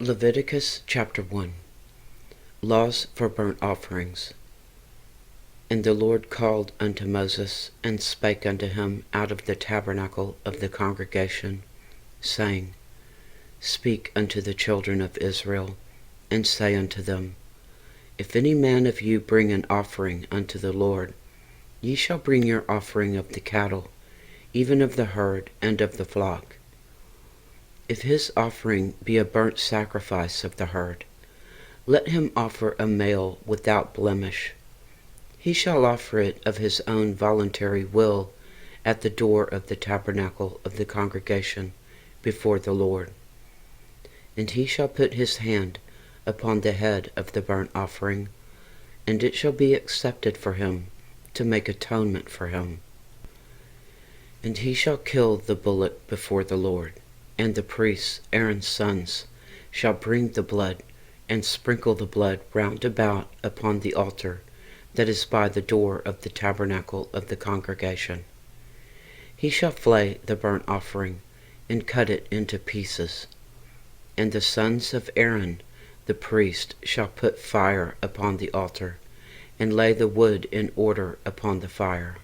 Leviticus chapter 1. Laws for burnt offerings. And the Lord called unto Moses, and spake unto him out of the tabernacle of the congregation, saying, Speak unto the children of Israel, and say unto them, If any man of you bring an offering unto the Lord, ye shall bring your offering of the cattle, even of the herd and of the flock. If his offering be a burnt sacrifice of the herd, let him offer a male without blemish. He shall offer it of his own voluntary will at the door of the tabernacle of the congregation before the Lord. And he shall put his hand upon the head of the burnt offering, and it shall be accepted for him to make atonement for him. And he shall kill the bullock before the Lord. And the priests, Aaron's sons, shall bring the blood, and sprinkle the blood round about upon the altar that is by the door of the tabernacle of the congregation. He shall flay the burnt offering, and cut it into pieces. And the sons of Aaron, the priest, shall put fire upon the altar, and lay the wood in order upon the fire.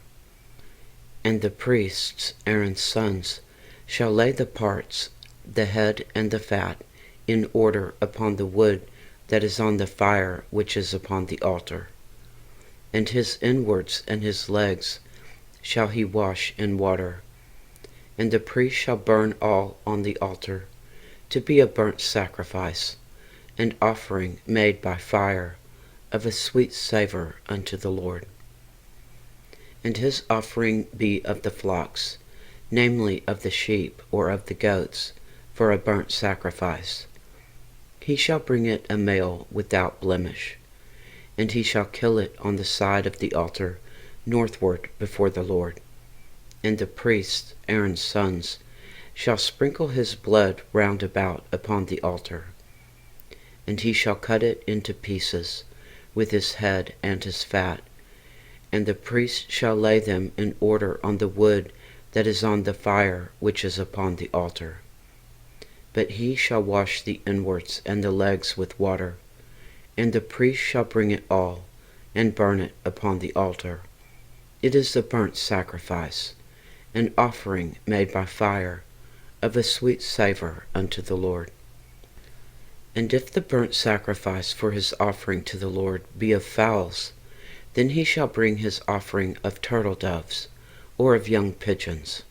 And the priests, Aaron's sons, shall lay the parts, the head and the fat, in order upon the wood that is on the fire which is upon the altar. And his inwards and his legs shall he wash in water. And the priest shall burn all on the altar, to be a burnt sacrifice, an offering made by fire, of a sweet savour unto the Lord. And his offering be of the flocks, namely of the sheep or of the goats, for a burnt sacrifice. He shall bring it a male without blemish, and he shall kill it on the side of the altar northward before the Lord. And the priests, Aaron's sons, shall sprinkle his blood round about upon the altar. And he shall cut it into pieces, with his head and his fat, and the priest shall lay them in order on the wood that is on the fire which is upon the altar. But he shall wash the inwards and the legs with water, and the priest shall bring it all, and burn it upon the altar. It is a burnt sacrifice, an offering made by fire, of a sweet savour unto the Lord. And if the burnt sacrifice for his offering to the Lord be of fowls, then he shall bring his offering of turtle doves, or of young pigeons.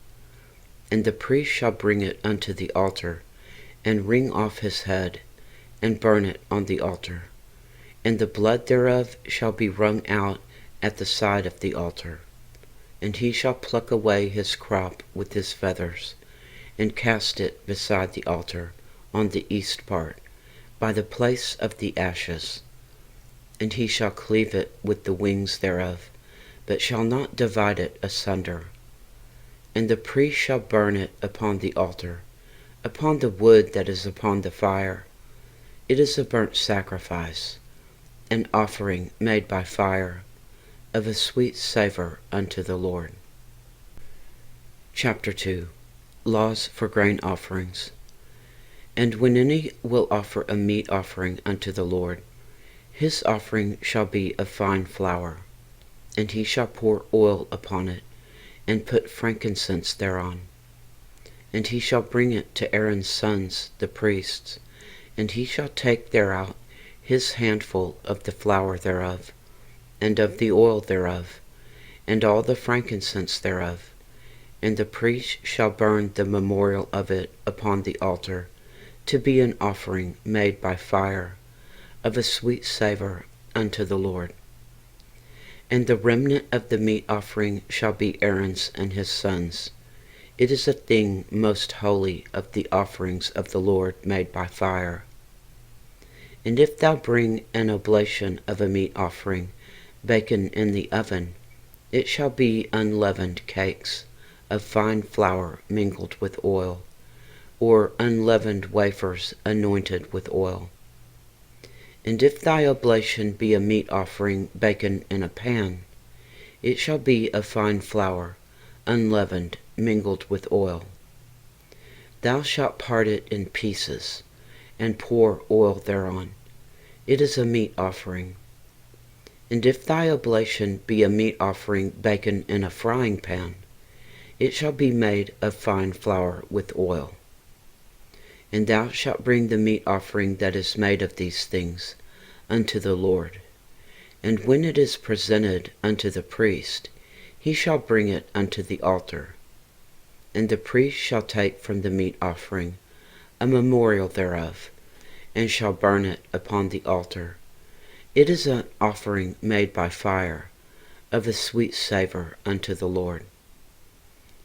And the priest shall bring it unto the altar, and wring off his head, and burn it on the altar. And the blood thereof shall be wrung out at the side of the altar. And he shall pluck away his crop with his feathers, and cast it beside the altar, on the east part, by the place of the ashes. And he shall cleave it with the wings thereof, but shall not divide it asunder. And the priest shall burn it upon the altar, upon the wood that is upon the fire. It is a burnt sacrifice, an offering made by fire, of a sweet savour unto the Lord. Chapter 2. Laws for grain offerings. And when any will offer a meat offering unto the Lord, his offering shall be of fine flour, and he shall pour oil upon it, and put frankincense thereon. And he shall bring it to Aaron's sons, the priests, and he shall take thereout his handful of the flour thereof, and of the oil thereof, and all the frankincense thereof, and the priest shall burn the memorial of it upon the altar, to be an offering made by fire, of a sweet savour unto the Lord. And the remnant of the meat offering shall be Aaron's and his sons. It is a thing most holy of the offerings of the Lord made by fire. And if thou bring an oblation of a meat offering, baken in the oven, it shall be unleavened cakes, of fine flour mingled with oil, or unleavened wafers anointed with oil. And if thy oblation be a meat offering baken in a pan, it shall be of fine flour, unleavened, mingled with oil. Thou shalt part it in pieces, and pour oil thereon. It is a meat offering. And if thy oblation be a meat offering baken in a frying pan, it shall be made of fine flour with oil. And thou shalt bring the meat offering that is made of these things unto the Lord. And when it is presented unto the priest, he shall bring it unto the altar. And the priest shall take from the meat offering a memorial thereof, and shall burn it upon the altar. It is an offering made by fire, of a sweet savour unto the Lord.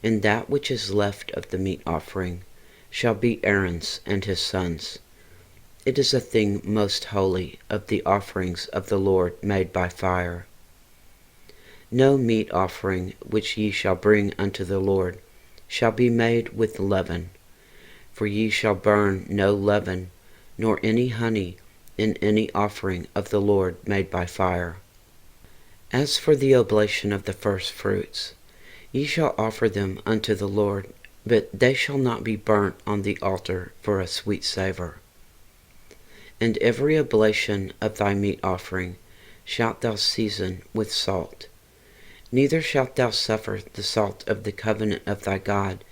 And that which is left of the meat offering shall be Aaron's and his sons'. It is a thing most holy of the offerings of the Lord made by fire. No meat offering which ye shall bring unto the Lord shall be made with leaven, for ye shall burn no leaven, nor any honey in any offering of the Lord made by fire. As for the oblation of the first fruits, ye shall offer them unto the Lord, but they shall not be burnt on the altar for a sweet savour. And every oblation of thy meat offering shalt thou season with salt. Neither shalt thou suffer the salt of the covenant of thy God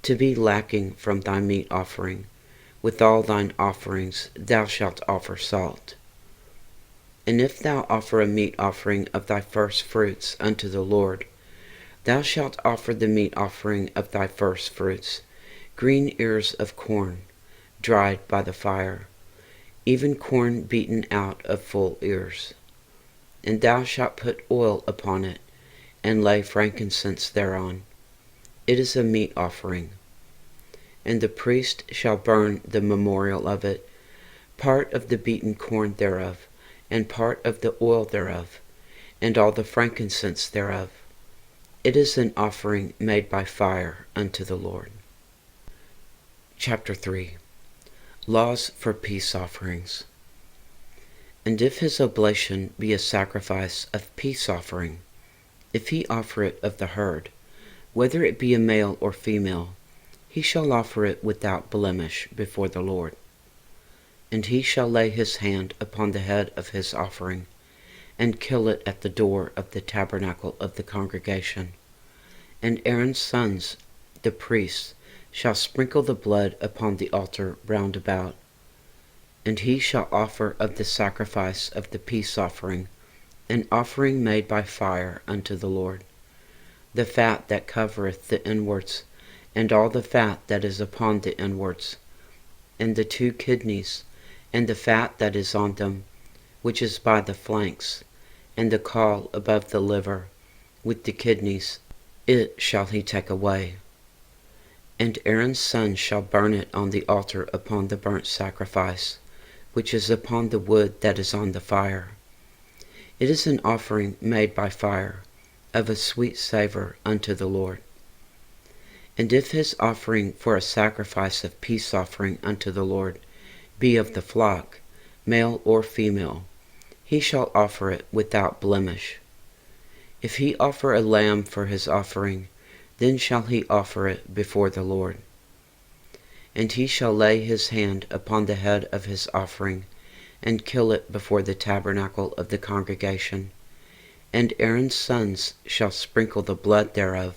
to be lacking from thy meat offering. With all thine offerings thou shalt offer salt. And if thou offer a meat offering of thy first fruits unto the Lord, thou shalt offer the meat offering of thy first fruits, green ears of corn, dried by the fire, even corn beaten out of full ears. And thou shalt put oil upon it, and lay frankincense thereon. It is a meat offering. And the priest shall burn the memorial of it, part of the beaten corn thereof, and part of the oil thereof, and all the frankincense thereof. It is an offering made by fire unto the Lord. Chapter 3. Laws for peace offerings. And if his oblation be a sacrifice of peace offering, if he offer it of the herd, whether it be a male or female, he shall offer it without blemish before the Lord. And he shall lay his hand upon the head of his offering, and kill it at the door of the tabernacle of the congregation. And Aaron's sons, the priests, shall sprinkle the blood upon the altar round about. And he shall offer of the sacrifice of the peace offering an offering made by fire unto the Lord, the fat that covereth the inwards, and all the fat that is upon the inwards, and the 2 kidneys, and the fat that is on them, which is by the flanks, and the caul above the liver, with the kidneys, it shall he take away. And Aaron's sons shall burn it on the altar upon the burnt sacrifice, which is upon the wood that is on the fire. It is an offering made by fire, of a sweet savour unto the Lord. And if his offering for a sacrifice of peace offering unto the Lord be of the flock, male or female, he shall offer it without blemish. If he offer a lamb for his offering, then shall he offer it before the Lord. And he shall lay his hand upon the head of his offering, and kill it before the tabernacle of the congregation. And Aaron's sons shall sprinkle the blood thereof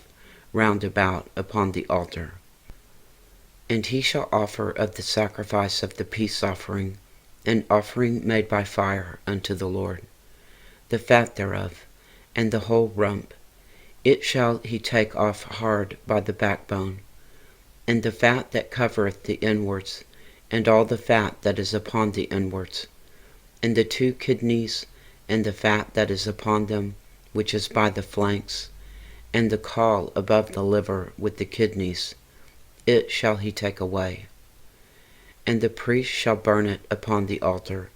round about upon the altar. And he shall offer of the sacrifice of the peace offering an offering made by fire unto the Lord, the fat thereof, and the whole rump. It shall he take off hard by the backbone, and the fat that covereth the inwards, and all the fat that is upon the inwards, and the 2 kidneys, and the fat that is upon them, which is by the flanks, and the caul above the liver with the kidneys, it shall he take away. And the priest shall burn it upon the altar.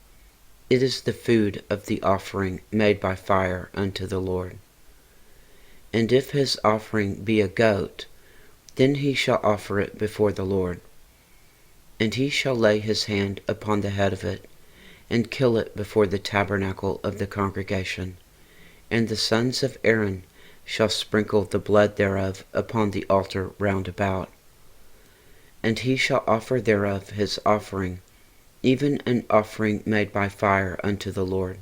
It is the food of the offering made by fire unto the Lord. And if his offering be a goat, then he shall offer it before the Lord. And he shall lay his hand upon the head of it, and kill it before the tabernacle of the congregation. And the sons of Aaron shall sprinkle the blood thereof upon the altar round about. And he shall offer thereof his offering, even an offering made by fire unto the Lord,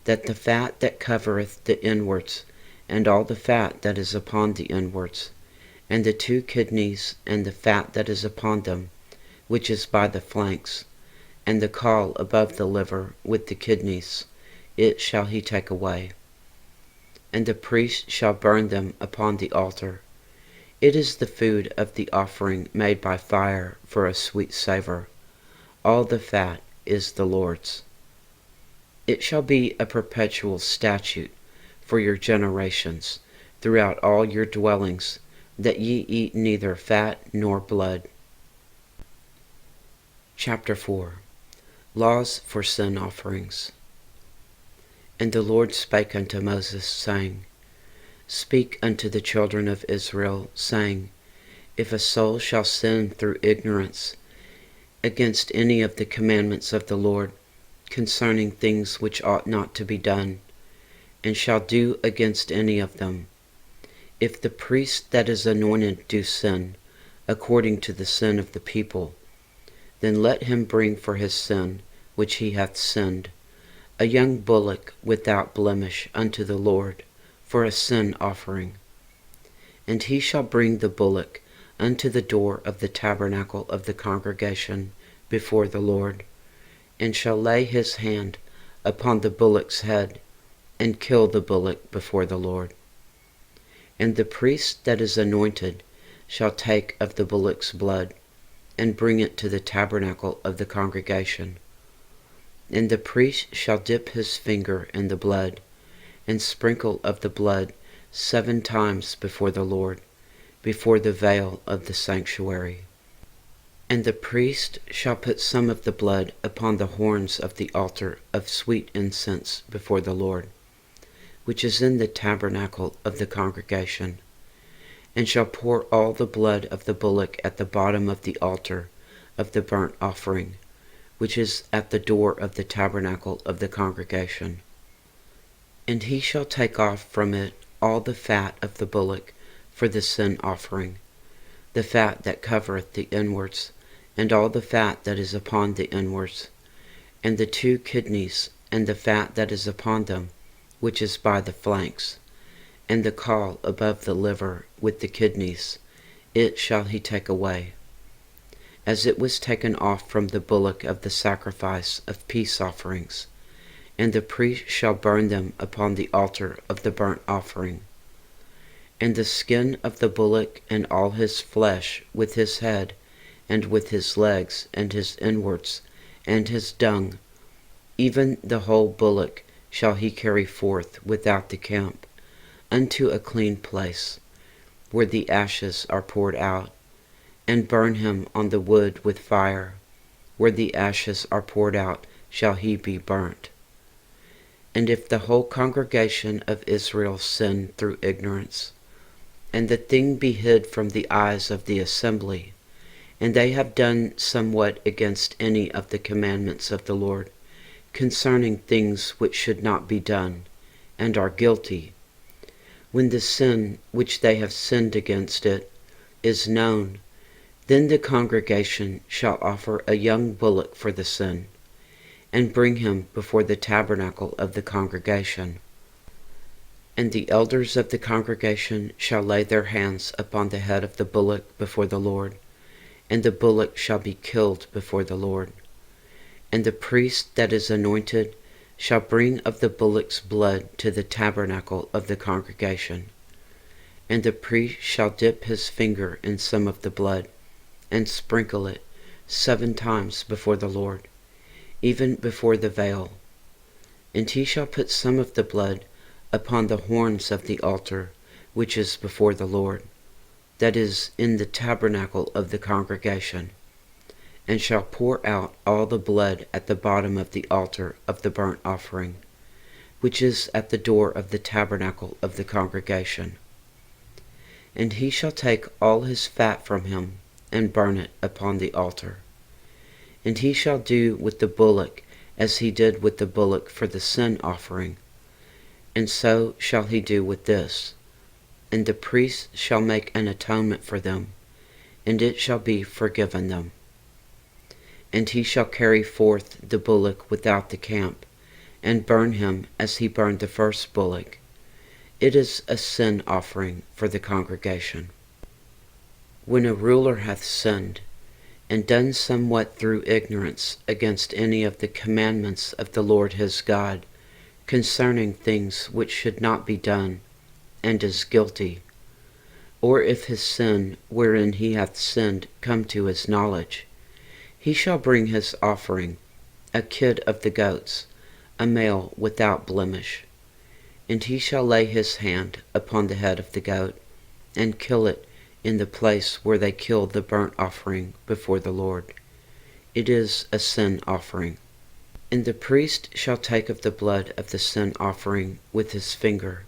that the fat that covereth the inwards, and all the fat that is upon the inwards, and the 2 kidneys, and the fat that is upon them, which is by the flanks, and the caul above the liver with the kidneys, it shall he take away. And the priest shall burn them upon the altar. It is the food of the offering made by fire for a sweet savour. All the fat is the Lord's. It shall be a perpetual statute for your generations throughout all your dwellings, that ye eat neither fat nor blood. Chapter 4. Laws for Sin Offerings. And the Lord spake unto Moses, saying, Speak unto the children of Israel, saying, If a soul shall sin through ignorance against any of the commandments of the Lord, concerning things which ought not to be done, and shall do against any of them, if the priest that is anointed do sin, according to the sin of the people, then let him bring for his sin which he hath sinned a young bullock without blemish unto the Lord for a sin offering. And he shall bring the bullock unto the door of the tabernacle of the congregation before the Lord, and shall lay his hand upon the bullock's head, and kill the bullock before the Lord. And the priest that is anointed shall take of the bullock's blood, and bring it to the tabernacle of the congregation. And the priest shall dip his finger in the blood, and sprinkle of the blood 7 times before the Lord, before the veil of the sanctuary. And the priest shall put some of the blood upon the horns of the altar of sweet incense before the Lord, which is in the tabernacle of the congregation, and shall pour all the blood of the bullock at the bottom of the altar of the burnt offering, which is at the door of the tabernacle of the congregation. And he shall take off from it all the fat of the bullock for the sin offering, the fat that covereth the inwards, and all the fat that is upon the inwards, and the 2 kidneys, and the fat that is upon them, which is by the flanks, and the caul above the liver with the kidneys, it shall he take away, as it was taken off from the bullock of the sacrifice of peace offerings, and the priest shall burn them upon the altar of the burnt offering. And the skin of the bullock and all his flesh with his head, and with his legs, and his inwards, and his dung, even the whole bullock shall he carry forth without the camp, unto a clean place, where the ashes are poured out, and burn him on the wood with fire. Where the ashes are poured out shall he be burnt. And if the whole congregation of Israel sin through ignorance, and the thing be hid from the eyes of the assembly, and they have done somewhat against any of the commandments of the Lord, concerning things which should not be done, and are guilty, when the sin which they have sinned against it is known, then the congregation shall offer a young bullock for the sin, and bring him before the tabernacle of the congregation. And the elders of the congregation shall lay their hands upon the head of the bullock before the Lord, and the bullock shall be killed before the Lord. And the priest that is anointed shall bring of the bullock's blood to the tabernacle of the congregation. And the priest shall dip his finger in some of the blood, and sprinkle it 7 times before the Lord, even before the veil. And he shall put some of the blood upon the horns of the altar which is before the Lord, that is in the tabernacle of the congregation, and shall pour out all the blood at the bottom of the altar of the burnt offering, which is at the door of the tabernacle of the congregation. And he shall take all his fat from him, and burn it upon the altar. And he shall do with the bullock as he did with the bullock for the sin offering, and so shall he do with this. And the priest shall make an atonement for them, and it shall be forgiven them. And he shall carry forth the bullock without the camp, and burn him as he burned the first bullock. It is a sin offering for the congregation. When a ruler hath sinned, and done somewhat through ignorance against any of the commandments of the Lord his God, concerning things which should not be done, and is guilty, or if his sin wherein he hath sinned come to his knowledge, he shall bring his offering, a kid of the goats, a male without blemish. And he shall lay his hand upon the head of the goat, and kill it in the place where they kill the burnt offering before the Lord. It is a sin offering. And the priest shall take of the blood of the sin offering with his finger,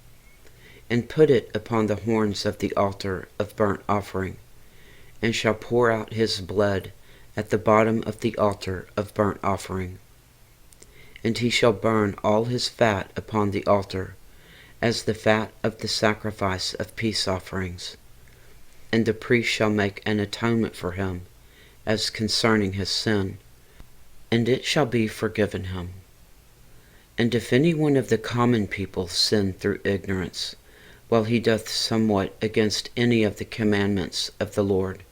and put it upon the horns of the altar of burnt offering, and shall pour out his blood at the bottom of the altar of burnt offering. And he shall burn all his fat upon the altar, as the fat of the sacrifice of peace offerings. And the priest shall make an atonement for him, as concerning his sin, and it shall be forgiven him. And if any one of the common people sin through ignorance, while he doth somewhat against any of the commandments of the Lord,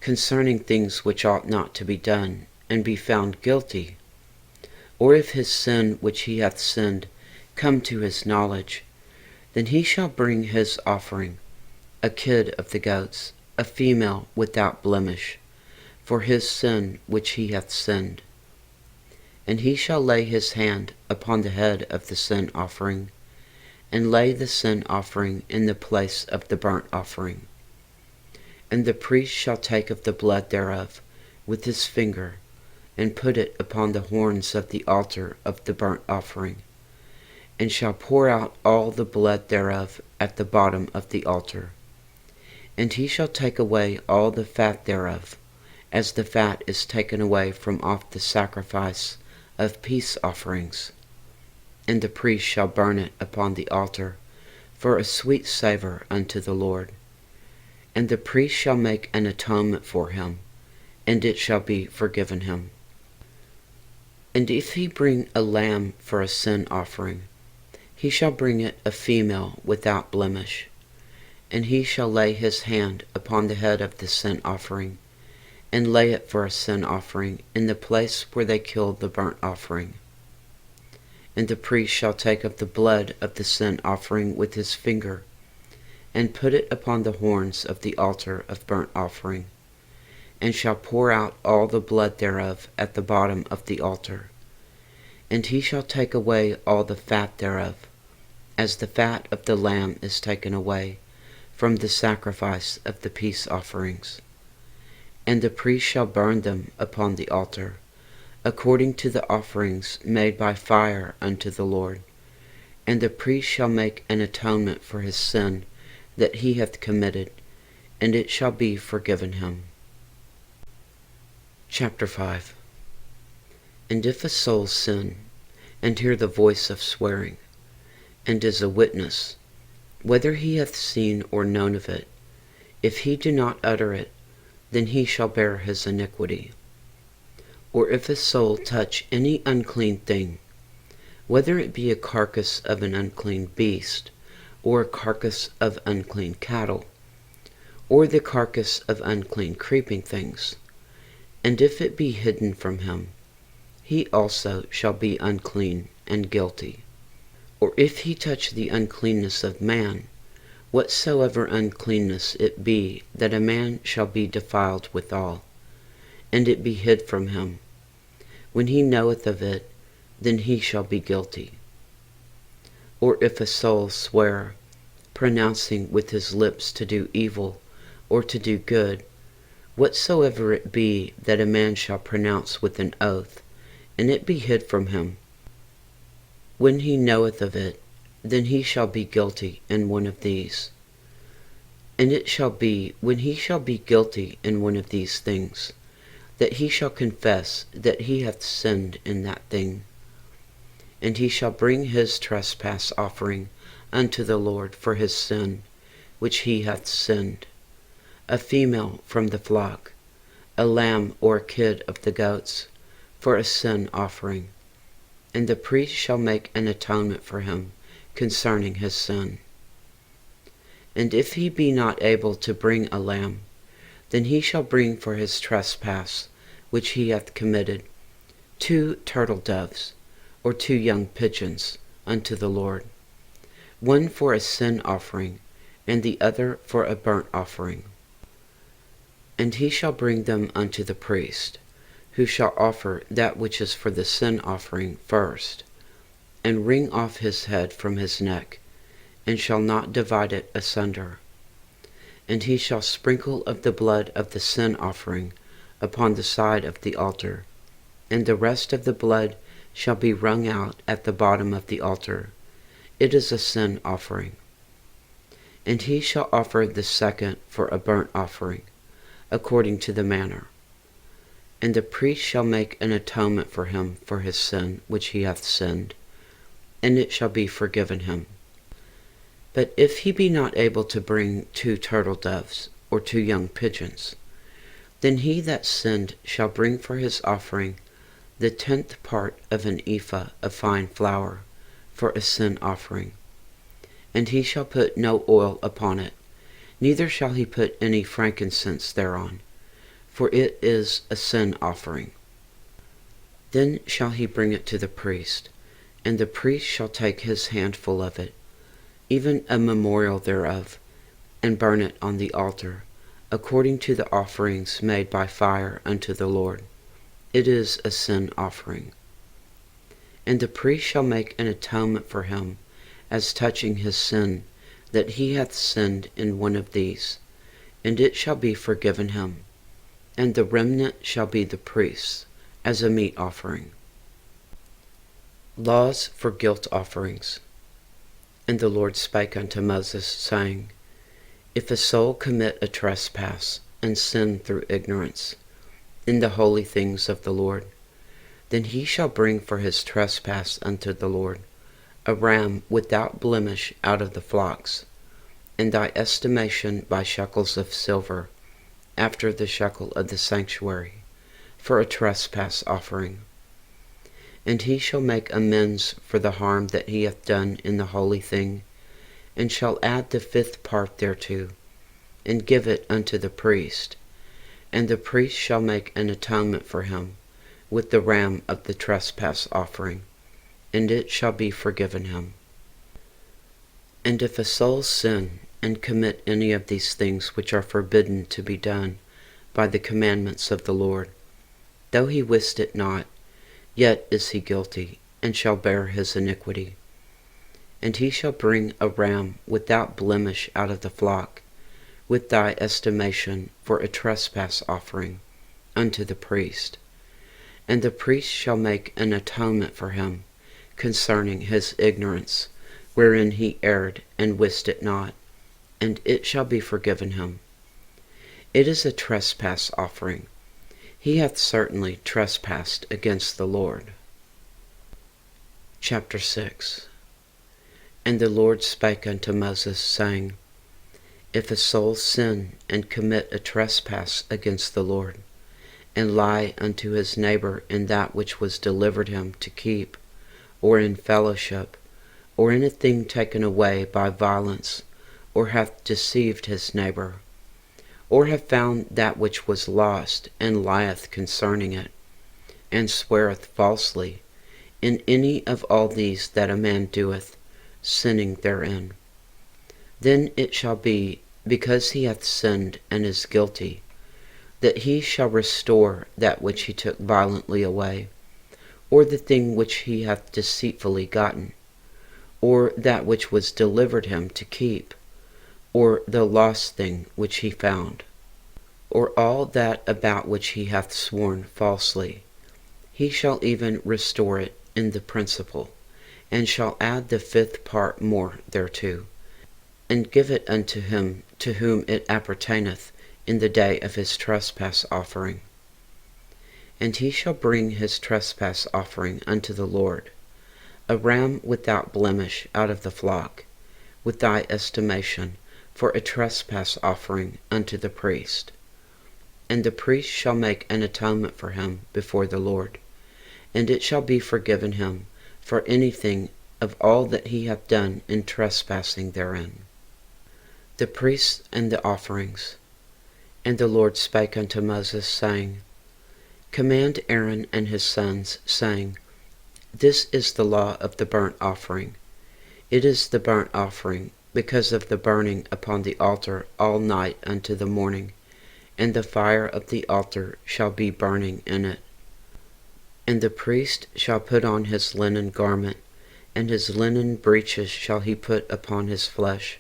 concerning things which ought not to be done, and be found guilty, or if his sin which he hath sinned come to his knowledge, then he shall bring his offering, a kid of the goats, a female without blemish, for his sin which he hath sinned. And he shall lay his hand upon the head of the sin offering, and lay the sin offering in the place of the burnt offering. And the priest shall take of the blood thereof with his finger, and put it upon the horns of the altar of the burnt offering, and shall pour out all the blood thereof at the bottom of the altar. And he shall take away all the fat thereof, as the fat is taken away from off the sacrifice of peace offerings. And the priest shall burn it upon the altar for a sweet savour unto the Lord. And the priest shall make an atonement for him, and it shall be forgiven him. And if he bring a lamb for a sin offering, he shall bring it a female without blemish. And he shall lay his hand upon the head of the sin offering, and lay it for a sin offering in the place where they kill the burnt offering. And the priest shall take of the blood of the sin offering with his finger, and put it upon the horns of the altar of burnt offering, and shall pour out all the blood thereof at the bottom of the altar. And he shall take away all the fat thereof, as the fat of the lamb is taken away from the sacrifice of the peace offerings. And the priest shall burn them upon the altar, according to the offerings made by fire unto the Lord. And the priest shall make an atonement for his sin that he hath committed, and it shall be forgiven him. Chapter 5. And if a soul sin, and hear the voice of swearing, and is a witness, whether he hath seen or known of it, if he do not utter it, then he shall bear his iniquity. Or if a soul touch any unclean thing, whether it be a carcass of an unclean beast, or a carcass of unclean cattle, or the carcass of unclean creeping things, and if it be hidden from him, he also shall be unclean and guilty. Or if he touch the uncleanness of man, whatsoever uncleanness it be, that a man shall be defiled withal, and it be hid from him, when he knoweth of it, then he shall be guilty. Or if a soul swear, pronouncing with his lips to do evil, or to do good, whatsoever it be that a man shall pronounce with an oath, and it be hid from him, when he knoweth of it, then he shall be guilty in one of these. And it shall be, when he shall be guilty in one of these things, that he shall confess that he hath sinned in that thing. And he shall bring his trespass offering unto the Lord for his sin, which he hath sinned, a female from the flock, a lamb or a kid of the goats, for a sin offering. And the priest shall make an atonement for him concerning his sin. And if he be not able to bring a lamb, then he shall bring for his trespass which he hath committed 2 turtle doves, or 2 young pigeons, unto the Lord, one for a sin offering, and the other for a burnt offering. And he shall bring them unto the priest, who shall offer that which is for the sin offering first, and wring off his head from his neck, and shall not divide it asunder. And he shall sprinkle of the blood of the sin offering upon the side of the altar, and the rest of the blood shall be wrung out at the bottom of the altar. It is a sin offering. And he shall offer the second for a burnt offering, according to the manner. And the priest shall make an atonement for him for his sin which he hath sinned, and it shall be forgiven him. But if he be not able to bring 2 turtle doves, or 2 young pigeons, then he that sinned shall bring for his offering the 10th part of an ephah of fine flour, for a sin offering. And he shall put no oil upon it, neither shall he put any frankincense thereon, for it is a sin offering. Then shall he bring it to the priest, and the priest shall take his handful of it, even a memorial thereof, and burn it on the altar, according to the offerings made by fire unto the Lord. It is a sin offering. And the priest shall make an atonement for him as touching his sin, that he hath sinned in one of these, and it shall be forgiven him, and the remnant shall be the priest's, as a meat offering. Laws for guilt offerings. And the Lord spake unto Moses, saying, If a soul commit a trespass, and sin through ignorance, in the holy things of the Lord, then he shall bring for his trespass unto the Lord a ram without blemish out of the flocks, and thy estimation by shekels of silver, after the shekel of the sanctuary, for a trespass offering. And he shall make amends for the harm that he hath done in the holy thing, and shall add the 5th part thereto, and give it unto the priest. And the priest shall make an atonement for him with the ram of the trespass offering, and it shall be forgiven him. And if a soul sin and commit any of these things which are forbidden to be done by the commandments of the Lord, though he wist it not, yet is he guilty, and shall bear his iniquity. And he shall bring a ram without blemish out of the flock, with thy estimation for a trespass offering, unto the priest. And the priest shall make an atonement for him concerning his ignorance, wherein he erred and wist it not, and it shall be forgiven him. It is a trespass offering. He hath certainly trespassed against the Lord. Chapter 6. And the Lord spake unto Moses, saying, If a soul sin and commit a trespass against the Lord, and lie unto his neighbor in that which was delivered him to keep, or in fellowship, or in a thing taken away by violence, or hath deceived his neighbor, or have found that which was lost, and lieth concerning it, and sweareth falsely, in any of all these that a man doeth, sinning therein, then it shall be, because he hath sinned and is guilty, that he shall restore that which he took violently away, or the thing which he hath deceitfully gotten, or that which was delivered him to keep, or the lost thing which he found, or all that about which he hath sworn falsely. He shall even restore it in the principal, and shall add the 5th part more thereto, and give it unto him to whom it appertaineth in the day of his trespass offering. And he shall bring his trespass offering unto the Lord, a ram without blemish out of the flock, with thy estimation for a trespass offering unto the priest. And the priest shall make an atonement for him before the Lord, and it shall be forgiven him for anything of all that he hath done in trespassing therein. The priests and the offerings. And the Lord spake unto Moses, saying, Command Aaron and his sons, saying, This is the law of the burnt offering. It is the burnt offering, because of the burning upon the altar all night unto the morning, and the fire of the altar shall be burning in it. And the priest shall put on his linen garment, and his linen breeches shall he put upon his flesh,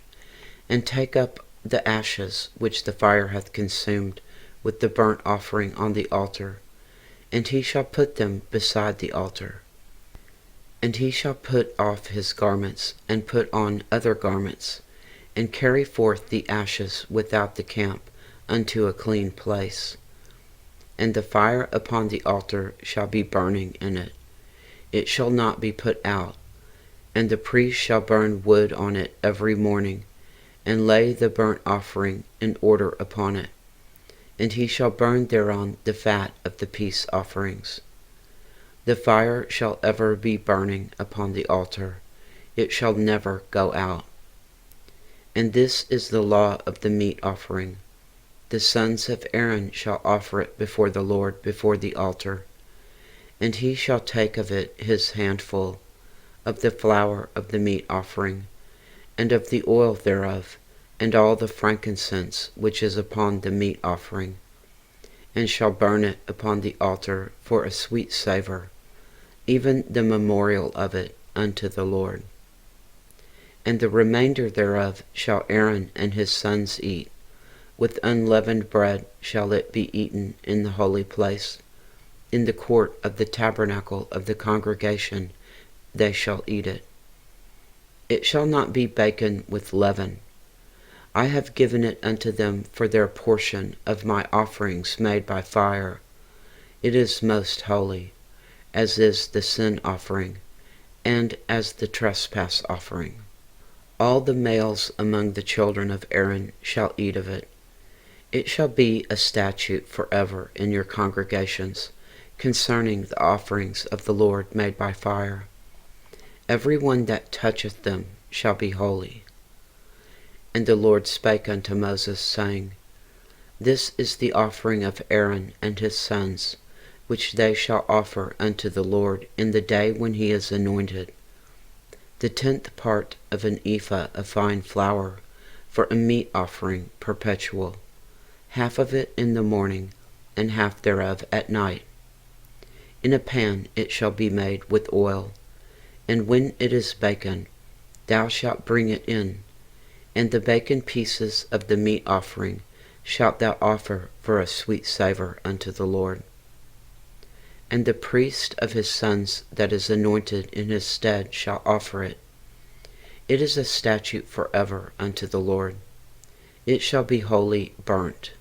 and take up the ashes which the fire hath consumed with the burnt offering on the altar, and he shall put them beside the altar. And he shall put off his garments, and put on other garments, and carry forth the ashes without the camp unto a clean place. And the fire upon the altar shall be burning in it. It shall not be put out. And the priest shall burn wood on it every morning, and lay the burnt offering in order upon it. And he shall burn thereon the fat of the peace offerings. The fire shall ever be burning upon the altar. It shall never go out. And this is the law of the meat offering. The sons of Aaron shall offer it before the Lord before the altar. And he shall take of it his handful, of the flour of the meat offering, and of the oil thereof, and all the frankincense which is upon the meat offering, and shall burn it upon the altar for a sweet savour, even the memorial of it unto the Lord. And the remainder thereof shall Aaron and his sons eat. With unleavened bread shall it be eaten in the holy place. In the court of the tabernacle of the congregation they shall eat it. It shall not be baken with leaven. I have given it unto them for their portion of my offerings made by fire. It is most holy, as is the sin offering, and as the trespass offering. All the males among the children of Aaron shall eat of it. It shall be a statute forever in your congregations, concerning the offerings of the Lord made by fire. Every one that toucheth them shall be holy. And the Lord spake unto Moses, saying, This is the offering of Aaron and his sons, which they shall offer unto the Lord in the day when he is anointed. The 10th part of an ephah of fine flour, for a meat offering perpetual, half of it in the morning, and half thereof at night. In a pan it shall be made with oil, and when it is baken, thou shalt bring it in, and the baken pieces of the meat offering shalt thou offer for a sweet savour unto the Lord. And the priest of his sons that is anointed in his stead shall offer it. It is a statute forever unto the Lord. It shall be wholly burnt.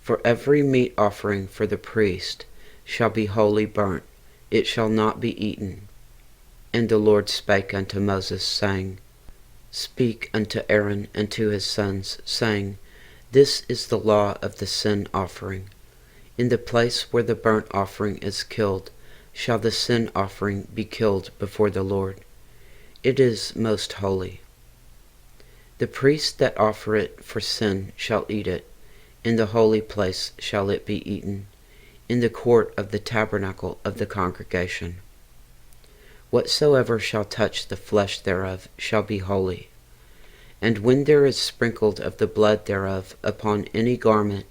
For every meat offering for the priest shall be wholly burnt, it shall not be eaten. And the Lord spake unto Moses, saying, Speak unto Aaron and to his sons, saying, This is the law of the sin offering. In the place where the burnt offering is killed, shall the sin offering be killed before the Lord. It is most holy. The priest that offer it for sin shall eat it. In the holy place shall it be eaten, in the court of the tabernacle of the congregation. Whatsoever shall touch the flesh thereof shall be holy. And when there is sprinkled of the blood thereof upon any garment,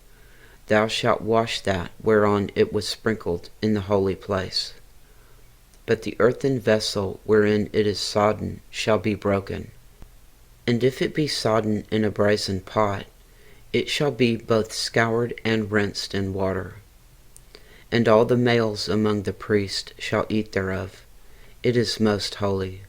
thou shalt wash that whereon it was sprinkled in the holy place. But the earthen vessel wherein it is sodden shall be broken. And if it be sodden in a brazen pot, it shall be both scoured and rinsed in water. And all the males among the priests shall eat thereof. It is most holy.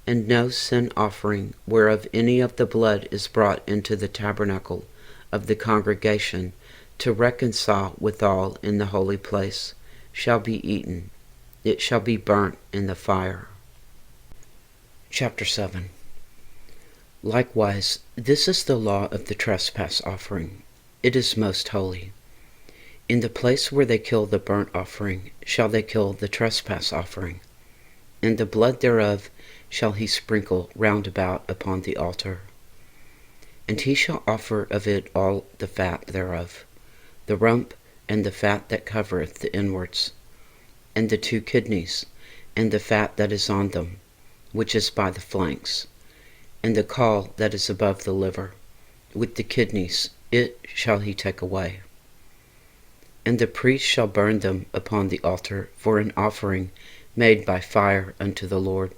And no sin offering whereof any of the blood is brought into the tabernacle of the congregation to reconcile withal in the holy place shall be eaten. It shall be burnt in the fire. Chapter 7. Likewise, this is the law of the trespass offering. It is most holy. In the place where they kill the burnt offering shall they kill the trespass offering, and the blood thereof shall he sprinkle round about upon the altar. And he shall offer of it all the fat thereof, the rump, and the fat that covereth the inwards, and the 2 kidneys, and the fat that is on them, which is by the flanks, and the caul that is above the liver, with the kidneys, it shall he take away. And the priest shall burn them upon the altar for an offering made by fire unto the Lord.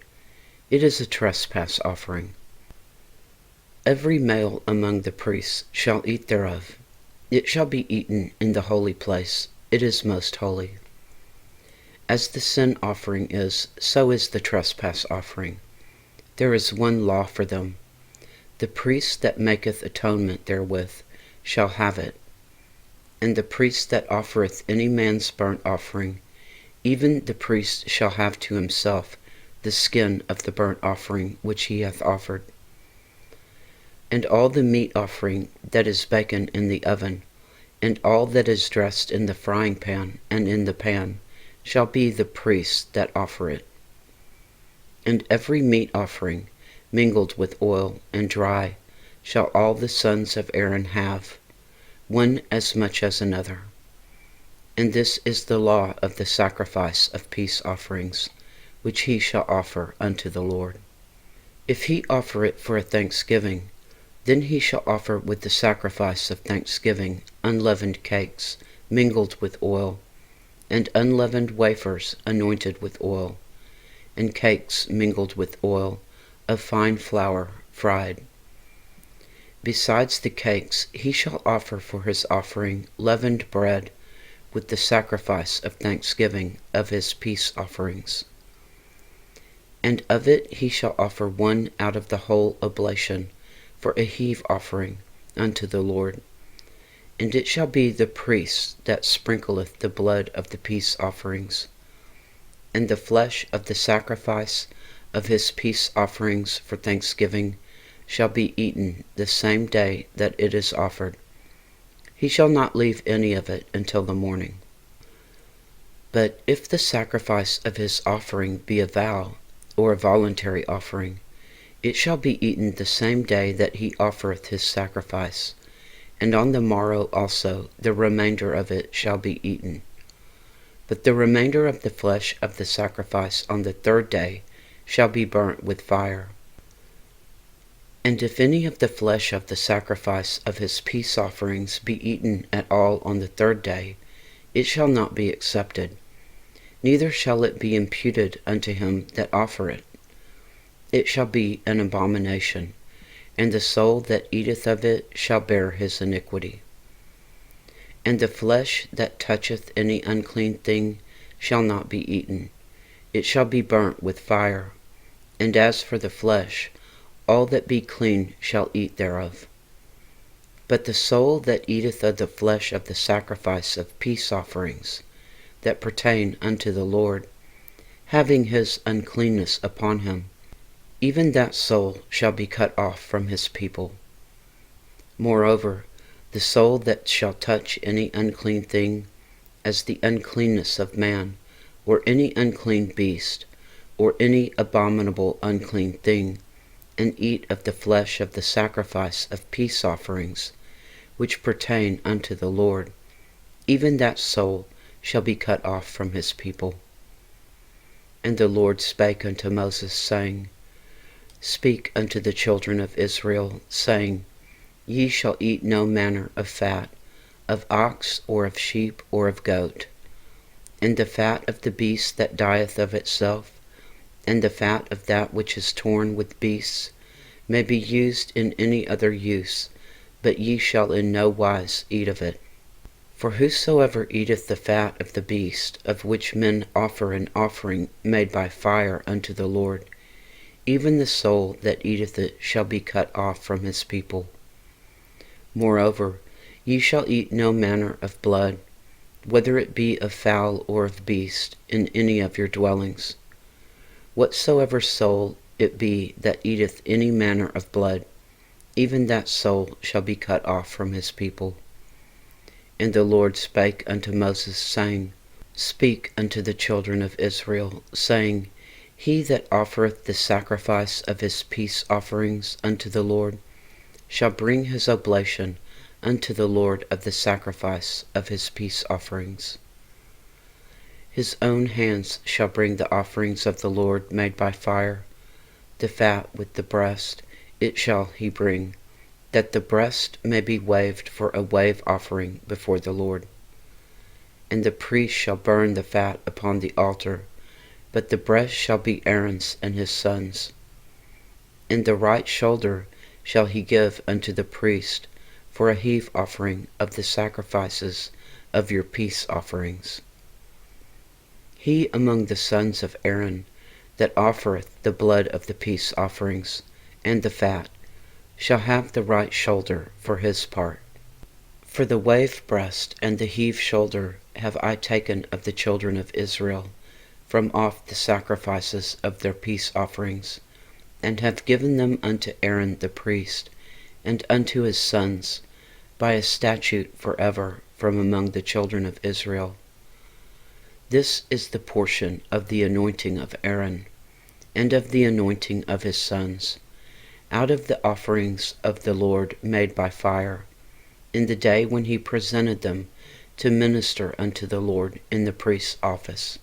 It is a trespass offering. Every male among the priests shall eat thereof. It shall be eaten in the holy place. It is most holy. As the sin offering is, so is the trespass offering. There is one law for them. The priest that maketh atonement therewith shall have it. And the priest that offereth any man's burnt offering, even the priest shall have to himself the skin of the burnt offering which he hath offered. And all the meat offering that is baken in the oven, and all that is dressed in the frying pan and in the pan, shall be the priest's that offer it. And every meat offering, mingled with oil and dry, shall all the sons of Aaron have, one as much as another. And this is the law of the sacrifice of peace offerings, which he shall offer unto the Lord. If he offer it for a thanksgiving, then he shall offer with the sacrifice of thanksgiving unleavened cakes mingled with oil, and unleavened wafers anointed with oil, and cakes mingled with oil of fine flour fried. Besides the cakes, he shall offer for his offering leavened bread with the sacrifice of thanksgiving of his peace offerings. And of it he shall offer one out of the whole oblation for a heave offering unto the Lord. And it shall be the priest that sprinkleth the blood of the peace offerings, and the flesh of the sacrifice of his peace offerings for thanksgiving shall be eaten the same day that it is offered. He shall not leave any of it until the morning. But if the sacrifice of his offering be a vow, or a voluntary offering, it shall be eaten the same day that he offereth his sacrifice, and on the morrow also the remainder of it shall be eaten. But the remainder of the flesh of the sacrifice on the 3rd day shall be burnt with fire. And if any of the flesh of the sacrifice of his peace offerings be eaten at all on the 3rd day, it shall not be accepted, neither shall it be imputed unto him that offer it. It shall be an abomination, and the soul that eateth of it shall bear his iniquity. And the flesh that toucheth any unclean thing shall not be eaten. It shall be burnt with fire. And as for the flesh, all that be clean shall eat thereof. But the soul that eateth of the flesh of the sacrifice of peace offerings, that pertain unto the Lord, having his uncleanness upon him, even that soul shall be cut off from his people. Moreover, the soul that shall touch any unclean thing, as the uncleanness of man, or any unclean beast, or any abominable unclean thing, and eat of the flesh of the sacrifice of peace offerings, which pertain unto the Lord, even that soul shall be cut off from his people. And the Lord spake unto Moses, saying, Speak unto the children of Israel, saying, Ye shall eat no manner of fat, of ox, or of sheep, or of goat, and the fat of the beast that dieth of itself, and the fat of that which is torn with beasts, may be used in any other use, but ye shall in no wise eat of it. For whosoever eateth the fat of the beast, of which men offer an offering made by fire unto the Lord, even the soul that eateth it shall be cut off from his people. Moreover, ye shall eat no manner of blood, whether it be of fowl or of beast, in any of your dwellings. Whatsoever soul it be that eateth any manner of blood, even that soul shall be cut off from his people. And the Lord spake unto Moses, saying, Speak unto the children of Israel, saying, He that offereth the sacrifice of his peace offerings unto the Lord shall bring his oblation unto the Lord of the sacrifice of his peace offerings. His own hands shall bring the offerings of the Lord made by fire. The fat with the breast, it shall he bring, that the breast may be waved for a wave offering before the Lord. And the priest shall burn the fat upon the altar, but the breast shall be Aaron's and his sons'. And the right shoulder shall he give unto the priest for a heave offering of the sacrifices of your peace offerings. He among the sons of Aaron that offereth the blood of the peace offerings and the fat shall have the right shoulder for his part. For the wave breast and the heave shoulder have I taken of the children of Israel from off the sacrifices of their peace offerings, and have given them unto Aaron the priest, and unto his sons, by a statute forever from among the children of Israel. This is the portion of the anointing of Aaron, and of the anointing of his sons, out of the offerings of the Lord made by fire, in the day when he presented them to minister unto the Lord in the priest's office,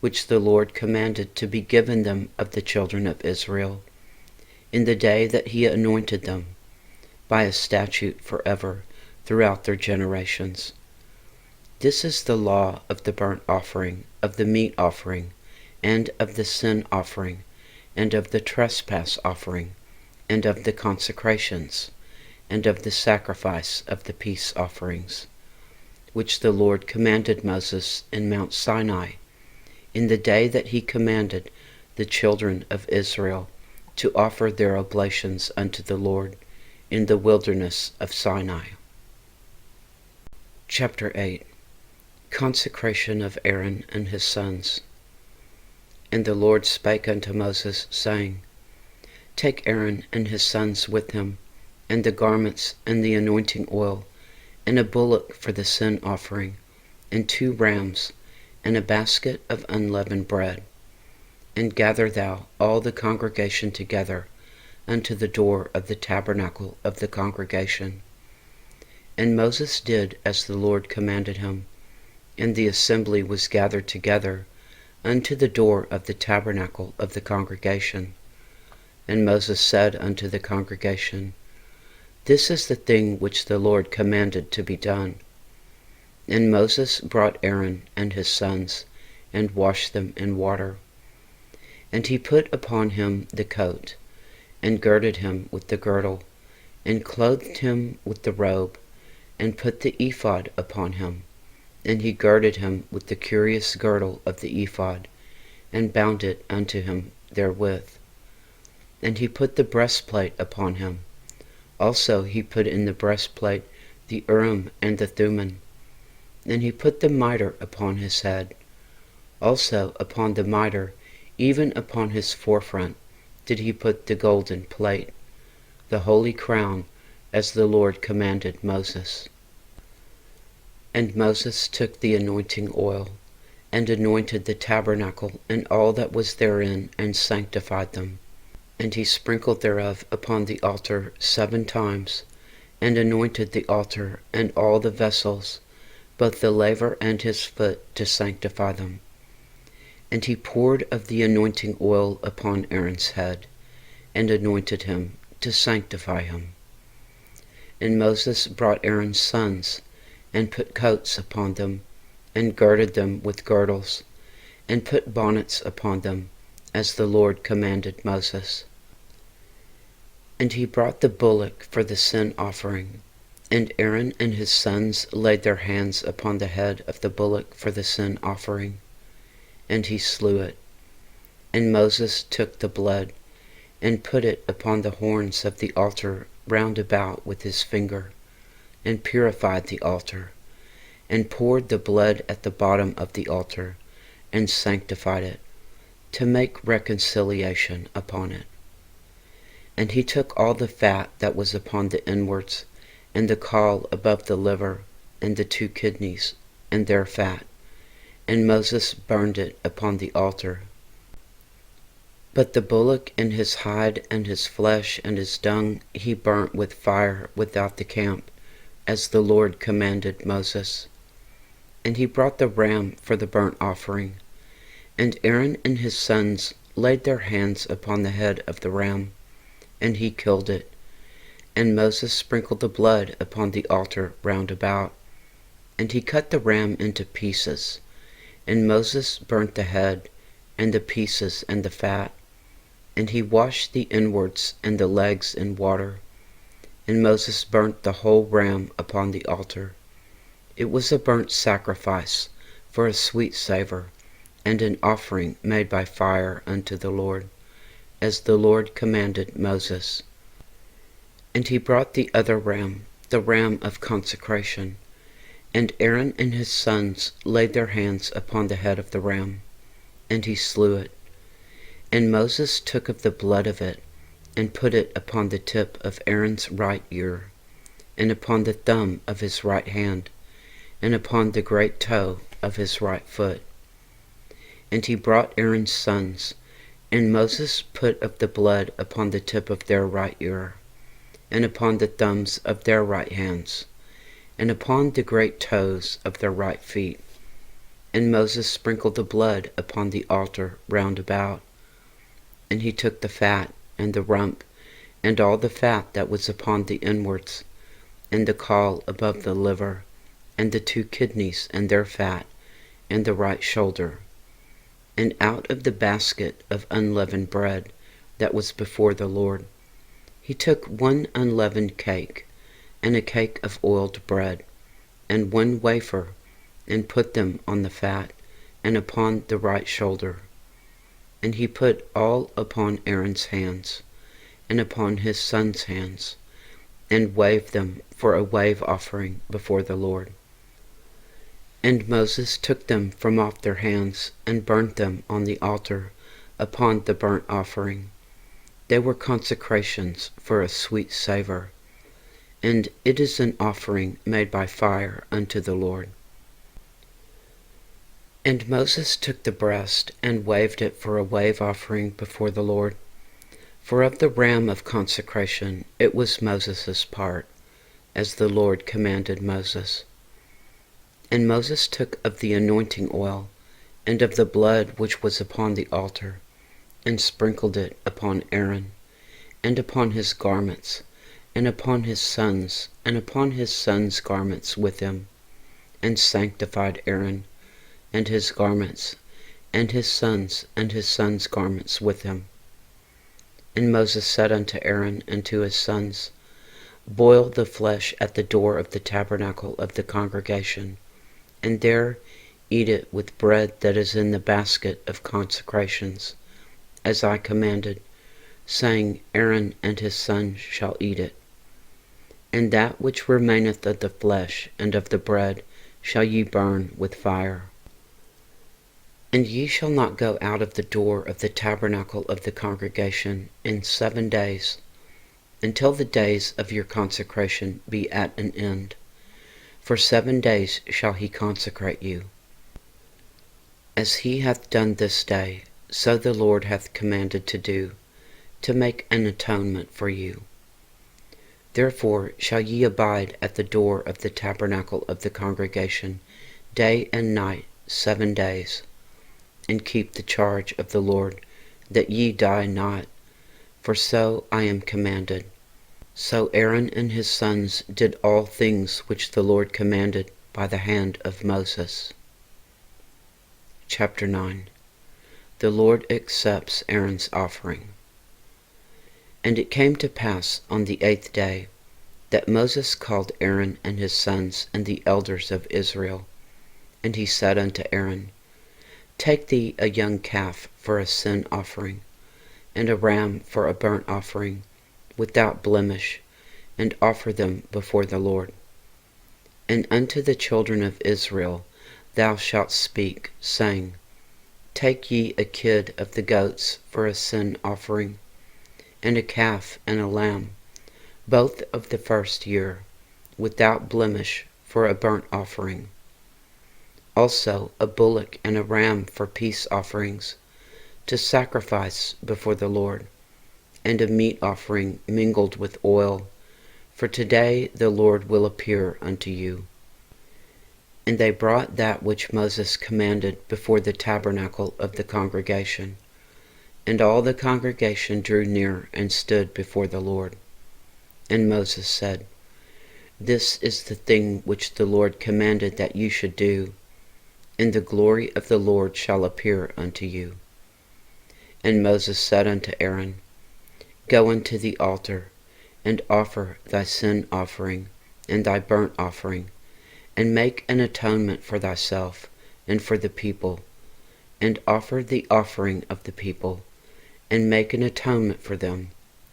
which the Lord commanded to be given them of the children of Israel, in the day that he anointed them, by a statute forever throughout their generations. This is the law of the burnt offering, of the meat offering, and of the sin offering, and of the trespass offering, and of the consecrations, and of the sacrifice of the peace offerings, which the Lord commanded Moses in Mount Sinai, in the day that he commanded the children of Israel to offer their oblations unto the Lord in the wilderness of Sinai. Chapter 8. Consecration of Aaron and his sons. And the Lord spake unto Moses, saying, Take Aaron and his sons with him, and the garments and the anointing oil, and a bullock for the sin offering, and 2 rams, and a basket of unleavened bread. And gather thou all the congregation together unto the door of the tabernacle of the congregation. And Moses did as the Lord commanded him, and the assembly was gathered together unto the door of the tabernacle of the congregation. And Moses said unto the congregation, This is the thing which the Lord commanded to be done. And Moses brought Aaron and his sons, and washed them in water. And he put upon him the coat, and girded him with the girdle, and clothed him with the robe, and put the ephod upon him. And he girded him with the curious girdle of the ephod, and bound it unto him therewith. And he put the breastplate upon him. Also he put in the breastplate the Urim and the Thummim. And he put the mitre upon his head. Also upon the mitre, even upon his forefront, did he put the golden plate, the holy crown, as the Lord commanded Moses. And Moses took the anointing oil, and anointed the tabernacle and all that was therein, and sanctified them. And he sprinkled thereof upon the altar 7 times, and anointed the altar and all the vessels, both the laver and his foot, to sanctify them. And he poured of the anointing oil upon Aaron's head, and anointed him, to sanctify him. And Moses brought Aaron's sons, and put coats upon them, and girded them with girdles, and put bonnets upon them, as the Lord commanded Moses. And he brought the bullock for the sin offering, and Aaron and his sons laid their hands upon the head of the bullock for the sin offering, and he slew it. And Moses took the blood, and put it upon the horns of the altar round about with his finger, and purified the altar, and poured the blood at the bottom of the altar, and sanctified it, to make reconciliation upon it. And he took all the fat that was upon the inwards, and the caul above the liver, and the 2 kidneys, and their fat. And Moses burned it upon the altar. But the bullock and his hide and his flesh and his dung he burnt with fire without the camp, as the Lord commanded Moses. And he brought the ram for the burnt offering. And Aaron and his sons laid their hands upon the head of the ram, and he killed it. And Moses sprinkled the blood upon the altar round about. And he cut the ram into pieces. And Moses burnt the head, and the pieces, and the fat. And he washed the inwards and the legs in water. And Moses burnt the whole ram upon the altar. It was a burnt sacrifice for a sweet savor, and an offering made by fire unto the Lord, as the Lord commanded Moses. And he brought the other ram, the ram of consecration. And Aaron and his sons laid their hands upon the head of the ram, and he slew it. And Moses took of the blood of it, and put it upon the tip of Aaron's right ear, and upon the thumb of his right hand, and upon the great toe of his right foot. And he brought Aaron's sons, and Moses put of the blood upon the tip of their right ear, and upon the thumbs of their right hands, and upon the great toes of their right feet. And Moses sprinkled the blood upon the altar round about. And he took the fat, and the rump, and all the fat that was upon the inwards, and the caul above the liver, and the 2 kidneys and their fat, and the right shoulder. And out of the basket of unleavened bread that was before the Lord, he took 1 unleavened cake, and a cake of oiled bread, and 1 wafer, and put them on the fat, and upon the right shoulder. And he put all upon Aaron's hands, and upon his sons' hands, and waved them for a wave offering before the Lord. And Moses took them from off their hands, and burnt them on the altar upon the burnt offering. They were consecrations for a sweet savor, and it is an offering made by fire unto the Lord. And Moses took the breast, and waved it for a wave offering before the Lord. For of the ram of consecration it was Moses' part, as the Lord commanded Moses. And Moses took of the anointing oil, and of the blood which was upon the altar, and sprinkled it upon Aaron, and upon his garments, and upon his sons, and upon his sons' garments with him, and sanctified Aaron, and his garments, and his sons' garments with him. And Moses said unto Aaron and to his sons, Boil the flesh at the door of the tabernacle of the congregation, and there eat it with bread that is in the basket of consecrations, as I commanded, saying, Aaron and his sons shall eat it. And that which remaineth of the flesh and of the bread shall ye burn with fire. And ye shall not go out of the door of the tabernacle of the congregation in 7 days, until the days of your consecration be at an end. For 7 days shall he consecrate you. As he hath done this day, so the Lord hath commanded to do, to make an atonement for you. Therefore shall ye abide at the door of the tabernacle of the congregation day and night 7 days, and keep the charge of the Lord, that ye die not, for so I am commanded. So Aaron and his sons did all things which the Lord commanded by the hand of Moses. Chapter 9. The Lord accepts Aaron's offering. And it came to pass on the 8th day that Moses called Aaron and his sons and the elders of Israel, and he said unto Aaron, Take thee a young calf for a sin offering, and a ram for a burnt offering, without blemish, and offer them before the Lord. And unto the children of Israel thou shalt speak, saying, Take ye a kid of the goats for a sin offering, and a calf and a lamb, both of the first year, without blemish, for a burnt offering. Also a bullock and a ram for peace offerings, to sacrifice before the Lord, and a meat offering mingled with oil, for today the Lord will appear unto you. And they brought that which Moses commanded before the tabernacle of the congregation. And all the congregation drew near and stood before the Lord. And Moses said, This is the thing which the Lord commanded that you should do, and the glory of the Lord shall appear unto you. And Moses said unto Aaron, Go unto the altar, and offer thy sin offering and thy burnt offering, and make an atonement for thyself and for the people, and offer the offering of the people, and make an atonement for them,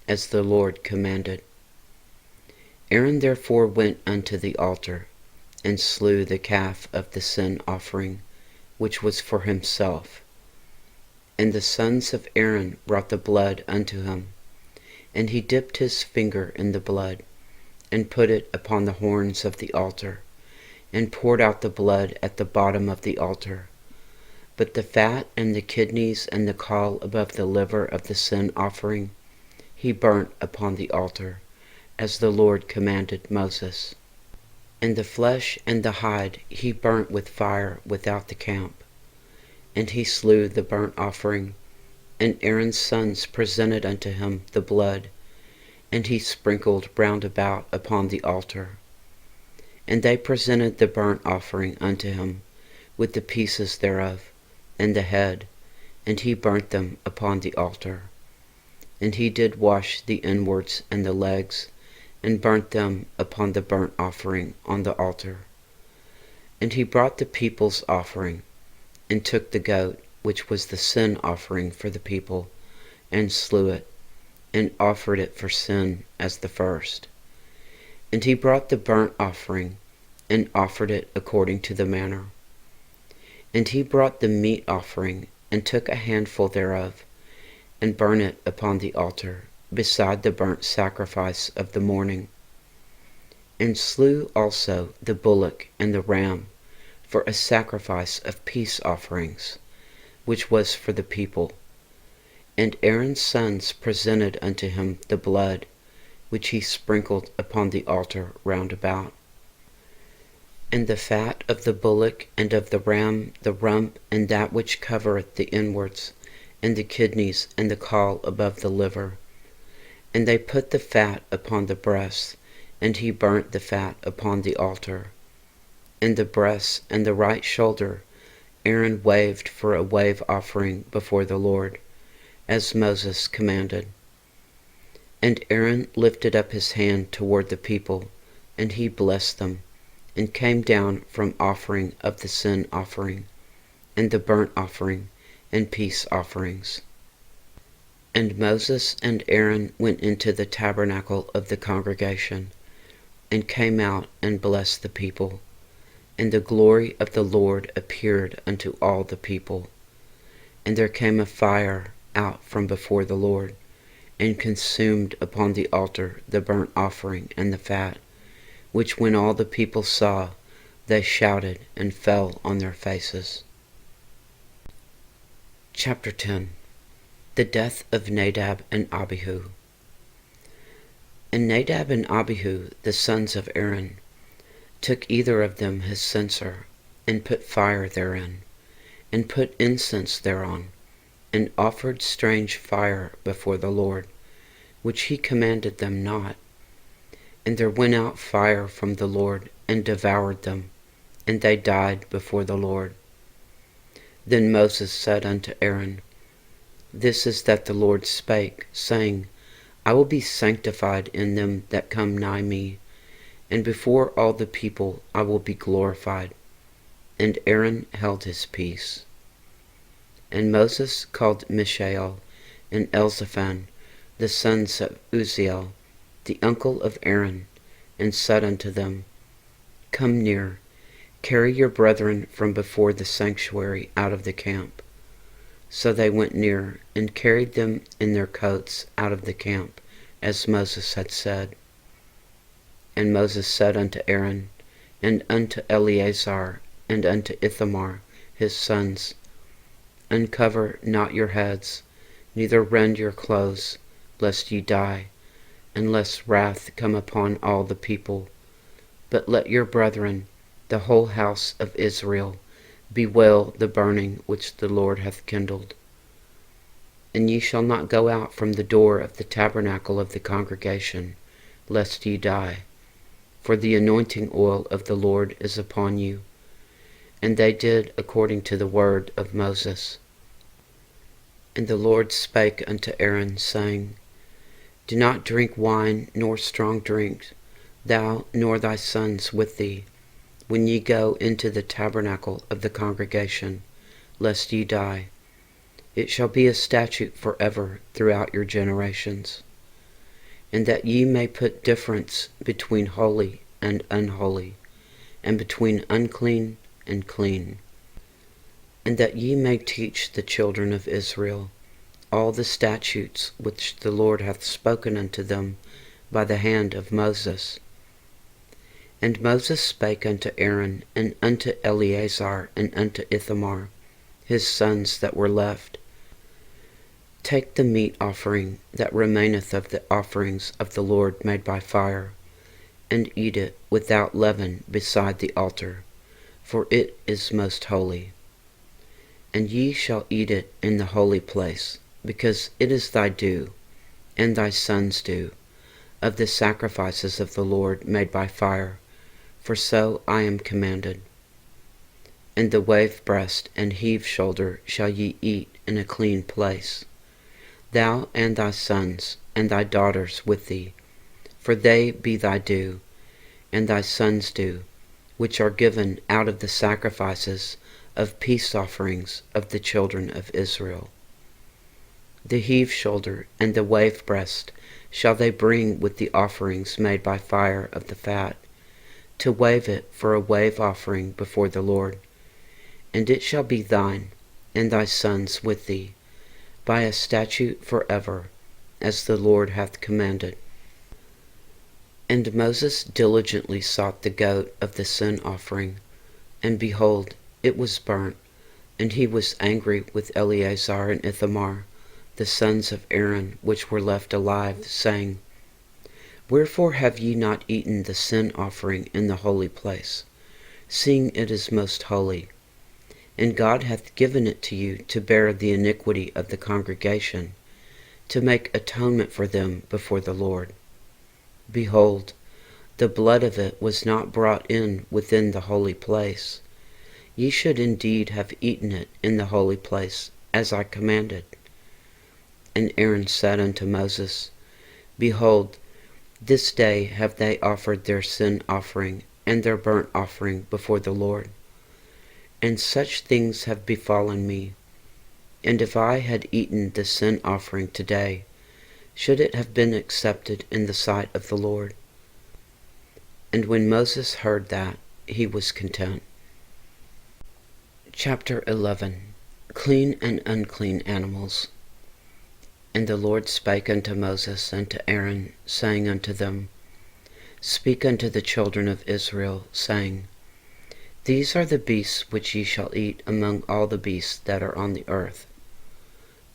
as the Lord commanded. Aaron therefore went unto the altar, and slew the calf of the sin offering, which was for himself. And the sons of Aaron brought the blood unto him, and he dipped his finger in the blood, and put it upon the horns of the altar, and poured out the blood at the bottom of the altar. But the fat and the kidneys and the caul above the liver of the sin offering he burnt upon the altar, as the Lord commanded Moses. And the flesh and the hide he burnt with fire without the camp. And he slew the burnt offering, and Aaron's sons presented unto him the blood, and he sprinkled round about upon the altar. And they presented the burnt offering unto him, with the pieces thereof, and the head, and he burnt them upon the altar. And he did wash the inwards and the legs, and burnt them upon the burnt offering on the altar. And he brought the people's offering, and took the goat, which was the sin offering for the people, and slew it, and offered it for sin as the first. And he brought the burnt offering, and offered it according to the manner. And he brought the meat offering, and took a handful thereof, and burnt it upon the altar, beside the burnt sacrifice of the morning. And slew also the bullock and the ram, for a sacrifice of peace offerings, which was for the people. And Aaron's sons presented unto him the blood, which he sprinkled upon the altar round about. And the fat of the bullock and of the ram, the rump, and that which covereth the inwards, and the kidneys, and the caul above the liver. And they put the fat upon the breasts, and he burnt the fat upon the altar. And the breasts and the right shoulder Aaron waved for a wave offering before the Lord, as Moses commanded. And Aaron lifted up his hand toward the people, and he blessed them, and came down from offering of the sin offering, and the burnt offering, and peace offerings. And Moses and Aaron went into the tabernacle of the congregation, and came out and blessed the people. And the glory of the Lord appeared unto all the people. And there came a fire out from before the Lord, and consumed upon the altar the burnt offering and the fat, which when all the people saw, they shouted and fell on their faces. Chapter 10. The death of Nadab and Abihu. And Nadab and Abihu, the sons of Aaron, took either of them his censer, and put fire therein, and put incense thereon, and offered strange fire before the Lord, which he commanded them not. And there went out fire from the Lord, and devoured them, and they died before the Lord. Then Moses said unto Aaron, This is that the Lord spake, saying, I will be sanctified in them that come nigh me, and before all the people I will be glorified. And Aaron held his peace. And Moses called Mishael and Elzaphan, the sons of Uzziel, the uncle of Aaron, and said unto them, Come near, carry your brethren from before the sanctuary out of the camp. So they went near, and carried them in their coats out of the camp, as Moses had said. And Moses said unto Aaron, and unto Eleazar, and unto Ithamar his sons. Uncover not your heads, neither rend your clothes, lest ye die, and lest wrath come upon all the people. But let your brethren, the whole house of Israel, bewail the burning which the Lord hath kindled. And ye shall not go out from the door of the tabernacle of the congregation, lest ye die. For the anointing oil of the Lord is upon you. And they did according to the word of Moses. And the Lord spake unto Aaron, saying, Do not drink wine nor strong drink, thou nor thy sons with thee, when ye go into the tabernacle of the congregation, lest ye die. It shall be a statute forever throughout your generations. And that ye may put difference between holy and unholy, and between unclean and clean. And that ye may teach the children of Israel all the statutes which the Lord hath spoken unto them by the hand of Moses. And Moses spake unto Aaron, and unto Eleazar, and unto Ithamar, his sons that were left, Take the meat offering that remaineth of the offerings of the Lord made by fire, and eat it without leaven beside the altar, for it is most holy. And ye shall eat it in the holy place, because it is thy due, and thy sons' due, of the sacrifices of the Lord made by fire, for so I am commanded. And the wave breast and heave shoulder shall ye eat in a clean place, thou and thy sons and thy daughters with thee, for they be thy due, and thy sons' due, which are given out of the sacrifices of peace offerings of the children of Israel. The heave shoulder and the wave breast shall they bring with the offerings made by fire of the fat, to wave it for a wave offering before the Lord. And it shall be thine, and thy sons with thee, by a statute forever, as the Lord hath commanded. And Moses diligently sought the goat of the sin offering, and behold, it was burnt, and he was angry with Eleazar and Ithamar, the sons of Aaron, which were left alive, saying, Wherefore have ye not eaten the sin offering in the holy place, seeing it is most holy? And God hath given it to you to bear the iniquity of the congregation, to make atonement for them before the Lord. Behold, the blood of it was not brought in within the holy place. Ye should indeed have eaten it in the holy place, as I commanded. And Aaron said unto Moses, Behold, this day have they offered their sin offering and their burnt offering before the Lord. And such things have befallen me. And if I had eaten the sin offering today, should it have been accepted in the sight of the Lord? And when Moses heard that, he was content. Chapter 11. Clean and unclean animals. And the Lord spake unto Moses and to Aaron, saying unto them, Speak unto the children of Israel, saying, These are the beasts which ye shall eat among all the beasts that are on the earth.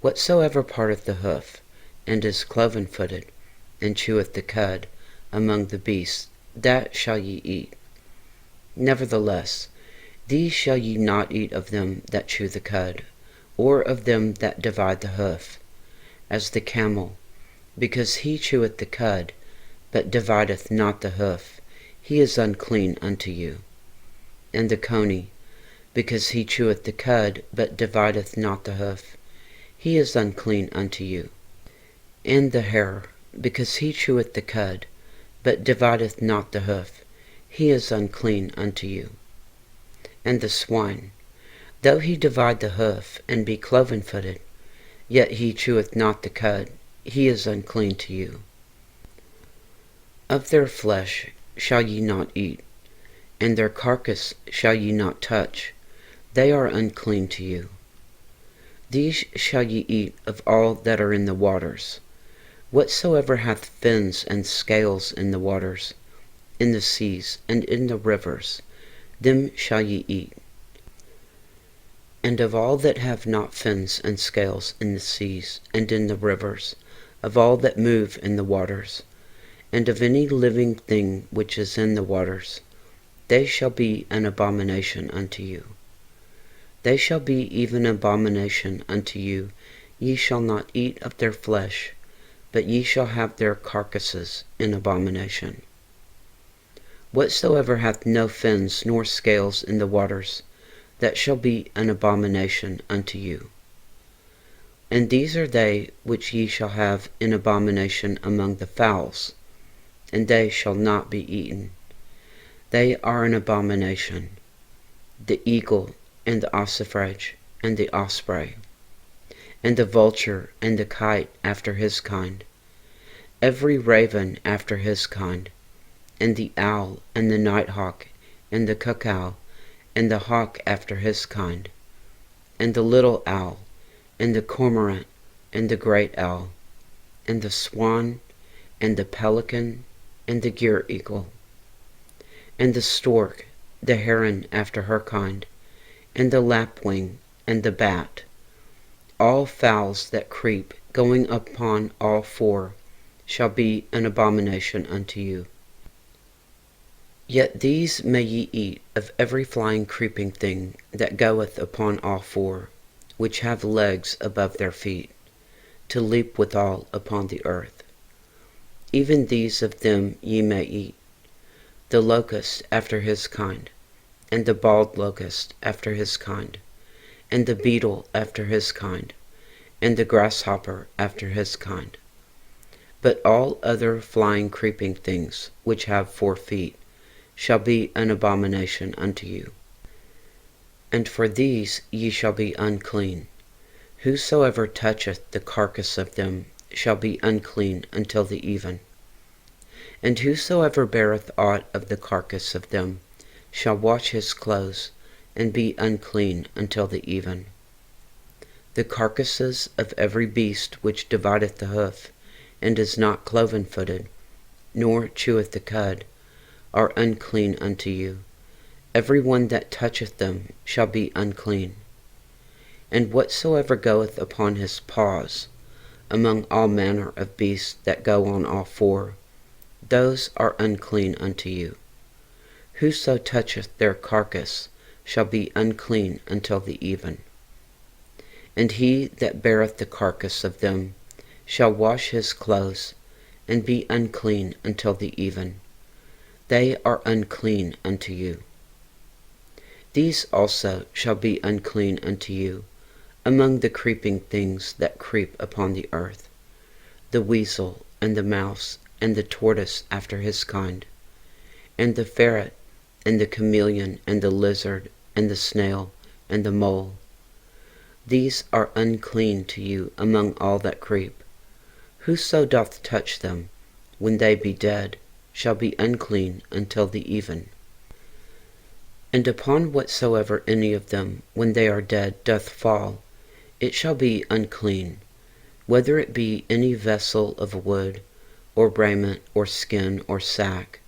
Whatsoever parteth the hoof, and is cloven-footed, and cheweth the cud, among the beasts, that shall ye eat. Nevertheless, these shall ye not eat of them that chew the cud, or of them that divide the hoof, as the camel, because he cheweth the cud, but divideth not the hoof, he is unclean unto you. And the coney, because he cheweth the cud, but divideth not the hoof, he is unclean unto you. And the hare, because he cheweth the cud, but divideth not the hoof, he is unclean unto you. And the swine, though he divide the hoof, and be cloven-footed, yet he cheweth not the cud, he is unclean to you. Of their flesh shall ye not eat, and their carcass shall ye not touch, they are unclean to you. These shall ye eat of all that are in the waters. Whatsoever hath fins and scales in the waters, in the seas and in the rivers, them shall ye eat. And of all that have not fins and scales in the seas and in the rivers, of all that move in the waters, and of any living thing which is in the waters, they shall be an abomination unto you. They shall be even abomination unto you. Ye shall not eat of their flesh, but ye shall have their carcasses in abomination. Whatsoever hath no fins nor scales in the waters, that shall be an abomination unto you. And these are they which ye shall have in abomination among the fowls, and they shall not be eaten. They are an abomination: the eagle, and the ossifrage, and the osprey, and the vulture, and the kite after his kind, every raven after his kind, and the owl, and the nighthawk, and the cuckoo, and the hawk after his kind, and the little owl, and the cormorant, and the great owl, and the swan, and the pelican, and the gier eagle, and the stork, the heron after her kind, and the lapwing, and the bat, all fowls that creep, going upon all four, shall be an abomination unto you. Yet these may ye eat of every flying creeping thing that goeth upon all four, which have legs above their feet, to leap withal upon the earth. Even these of them ye may eat: the locust after his kind, and the bald locust after his kind, and the beetle after his kind, and the grasshopper after his kind. But all other flying creeping things which have 4 feet shall be an abomination unto you. And for these ye shall be unclean. Whosoever toucheth the carcass of them shall be unclean until the even. And whosoever beareth aught of the carcass of them shall wash his clothes, and be unclean until the even. The carcasses of every beast which divideth the hoof, and is not cloven-footed, nor cheweth the cud, are unclean unto you. Every one that toucheth them shall be unclean. And whatsoever goeth upon his paws, among all manner of beasts that go on all 4, those are unclean unto you. Whoso toucheth their carcass shall be unclean until the even. And he that beareth the carcass of them shall wash his clothes, and be unclean until the even. They are unclean unto you. These also shall be unclean unto you among the creeping things that creep upon the earth: the weasel, and the mouse, and the tortoise after his kind, and the ferret, and the chameleon, and the lizard, and the snail, and the mole. These are unclean to you among all that creep. Whoso doth touch them, when they be dead, shall be unclean until the even. And upon whatsoever any of them, when they are dead, doth fall, it shall be unclean, whether it be any vessel of wood, or raiment, or skin, or sack,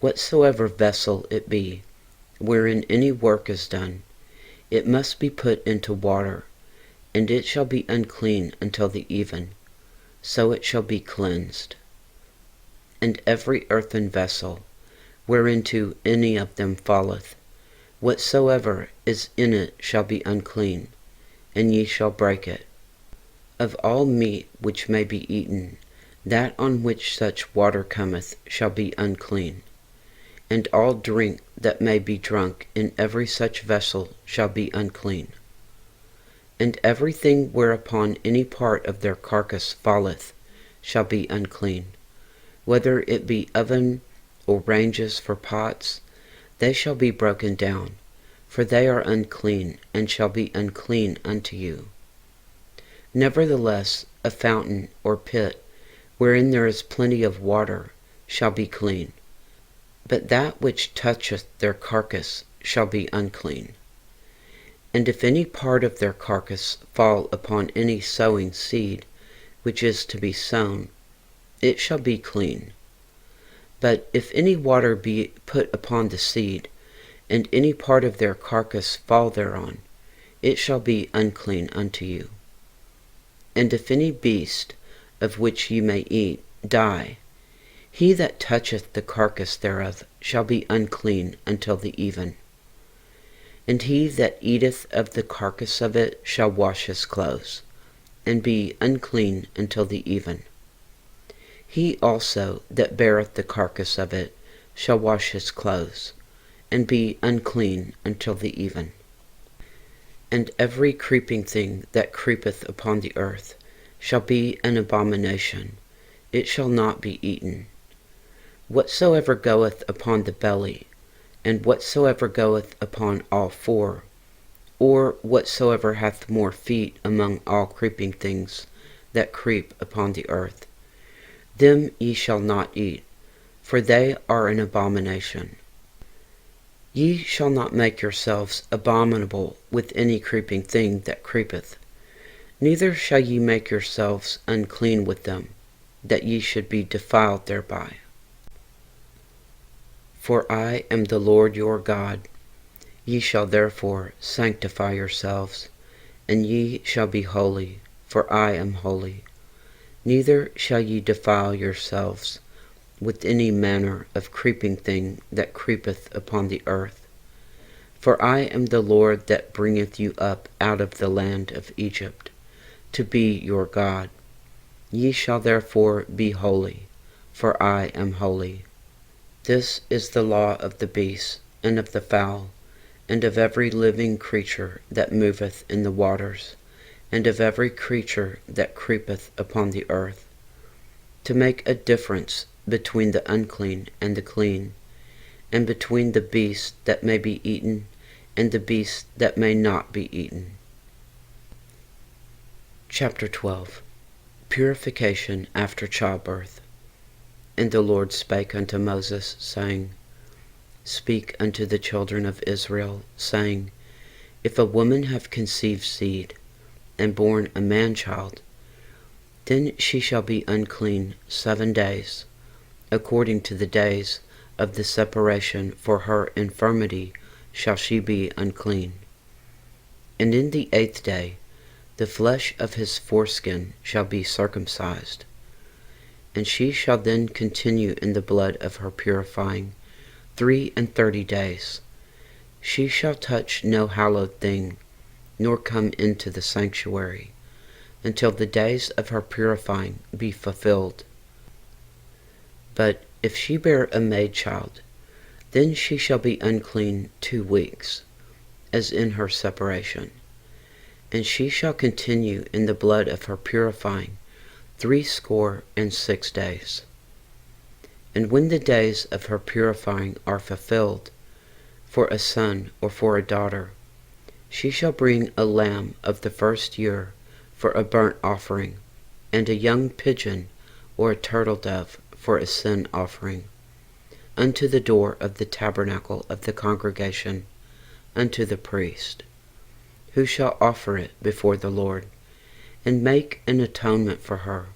whatsoever vessel it be, wherein any work is done, it must be put into water, and it shall be unclean until the even, so it shall be cleansed. And every earthen vessel, whereinto any of them falleth, whatsoever is in it shall be unclean, and ye shall break it. Of all meat which may be eaten, that on which such water cometh shall be unclean. And all drink that may be drunk in every such vessel shall be unclean. And everything whereupon any part of their carcass falleth shall be unclean, whether it be oven or ranges for pots, they shall be broken down, for they are unclean, and shall be unclean unto you. Nevertheless, a fountain or pit, wherein there is plenty of water, shall be clean. But that which toucheth their carcass shall be unclean. And if any part of their carcass fall upon any sowing seed, which is to be sown, it shall be clean. But if any water be put upon the seed, and any part of their carcass fall thereon, it shall be unclean unto you. And if any beast, of which ye may eat, die, he that toucheth the carcass thereof shall be unclean until the even. And he that eateth of the carcass of it shall wash his clothes, and be unclean until the even. He also that beareth the carcass of it shall wash his clothes, and be unclean until the even. And every creeping thing that creepeth upon the earth shall be an abomination, it shall not be eaten. Whatsoever goeth upon the belly, and whatsoever goeth upon all four, or whatsoever hath more feet among all creeping things that creep upon the earth, them ye shall not eat, for they are an abomination. Ye shall not make yourselves abominable with any creeping thing that creepeth, neither shall ye make yourselves unclean with them, that ye should be defiled thereby. For I am the Lord your God. Ye shall therefore sanctify yourselves, and ye shall be holy, for I am holy. Neither shall ye defile yourselves with any manner of creeping thing that creepeth upon the earth. For I am the Lord that bringeth you up out of the land of Egypt, to be your God. Ye shall therefore be holy, for I am holy. This is the law of the beast, and of the fowl, and of every living creature that moveth in the waters, and of every creature that creepeth upon the earth, to make a difference between the unclean and the clean, and between the beast that may be eaten and the beast that may not be eaten. Chapter 12. Purification after childbirth. And the Lord spake unto Moses, saying, Speak unto the children of Israel, saying, If a woman have conceived seed, and born a man-child, then she shall be unclean 7 days, according to the days of the separation for her infirmity shall she be unclean. And in the 8th day the flesh of his foreskin shall be circumcised, and she shall then continue in the blood of her purifying 33 days. She shall touch no hallowed thing, nor come into the sanctuary, until the days of her purifying be fulfilled. But if she bear a maid-child, then she shall be unclean 2 weeks, as in her separation, and she shall continue in the blood of her purifying 66 days. And when the days of her purifying are fulfilled, for a son or for a daughter, she shall bring a lamb of the 1st year for a burnt offering, and a young pigeon or a turtle dove for a sin offering, unto the door of the tabernacle of the congregation, unto the priest, who shall offer it before the Lord, and make an atonement for her,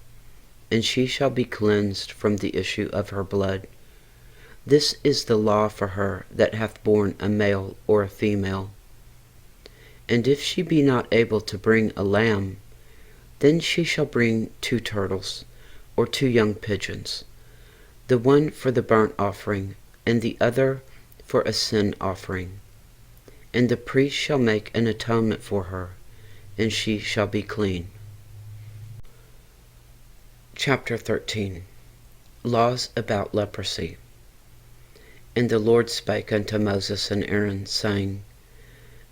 and she shall be cleansed from the issue of her blood. This is the law for her that hath borne a male or a female. And if she be not able to bring a lamb, then she shall bring 2 turtles, or 2 young pigeons, the one for the burnt offering, and the other for a sin offering. And the priest shall make an atonement for her, and she shall be clean. Chapter 13. Laws about leprosy. And the Lord spake unto Moses and Aaron, saying,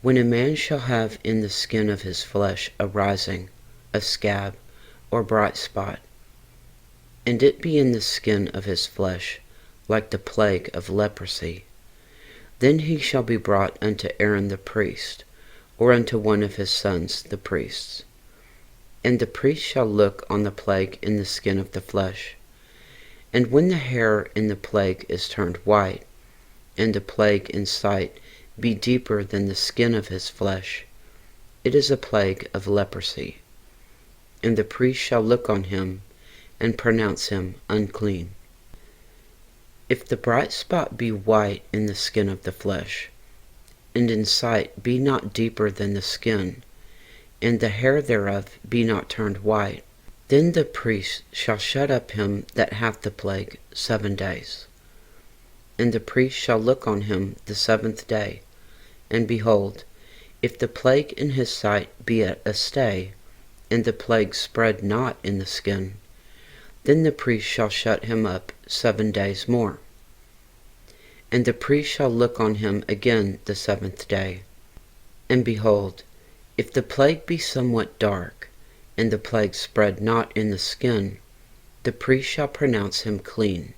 When a man shall have in the skin of his flesh a rising, a scab, or bright spot, and it be in the skin of his flesh, like the plague of leprosy, then he shall be brought unto Aaron the priest, or unto one of his sons the priests. And the priest shall look on the plague in the skin of the flesh. And when the hair in the plague is turned white, and the plague in sight be deeper than the skin of his flesh, it is a plague of leprosy. And the priest shall look on him, and pronounce him unclean. If the bright spot be white in the skin of the flesh, and in sight be not deeper than the skin, and the hair thereof be not turned white, then the priest shall shut up him that hath the plague 7 days. And the priest shall look on him the 7th day, and behold, if the plague in his sight be at a stay, and the plague spread not in the skin, then the priest shall shut him up 7 days more. And the priest shall look on him again the 7th day, and behold, if the plague be somewhat dark, and the plague spread not in the skin, the priest shall pronounce him clean.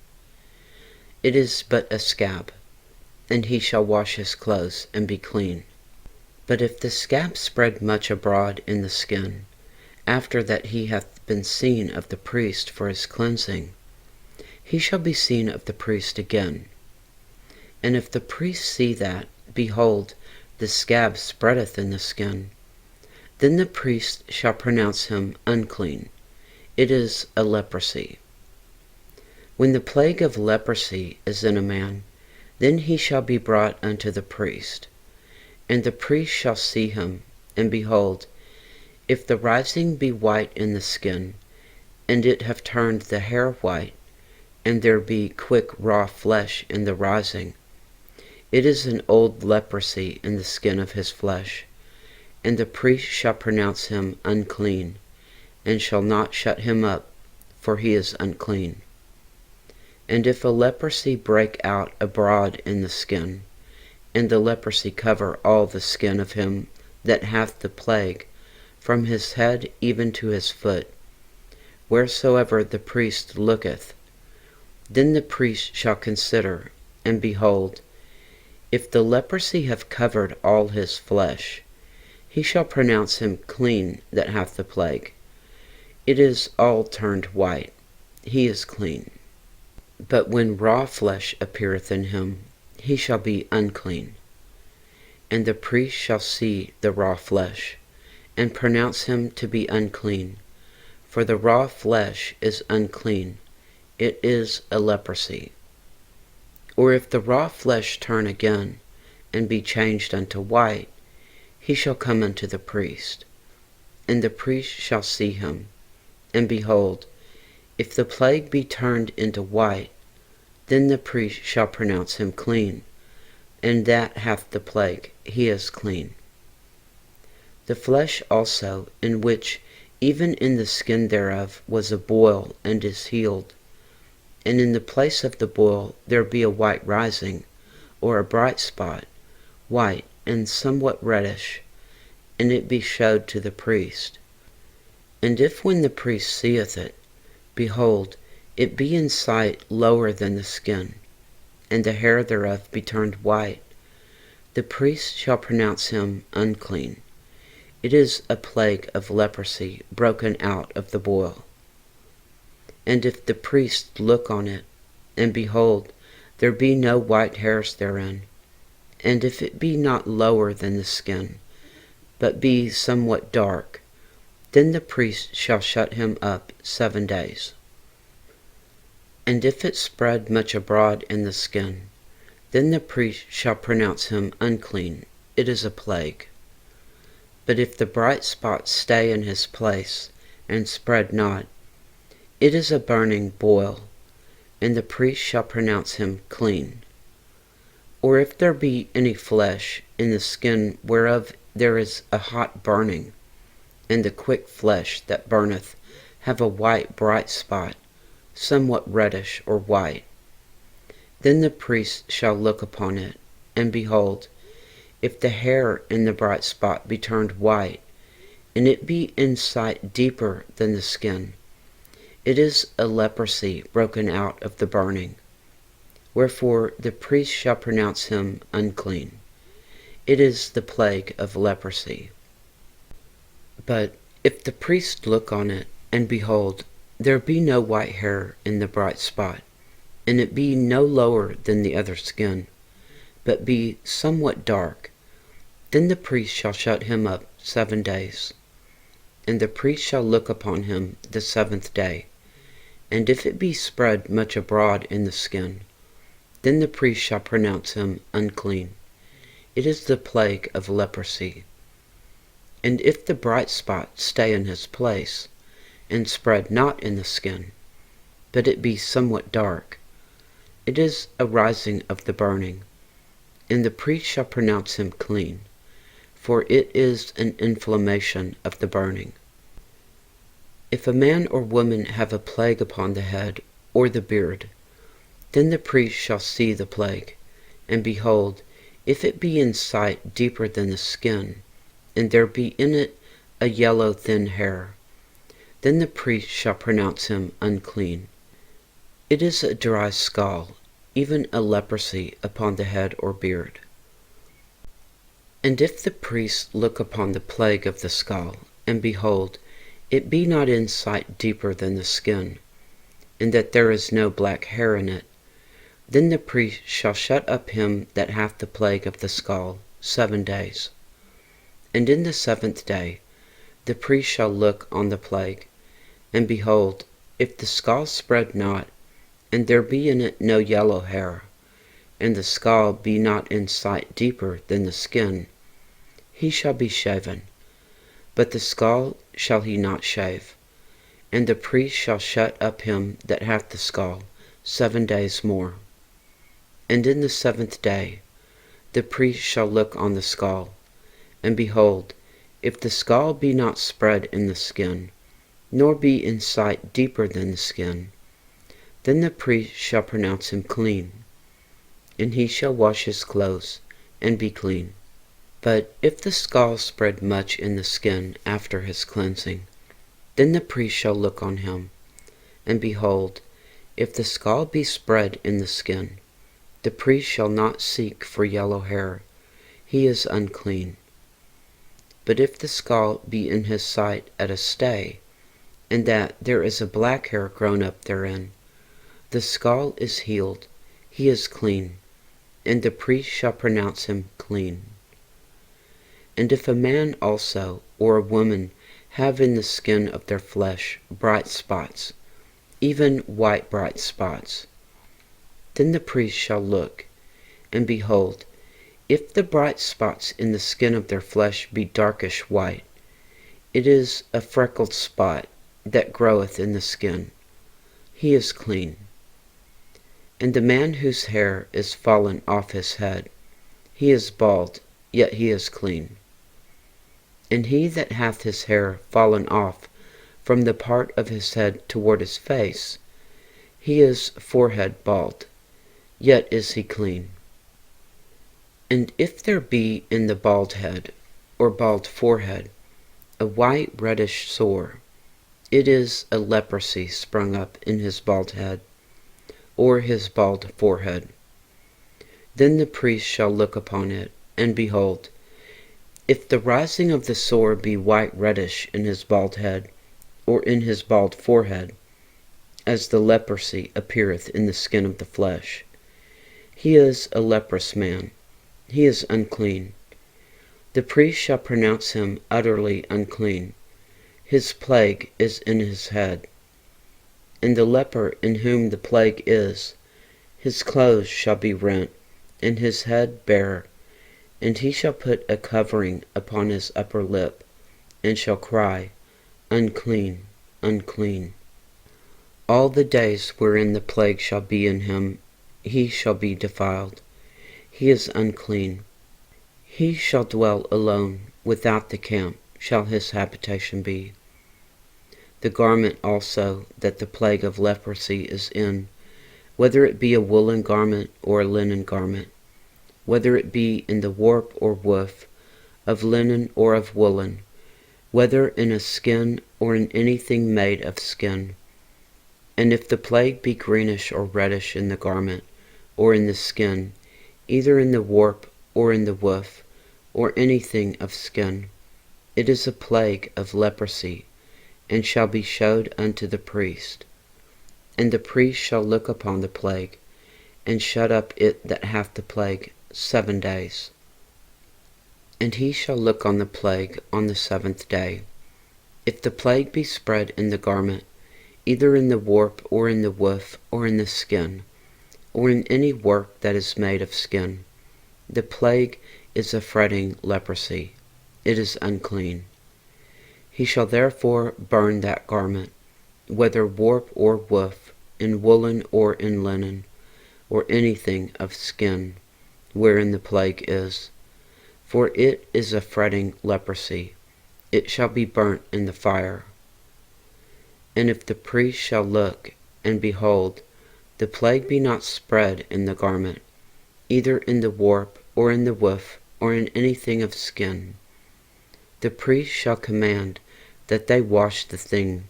It is but a scab, and he shall wash his clothes and be clean. But if the scab spread much abroad in the skin, after that he hath been seen of the priest for his cleansing, he shall be seen of the priest again. And if the priest see that, behold, the scab spreadeth in the skin, then the priest shall pronounce him unclean. It is a leprosy. When the plague of leprosy is in a man, then he shall be brought unto the priest. And the priest shall see him, and behold, if the rising be white in the skin, and it have turned the hair white, and there be quick raw flesh in the rising, it is an old leprosy in the skin of his flesh. And the priest shall pronounce him unclean, and shall not shut him up, for he is unclean. And if a leprosy break out abroad in the skin, and the leprosy cover all the skin of him that hath the plague, from his head even to his foot, wheresoever the priest looketh, then the priest shall consider, and behold, if the leprosy have covered all his flesh, he shall pronounce him clean that hath the plague. It is all turned white, he is clean. But when raw flesh appeareth in him, he shall be unclean. And the priest shall see the raw flesh, and pronounce him to be unclean, for the raw flesh is unclean, it is a leprosy. Or if the raw flesh turn again, and be changed unto white, he shall come unto the priest, and the priest shall see him, and behold, if the plague be turned into white, then the priest shall pronounce him clean, and that hath the plague, he is clean. The flesh also, in which even in the skin thereof was a boil, and is healed, and in the place of the boil there be a white rising, or a bright spot, white, and somewhat reddish, and it be showed to the priest. And if when the priest seeth it, behold, it be in sight lower than the skin, and the hair thereof be turned white, the priest shall pronounce him unclean. It is a plague of leprosy broken out of the boil. And if the priest look on it, and behold, there be no white hairs therein, and if it be not lower than the skin, but be somewhat dark, then the priest shall shut him up 7 days. And if it spread much abroad in the skin, then the priest shall pronounce him unclean. It is a plague. But if the bright spot stay in his place, and spread not, it is a burning boil, and the priest shall pronounce him clean. Or if there be any flesh in the skin whereof there is a hot burning, and the quick flesh that burneth have a white bright spot, somewhat reddish or white, then the priest shall look upon it, and behold, if the hair in the bright spot be turned white, and it be in sight deeper than the skin, it is a leprosy broken out of the burning. Wherefore the priest shall pronounce him unclean. It is the plague of leprosy. But if the priest look on it, and behold, there be no white hair in the bright spot, and it be no lower than the other skin, but be somewhat dark, then the priest shall shut him up 7 days. And the priest shall look upon him the 7th day, and if it be spread much abroad in the skin, then the priest shall pronounce him unclean. It is the plague of leprosy. And if the bright spot stay in his place, and spread not in the skin, but it be somewhat dark, it is a rising of the burning, and the priest shall pronounce him clean, for it is an inflammation of the burning. If a man or woman have a plague upon the head or the beard, then the priest shall see the plague, and behold, if it be in sight deeper than the skin, and there be in it a yellow thin hair, then the priest shall pronounce him unclean. It is a dry scall, even a leprosy upon the head or beard. And if the priest look upon the plague of the scall, and behold, it be not in sight deeper than the skin, and that there is no black hair in it, then the priest shall shut up him that hath the plague of the scall 7 days. And in the 7th day the priest shall look on the plague, and behold, if the scall spread not, and there be in it no yellow hair, and the scall be not in sight deeper than the skin, he shall be shaven, but the scall shall he not shave. And the priest shall shut up him that hath the scall 7 days more. And in the 7th day the priest shall look on the scall, and behold, if the scall be not spread in the skin, nor be in sight deeper than the skin, then the priest shall pronounce him clean, and he shall wash his clothes, and be clean. But if the scall spread much in the skin after his cleansing, then the priest shall look on him, and behold, if the scall be spread in the skin, the priest shall not seek for yellow hair, he is unclean. But if the scall be in his sight at a stay, and that there is a black hair grown up therein, the scall is healed, he is clean, and the priest shall pronounce him clean. And if a man also or a woman have in the skin of their flesh bright spots, even white bright spots, then the priest shall look, and behold, if the bright spots in the skin of their flesh be darkish white, it is a freckled spot that groweth in the skin, he is clean. And the man whose hair is fallen off his head, he is bald, yet he is clean. And he that hath his hair fallen off from the part of his head toward his face, he is forehead bald, yet is he clean. And if there be in the bald head, or bald forehead, a white reddish sore, it is a leprosy sprung up in his bald head, or his bald forehead. Then the priest shall look upon it, and behold, if the rising of the sore be white reddish in his bald head, or in his bald forehead, as the leprosy appeareth in the skin of the flesh, he is a leprous man, he is unclean. The priest shall pronounce him utterly unclean, his plague is in his head. And the leper in whom the plague is, his clothes shall be rent, and his head bare, and he shall put a covering upon his upper lip, and shall cry, Unclean, unclean. All the days wherein the plague shall be in him, he shall be defiled, he is unclean. He shall dwell alone, without the camp shall his habitation be. The garment also that the plague of leprosy is in, whether it be a woolen garment or a linen garment, whether it be in the warp or woof, of linen or of woolen, whether in a skin or in anything made of skin. And if the plague be greenish or reddish in the garment, or in the skin, either in the warp or in the woof, or anything of skin, it is a plague of leprosy, and shall be showed unto the priest. And the priest shall look upon the plague, and shut up it that hath the plague 7 days. And he shall look on the plague on the 7th day. If the plague be spread in the garment, either in the warp or in the woof or in the skin, or in any work that is made of skin. The plague is a fretting leprosy. It is unclean. He shall therefore burn that garment, whether warp or woof, in woolen or in linen, or anything of skin, wherein the plague is. For it is a fretting leprosy. It shall be burnt in the fire. And if the priest shall look, and behold, the plague be not spread in the garment, either in the warp, or in the woof, or in anything of skin, the priest shall command that they wash the thing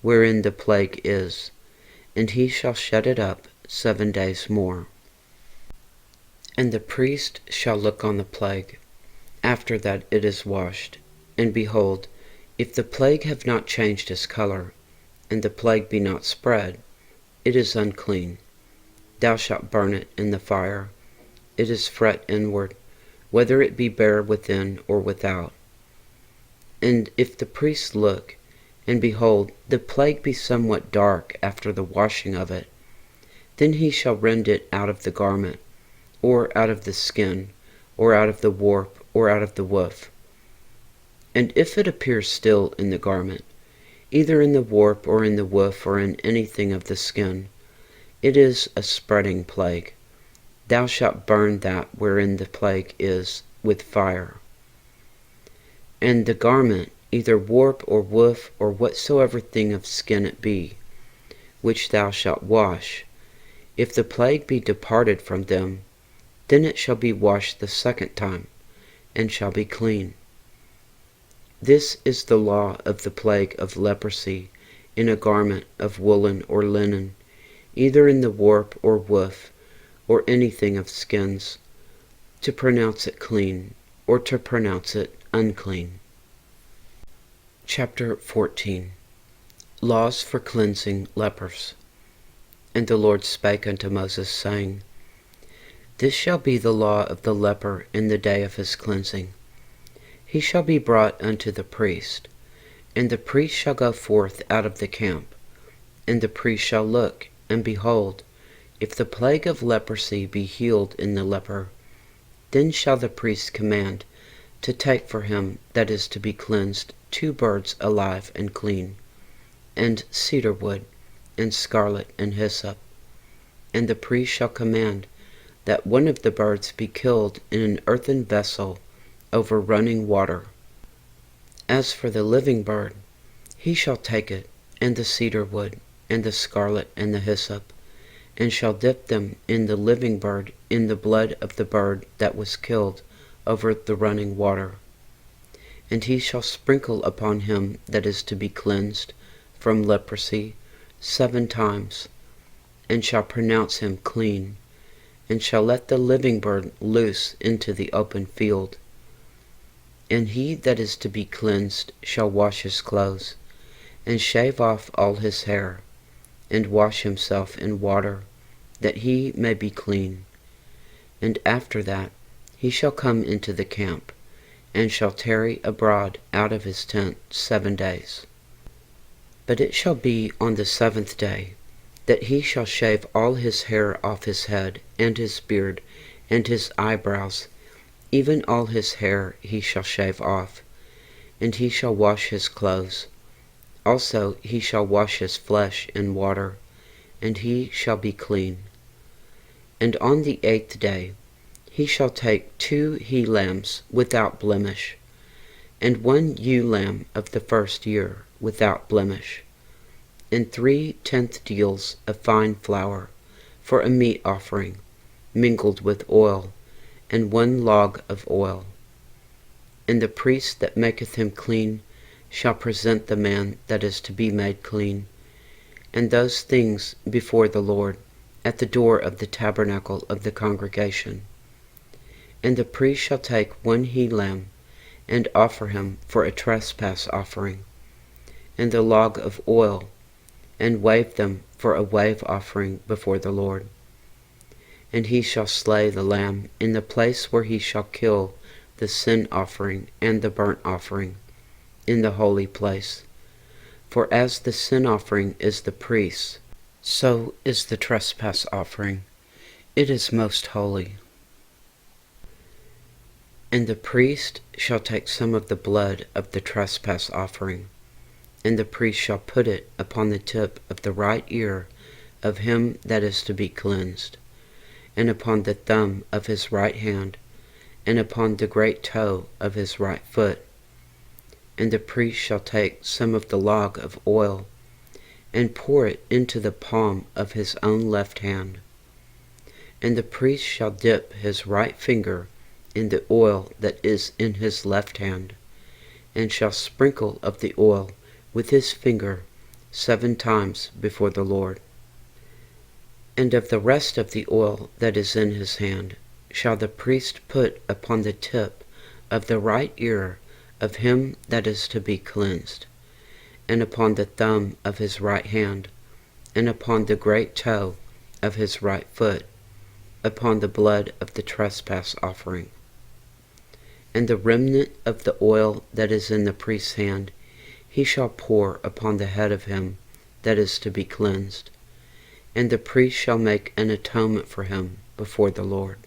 wherein the plague is, and he shall shut it up 7 days more. And the priest shall look on the plague, after that it is washed, and behold, if the plague have not changed his color, and the plague be not spread, it is unclean. Thou shalt burn it in the fire. It is fret inward, whether it be bare within or without. And if the priest look, and behold, the plague be somewhat dark after the washing of it, then he shall rend it out of the garment, or out of the skin, or out of the warp, or out of the woof. And if it appear still in the garment, either in the warp, or in the woof, or in anything of the skin, it is a spreading plague. Thou shalt burn that wherein the plague is with fire. And the garment, either warp or woof, or whatsoever thing of skin it be, which thou shalt wash, if the plague be departed from them, then it shall be washed the second time, and shall be clean. This is the law of the plague of leprosy in a garment of woolen or linen, either in the warp or woof, or anything of skins, to pronounce it clean, or to pronounce it unclean. Chapter 14. Laws for cleansing lepers. And the Lord spake unto Moses, saying, This shall be the law of the leper in the day of his cleansing. He shall be brought unto the priest, and the priest shall go forth out of the camp, and the priest shall look, and behold, if the plague of leprosy be healed in the leper, then shall the priest command to take for him that is to be cleansed 2 birds alive and clean, and cedar wood, and scarlet, and hyssop. And the priest shall command that one of the birds be killed in an earthen vessel over running water. As for the living bird, he shall take it, and the cedar wood, and the scarlet, and the hyssop, and shall dip them in the living bird in the blood of the bird that was killed over the running water. And he shall sprinkle upon him that is to be cleansed from leprosy 7 times, and shall pronounce him clean, and shall let the living bird loose into the open field. And he that is to be cleansed shall wash his clothes, and shave off all his hair, and wash himself in water, that he may be clean. And after that he shall come into the camp, and shall tarry abroad out of his tent 7 days. But it shall be on the 7th day that he shall shave all his hair off his head, and his beard, and his eyebrows, even all his hair he shall shave off, and he shall wash his clothes. Also he shall wash his flesh in water, and he shall be clean. And on the 8th day he shall take 2 he-lambs without blemish, and 1 ewe-lamb of the 1st year without blemish, and 3 tenth deals of fine flour for a meat offering, mingled with oil, and 1 log of oil. And the priest that maketh him clean shall present the man that is to be made clean, and those things before the Lord, at the door of the tabernacle of the congregation. And the priest shall take 1 he-lamb, and offer him for a trespass offering, and the log of oil, and wave them for a wave offering before the Lord. And he shall slay the lamb in the place where he shall kill the sin offering and the burnt offering, in the holy place. For as the sin offering is the priest's, so is the trespass offering, It is most holy. And the priest shall take some of the blood of the trespass offering, and the priest shall put it upon the tip of the right ear of him that is to be cleansed, and upon the thumb of his right hand, and upon the great toe of his right foot. And the priest shall take some of the log of oil, and pour it into the palm of his own left hand. And the priest shall dip his right finger in the oil that is in his left hand, and shall sprinkle of the oil with his finger 7 times before the Lord. And of the rest of the oil that is in his hand shall the priest put upon the tip of the right ear of him that is to be cleansed, and upon the thumb of his right hand, and upon the great toe of his right foot, upon the blood of the trespass offering. And the remnant of the oil that is in the priest's hand he shall pour upon the head of him that is to be cleansed, and the priest shall make an atonement for him before the Lord.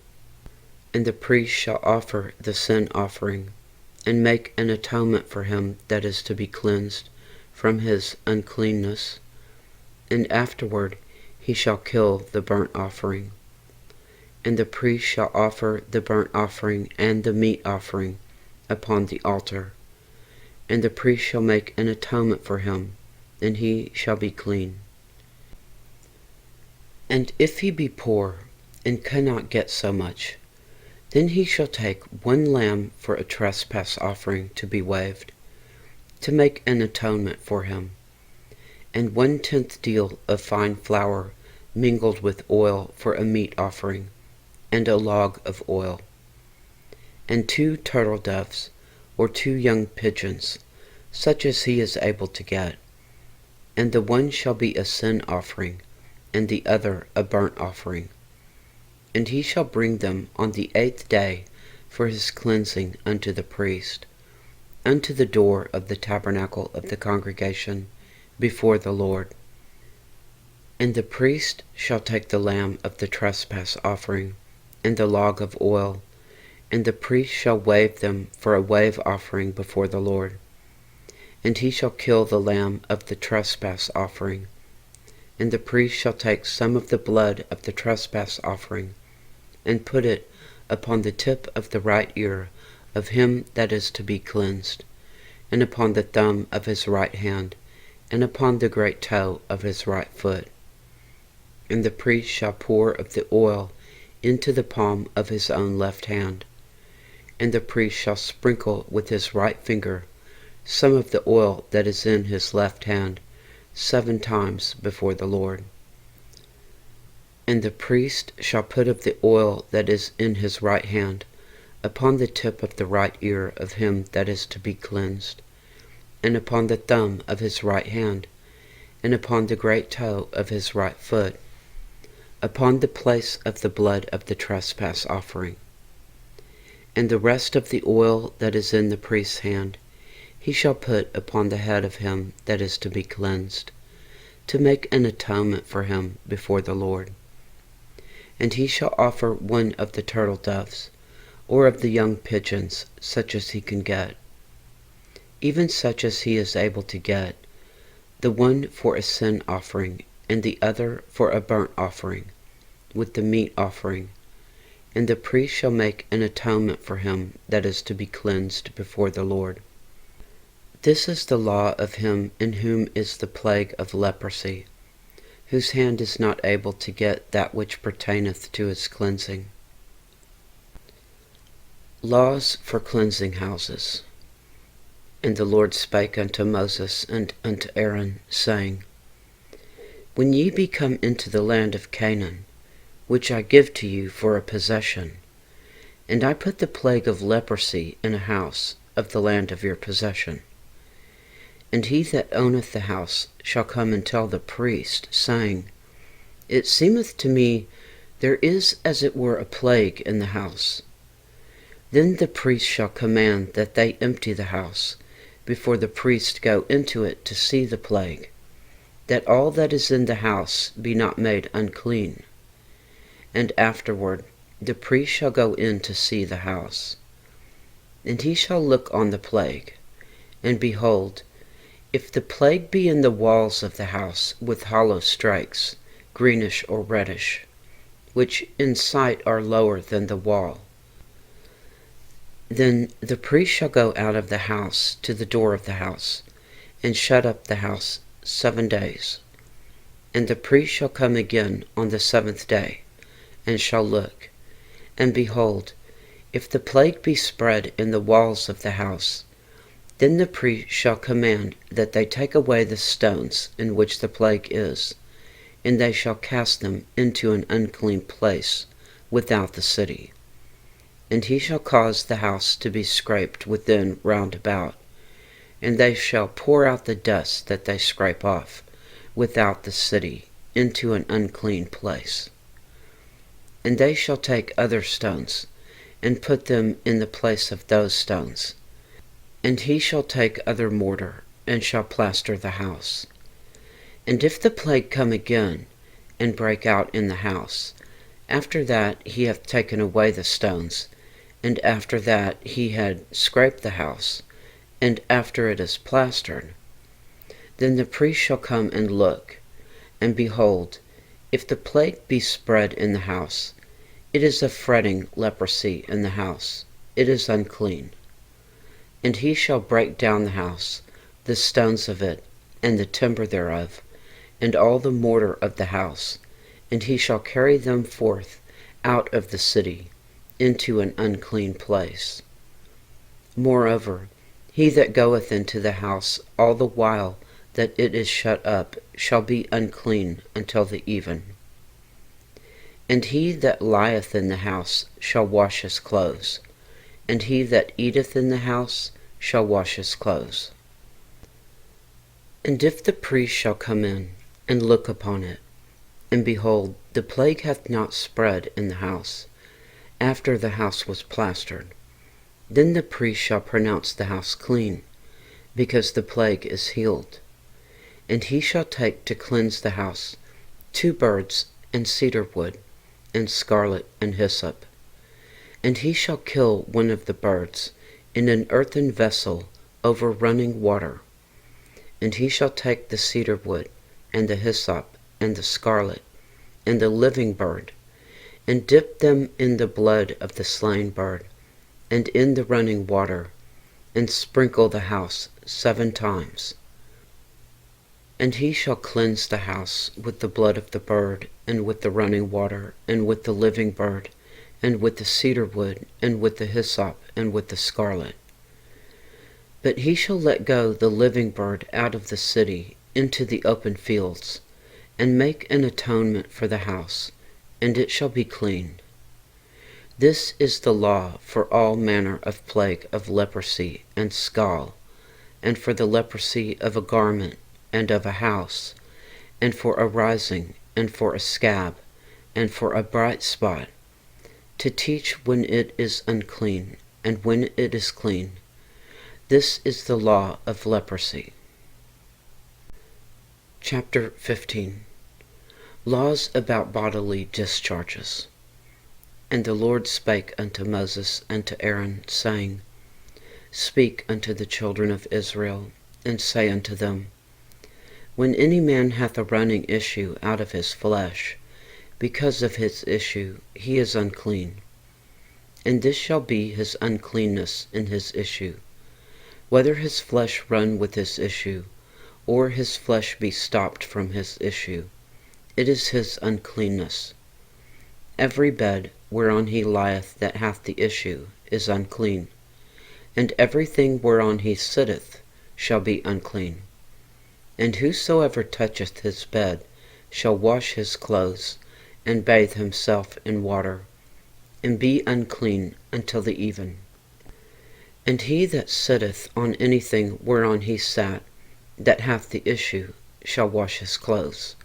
And the priest shall offer the sin offering, and make an atonement for him that is to be cleansed from his uncleanness, and afterward he shall kill the burnt offering. And the priest shall offer the burnt offering and the meat offering upon the altar, and the priest shall make an atonement for him, and he shall be clean. And if he be poor, and cannot get so much, then he shall take 1 lamb for a trespass offering to be waved, to make an atonement for him, and 1/10 deal of fine flour mingled with oil for a meat offering, and a log of oil, and 2 turtle doves, or 2 young pigeons, such as he is able to get, and the one shall be a sin offering, and the other a burnt offering. And he shall bring them on the 8th day for his cleansing unto the priest, unto the door of the tabernacle of the congregation before the Lord. And the priest shall take the lamb of the trespass offering, and the log of oil, and the priest shall wave them for a wave offering before the Lord. And he shall kill the lamb of the trespass offering, and the priest shall take some of the blood of the trespass offering, and put it upon the tip of the right ear of him that is to be cleansed, and upon the thumb of his right hand, and upon the great toe of his right foot. And the priest shall pour of the oil into the palm of his own left hand, and the priest shall sprinkle with his right finger some of the oil that is in his left hand 7 times before the Lord. And the priest shall put of the oil that is in his right hand upon the tip of the right ear of him that is to be cleansed, and upon the thumb of his right hand, and upon the great toe of his right foot, upon the place of the blood of the trespass offering. And the rest of the oil that is in the priest's hand he shall put upon the head of him that is to be cleansed, to make an atonement for him before the Lord. And he shall offer 1 of the turtle doves, or of the young pigeons, such as he can get, even such as he is able to get, the one for a sin offering, and the other for a burnt offering, with the meat offering. And the priest shall make an atonement for him that is to be cleansed before the Lord. This is the law of him in whom is the plague of leprosy, whose hand is not able to get that which pertaineth to his cleansing. Laws for cleansing houses. And the Lord spake unto Moses and unto Aaron, saying, When ye be come into the land of Canaan, which I give to you for a possession, and I put the plague of leprosy in a house of the land of your possession, and he that owneth the house shall come and tell the priest, saying, It seemeth to me there is as it were a plague in the house. Then the priest shall command that they empty the house, before the priest go into it to see the plague, that all that is in the house be not made unclean. and afterward the priest shall go in to see the house. And he shall look on the plague, and behold, if the plague be in the walls of the house with hollow strikes, greenish or reddish, which in sight are lower than the wall, then the priest shall go out of the house to the door of the house, and shut up the house 7 days. And the priest shall come again on the 7th day, and shall look, and behold, if the plague be spread in the walls of the house, then the priest shall command that they take away the stones in which the plague is, and they shall cast them into an unclean place without the city. And he shall cause the house to be scraped within round about, and they shall pour out the dust that they scrape off without the city into an unclean place. And they shall take other stones, and put them in the place of those stones. And he shall take other mortar, and shall plaster the house. And if the plague come again, and break out in the house, after that he hath taken away the stones, and after that he had scraped the house, and after it is plastered, then the priest shall come and look, and behold, if the plague be spread in the house, it is a fretting leprosy in the house, it is unclean. And he shall break down the house, the stones of it, and the timber thereof, and all the mortar of the house, and he shall carry them forth out of the city into an unclean place. Moreover, he that goeth into the house all the while that it is shut up shall be unclean until the even. And he that lieth in the house shall wash his clothes, and he that eateth in the house shall wash his clothes. And if the priest shall come in and look upon it, and behold, the plague hath not spread in the house, after the house was plastered, then the priest shall pronounce the house clean, because the plague is healed. And he shall take to cleanse the house 2 birds, and cedar wood, and scarlet, and hyssop. And he shall kill one of the birds in an earthen vessel over running water. And he shall take the cedar wood, and the hyssop, and the scarlet, and the living bird, and dip them in the blood of the slain bird, and in the running water, and sprinkle the house 7 times. And he shall cleanse the house with the blood of the bird, and with the running water, and with the living bird, and with the cedar wood, and with the hyssop, and with the scarlet. But he shall let go the living bird out of the city into the open fields, and make an atonement for the house, and it shall be clean. This is the law for all manner of plague of leprosy and scall, and for the leprosy of a garment, and of a house, and for a rising, and for a scab, and for a bright spot, to teach when it is unclean, and when it is clean. This is the law of leprosy. Chapter 15. Laws about bodily discharges. And the Lord spake unto Moses and to Aaron, saying, Speak unto the children of Israel, and say unto them, When any man hath a running issue out of his flesh, because of his issue he is unclean. And this shall be his uncleanness in his issue, whether his flesh run with his issue, or his flesh be stopped from his issue, it is his uncleanness. Every bed whereon he lieth that hath the issue is unclean, and everything whereon he sitteth shall be unclean. And whosoever toucheth his bed shall wash his clothes, and bathe himself in water, and be unclean until the even. And he that sitteth on anything whereon he sat, that hath the issue, shall wash his clothes,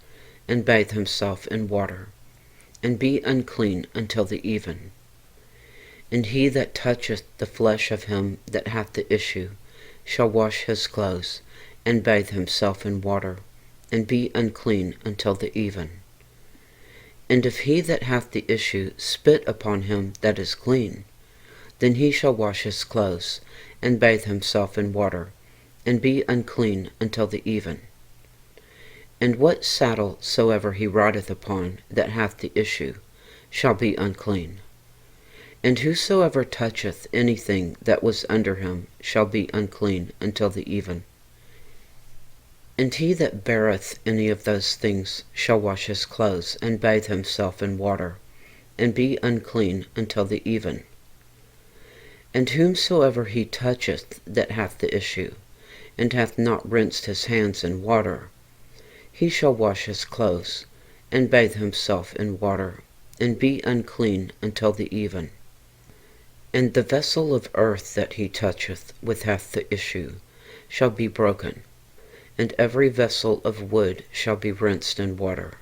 and bathe himself in water, and be unclean until the even. And he that toucheth the flesh of him that hath the issue shall wash his clothes, and bathe himself in water, and be unclean until the even. And if he that hath the issue spit upon him that is clean, then he shall wash his clothes, and bathe himself in water, and be unclean until the even. And what saddle soever he rideth upon that hath the issue shall be unclean. And whosoever toucheth anything that was under him shall be unclean until the even. And he that beareth any of those things shall wash his clothes, and bathe himself in water, and be unclean until the even. And whomsoever he toucheth that hath the issue, and hath not rinsed his hands in water, he shall wash his clothes, and bathe himself in water, and be unclean until the even. And the vessel of earth that he toucheth with hath the issue shall be broken, and every vessel of wood shall be rinsed in water.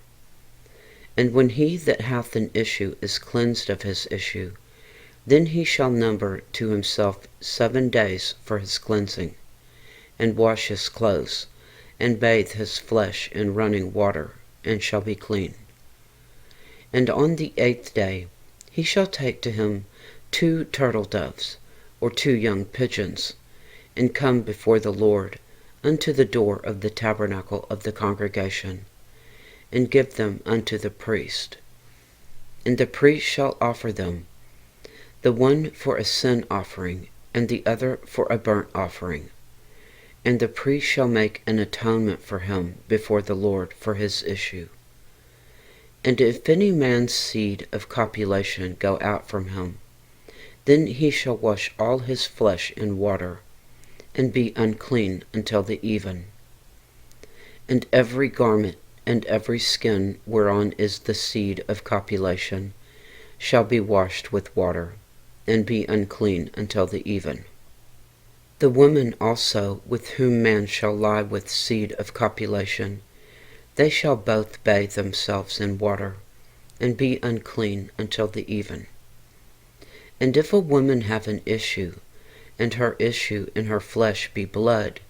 And when he that hath an issue is cleansed of his issue, then he shall number to himself 7 days for his cleansing, and wash his clothes, and bathe his flesh in running water, and shall be clean. And on the 8th day he shall take to him 2 turtle doves, or 2 young pigeons, and come before the Lord unto the door of the tabernacle of the congregation, and give them unto the priest. And the priest shall offer them, the one for a sin offering, and the other for a burnt offering. And the priest shall make an atonement for him before the Lord for his issue. And if any man's seed of copulation go out from him, then he shall wash all his flesh in water, and be unclean until the even. And every garment and every skin whereon is the seed of copulation shall be washed with water, and be unclean until the even. The woman also with whom man shall lie with seed of copulation, they shall both bathe themselves in water, and be unclean until the even. And if a woman have an issue, and her issue in her flesh be blood,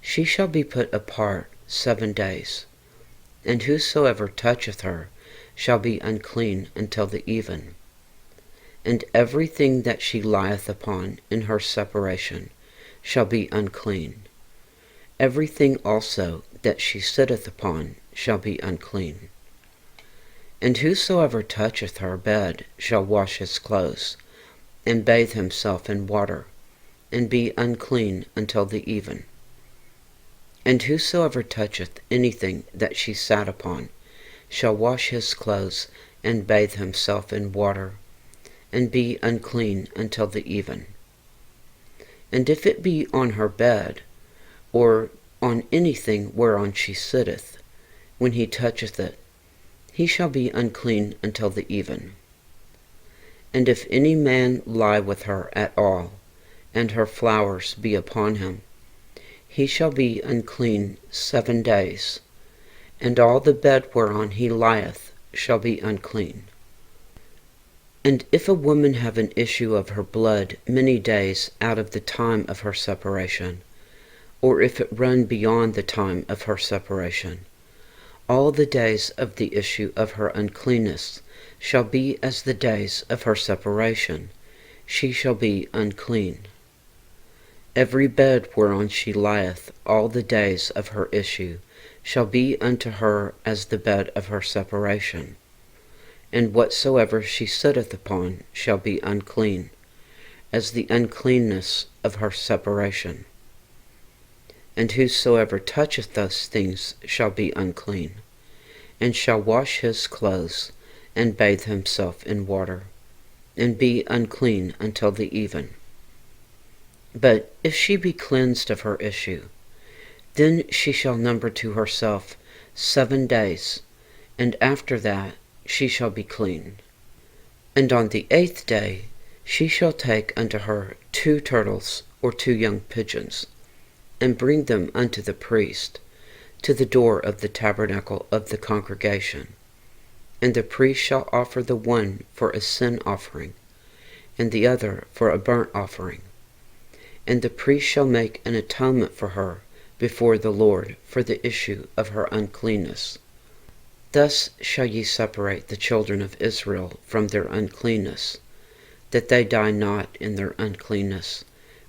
she shall be put apart 7 days, and whosoever toucheth her shall be unclean until the even. And everything that she lieth upon in her separation shall be unclean. Everything also that she sitteth upon shall be unclean. And whosoever toucheth her bed shall wash his clothes, and bathe himself in water, and be unclean until the even. And whosoever toucheth anything that she sat upon shall wash his clothes, and bathe himself in water, and be unclean until the even. And if it be on her bed, or on anything whereon she sitteth, when he toucheth it, he shall be unclean until the even. And if any man lie with her at all, and her flowers be upon him, he shall be unclean 7 days, and all the bed whereon he lieth shall be unclean. And if a woman have an issue of her blood many days out of the time of her separation, or if it run beyond the time of her separation, all the days of the issue of her uncleanness shall be as the days of her separation, she shall be unclean. Every bed whereon she lieth all the days of her issue shall be unto her as the bed of her separation. And whatsoever she sitteth upon shall be unclean, as the uncleanness of her separation. And whosoever toucheth those things shall be unclean, and shall wash his clothes, and bathe himself in water, and be unclean until the even. But if she be cleansed of her issue, then she shall number to herself 7 days, and after that she shall be clean. And on the 8th day she shall take unto her 2 turtles or 2 young pigeons, and bring them unto the priest, to the door of the tabernacle of the congregation. And the priest shall offer the one for a sin offering, and the other for a burnt offering. And the priest shall make an atonement for her before the Lord for the issue of her uncleanness. Thus shall ye separate the children of Israel from their uncleanness, that they die not in their uncleanness,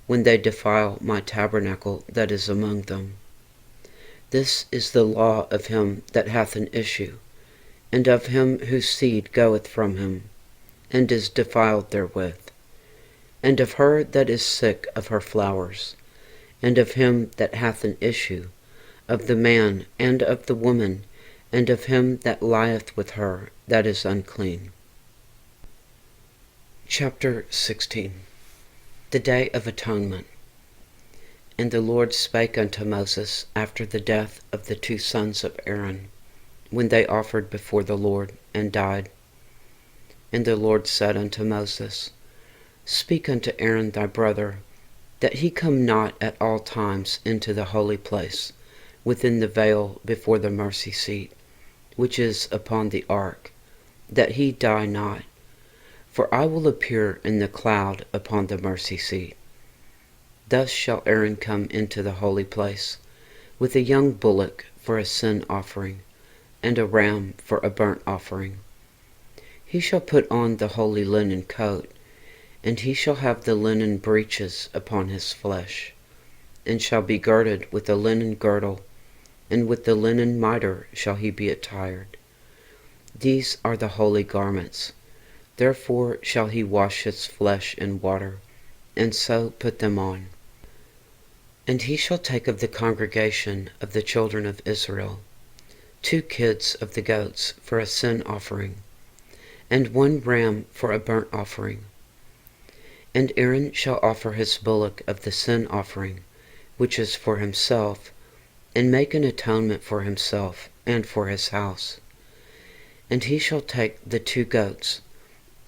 when they defile my tabernacle that is among them. This is the law of him that hath an issue, and of him whose seed goeth from him, and is defiled therewith, and of her that is sick of her flowers, and of him that hath an issue, of the man and of the woman, and of him that lieth with her that is unclean. Chapter 16. The Day of Atonement. And the Lord spake unto Moses after the death of the 2 sons of Aaron, when they offered before the Lord, and died. And the Lord said unto Moses, Speak unto Aaron thy brother, that he come not at all times into the holy place, within the veil before the mercy seat, which is upon the ark, that he die not. For I will appear in the cloud upon the mercy seat. Thus shall Aaron come into the holy place, with a young bullock for a sin offering, and a ram for a burnt offering. He shall put on the holy linen coat, and he shall have the linen breeches upon his flesh, and shall be girded with a linen girdle, and with the linen mitre shall he be attired. These are the holy garments. Therefore shall he wash his flesh in water, and so put them on. And he shall take of the congregation of the children of Israel 2 kids of the goats for a sin offering, and 1 ram for a burnt offering. And Aaron shall offer his bullock of the sin offering, which is for himself, and make an atonement for himself and for his house. And he shall take the 2 goats,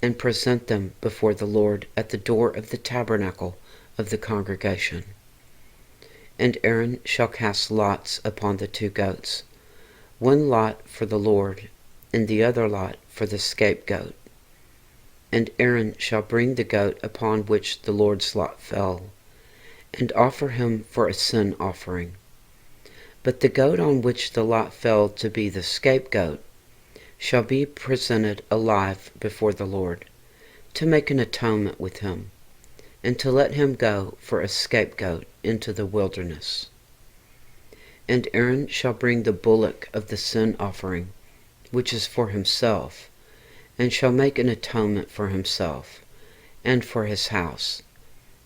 and present them before the Lord at the door of the tabernacle of the congregation. And Aaron shall cast lots upon the 2 goats, 1 lot for the Lord, and the other lot for the scapegoat. And Aaron shall bring the goat upon which the Lord's lot fell, and offer him for a sin offering. But the goat on which the lot fell to be the scapegoat shall be presented alive before the Lord, to make an atonement with him, and to let him go for a scapegoat into the wilderness. And Aaron shall bring the bullock of the sin offering, which is for himself, and shall make an atonement for himself, and for his house,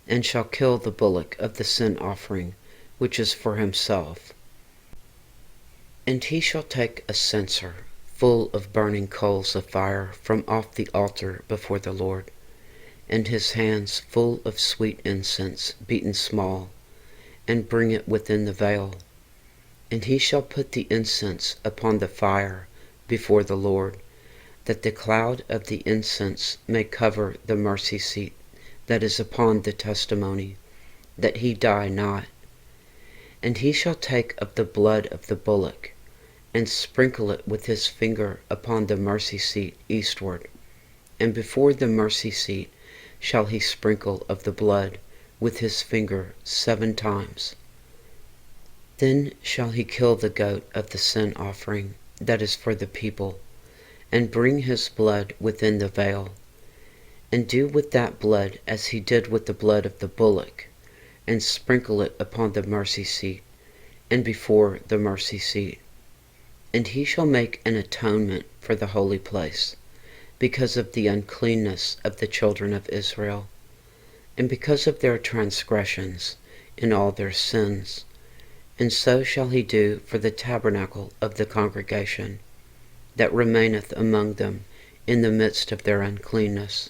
and shall kill the bullock of the sin offering, which is for himself. And he shall take a censer full of burning coals of fire from off the altar before the Lord, and his hands full of sweet incense beaten small, and bring it within the veil. And he shall put the incense upon the fire before the Lord, that the cloud of the incense may cover the mercy seat that is upon the testimony, that he die not. And he shall take of the blood of the bullock, and sprinkle it with his finger upon the mercy seat eastward, and before the mercy seat shall he sprinkle of the blood with his finger 7 times. Then shall he kill the goat of the sin offering that is for the people, and bring his blood within the veil, and do with that blood as he did with the blood of the bullock, and sprinkle it upon the mercy seat, and before the mercy seat. And he shall make an atonement for the holy place, because of the uncleanness of the children of Israel, and because of their transgressions in all their sins. And so shall he do for the tabernacle of the congregation, that remaineth among them in the midst of their uncleanness.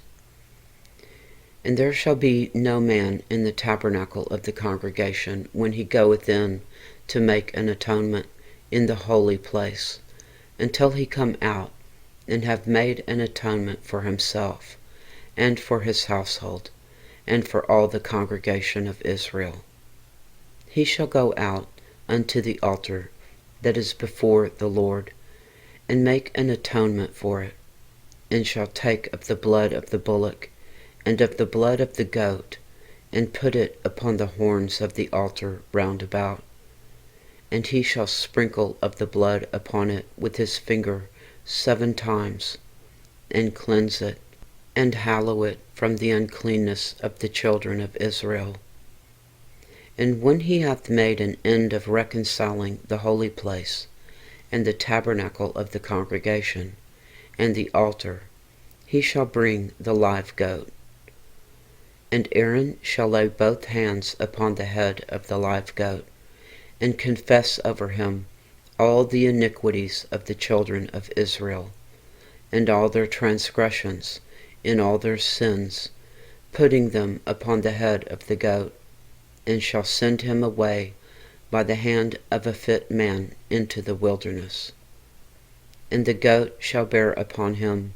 And there shall be no man in the tabernacle of the congregation when he goeth in to make an atonement in the holy place, until he come out, and have made an atonement for himself, and for his household, and for all the congregation of Israel. He shall go out unto the altar that is before the Lord, and make an atonement for it, and shall take of the blood of the bullock, and of the blood of the goat, and put it upon the horns of the altar round about. And he shall sprinkle of the blood upon it with his finger 7 times, and cleanse it, and hallow it from the uncleanness of the children of Israel. And when he hath made an end of reconciling the holy place, and the tabernacle of the congregation, and the altar, he shall bring the live goat. And Aaron shall lay both hands upon the head of the live goat, and confess over him all the iniquities of the children of Israel, and all their transgressions, in all their sins, putting them upon the head of the goat, and shall send him away by the hand of a fit man into the wilderness. And the goat shall bear upon him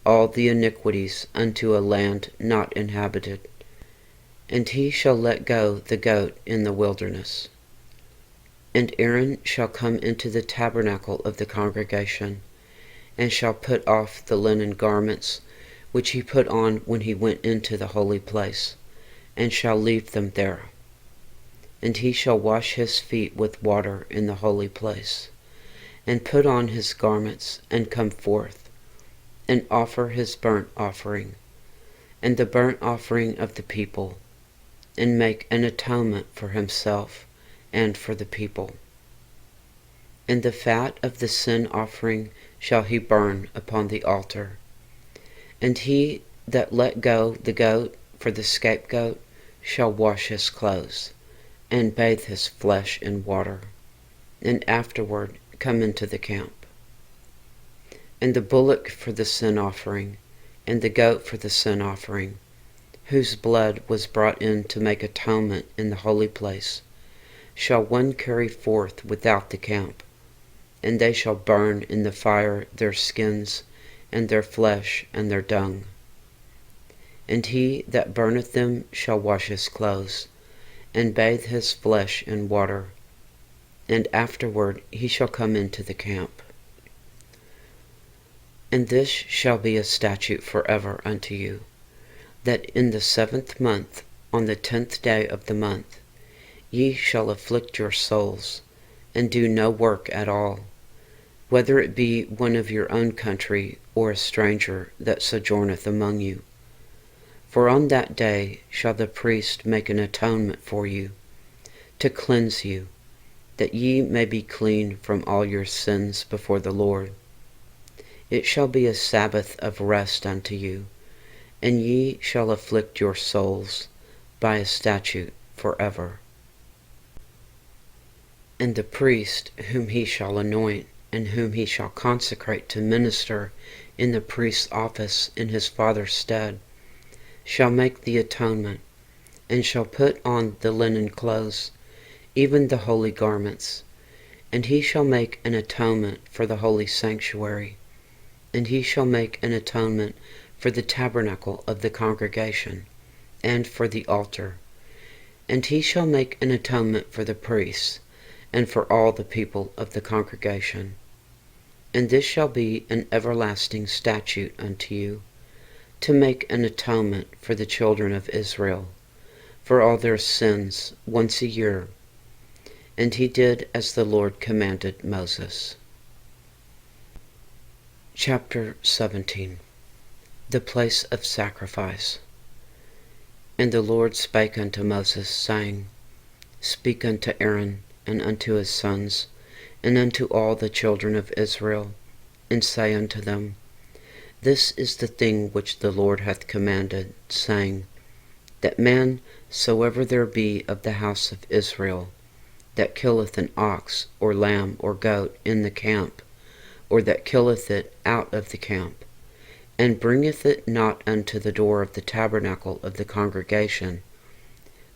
all the iniquities unto a land not inhabited, and he shall let go the goat in the wilderness. And Aaron shall come into the tabernacle of the congregation, and shall put off the linen garments which he put on when he went into the holy place, and shall leave them there. And he shall wash his feet with water in the holy place, and put on his garments, and come forth, and offer his burnt offering, and the burnt offering of the people, and make an atonement for himself and for the people. And the fat of the sin offering shall he burn upon the altar. And he that let go the goat for the scapegoat shall wash his clothes, and bathe his flesh in water, and afterward come into the camp. And the bullock for the sin offering, and the goat for the sin offering, whose blood was brought in to make atonement in the holy place, shall one carry forth without the camp, and they shall burn in the fire their skins, and their flesh, and their dung. And he that burneth them shall wash his clothes, and bathe his flesh in water, and afterward he shall come into the camp. And this shall be a statute forever unto you, that in the 7th month, on the 10th day of the month, ye shall afflict your souls, and do no work at all, whether it be one of your own country, or a stranger that sojourneth among you. For on that day shall the priest make an atonement for you, to cleanse you, that ye may be clean from all your sins before the Lord. It shall be a Sabbath of rest unto you, and ye shall afflict your souls by a statute forever. And the priest whom he shall anoint, and whom he shall consecrate to minister in the priest's office in his father's stead, shall make the atonement, and shall put on the linen clothes, even the holy garments, and he shall make an atonement for the holy sanctuary, and he shall make an atonement for the tabernacle of the congregation, and for the altar, and he shall make an atonement for the priests, and for all the people of the congregation. And this shall be an everlasting statute unto you, to make an atonement for the children of Israel, for all their sins once a year. And he did as the Lord commanded Moses. Chapter 17. The place of sacrifice. And the Lord spake unto Moses, saying, Speak unto Aaron, and unto his sons, and unto all the children of Israel, and say unto them, This is the thing which the Lord hath commanded, saying, That man soever there be of the house of Israel, that killeth an ox, or lamb, or goat in the camp, or that killeth it out of the camp, and bringeth it not unto the door of the tabernacle of the congregation,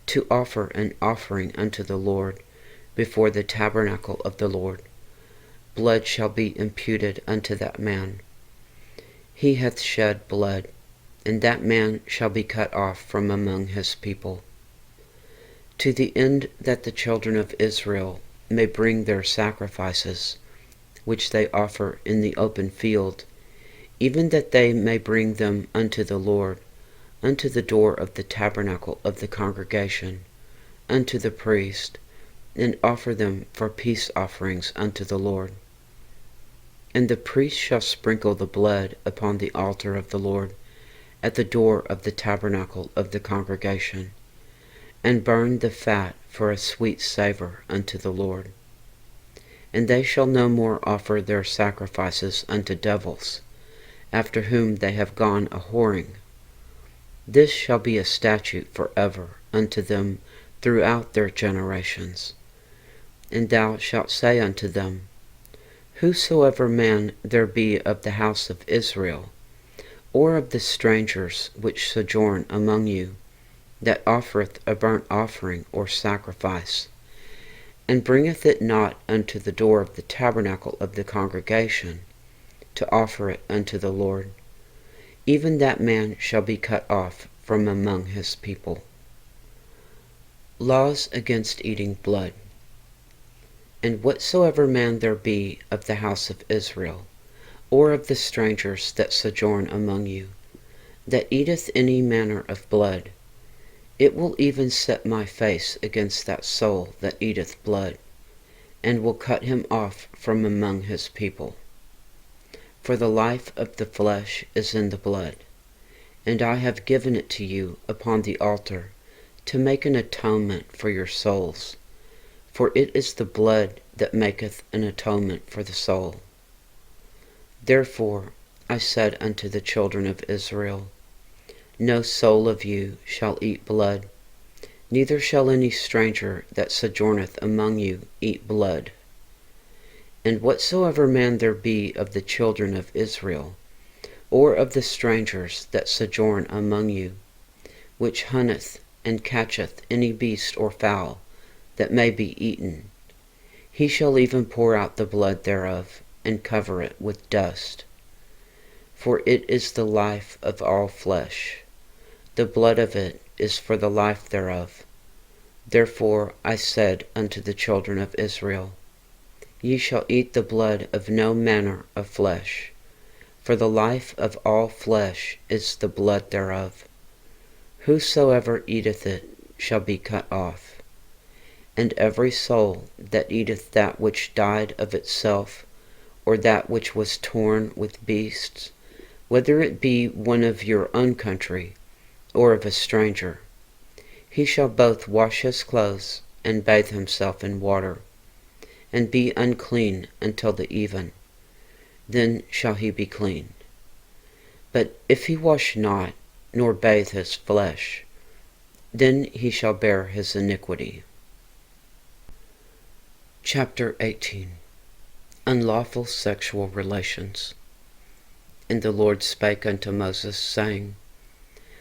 to offer an offering unto the Lord before the tabernacle of the Lord, blood shall be imputed unto that man. He hath shed blood, and that man shall be cut off from among his people. To the end that the children of Israel may bring their sacrifices, which they offer in the open field, even that they may bring them unto the Lord, unto the door of the tabernacle of the congregation, unto the priest, and offer them for peace offerings unto the Lord. And the priest shall sprinkle the blood upon the altar of the Lord at the door of the tabernacle of the congregation, and burn the fat for a sweet savor unto the Lord. And they shall no more offer their sacrifices unto devils, after whom they have gone a whoring. This shall be a statute forever unto them throughout their generations. And thou shalt say unto them, Whosoever man there be of the house of Israel, or of the strangers which sojourn among you, that offereth a burnt offering or sacrifice, and bringeth it not unto the door of the tabernacle of the congregation, to offer it unto the Lord, even that man shall be cut off from among his people. Laws against eating blood. And whatsoever man there be of the house of Israel, or of the strangers that sojourn among you, that eateth any manner of blood, it will even set my face against that soul that eateth blood, and will cut him off from among his people. For the life of the flesh is in the blood, and I have given it to you upon the altar to make an atonement for your souls. For it is the blood that maketh an atonement for the soul. Therefore I said unto the children of Israel, No soul of you shall eat blood, neither shall any stranger that sojourneth among you eat blood. And whatsoever man there be of the children of Israel, or of the strangers that sojourn among you, which hunteth and catcheth any beast or fowl, that may be eaten, he shall even pour out the blood thereof, and cover it with dust. For it is the life of all flesh, the blood of it is for the life thereof. Therefore I said unto the children of Israel, Ye shall eat the blood of no manner of flesh, for the life of all flesh is the blood thereof. Whosoever eateth it shall be cut off. And every soul that eateth that which died of itself, or that which was torn with beasts, whether it be one of your own country, or of a stranger, he shall both wash his clothes, and bathe himself in water, and be unclean until the even. Then shall he be clean. But if he wash not, nor bathe his flesh, then he shall bear his iniquity. Chapter 18. Unlawful sexual relations. And the Lord spake unto Moses, saying,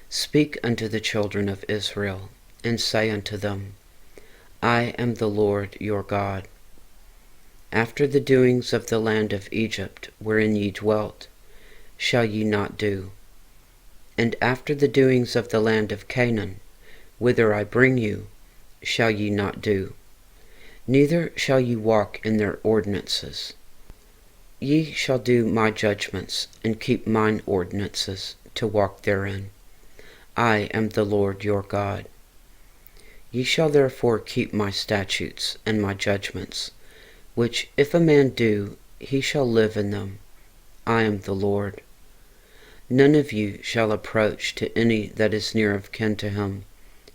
Speak unto the children of Israel, and say unto them, I am the Lord your God. After the doings of the land of Egypt, wherein ye dwelt, shall ye not do. And after the doings of the land of Canaan, whither I bring you, shall ye not do. Neither shall ye walk in their ordinances. Ye shall do my judgments, and keep mine ordinances, to walk therein. I am the Lord your God. Ye shall therefore keep my statutes and my judgments, which if a man do, he shall live in them. I am the Lord. None of you shall approach to any that is near of kin to him,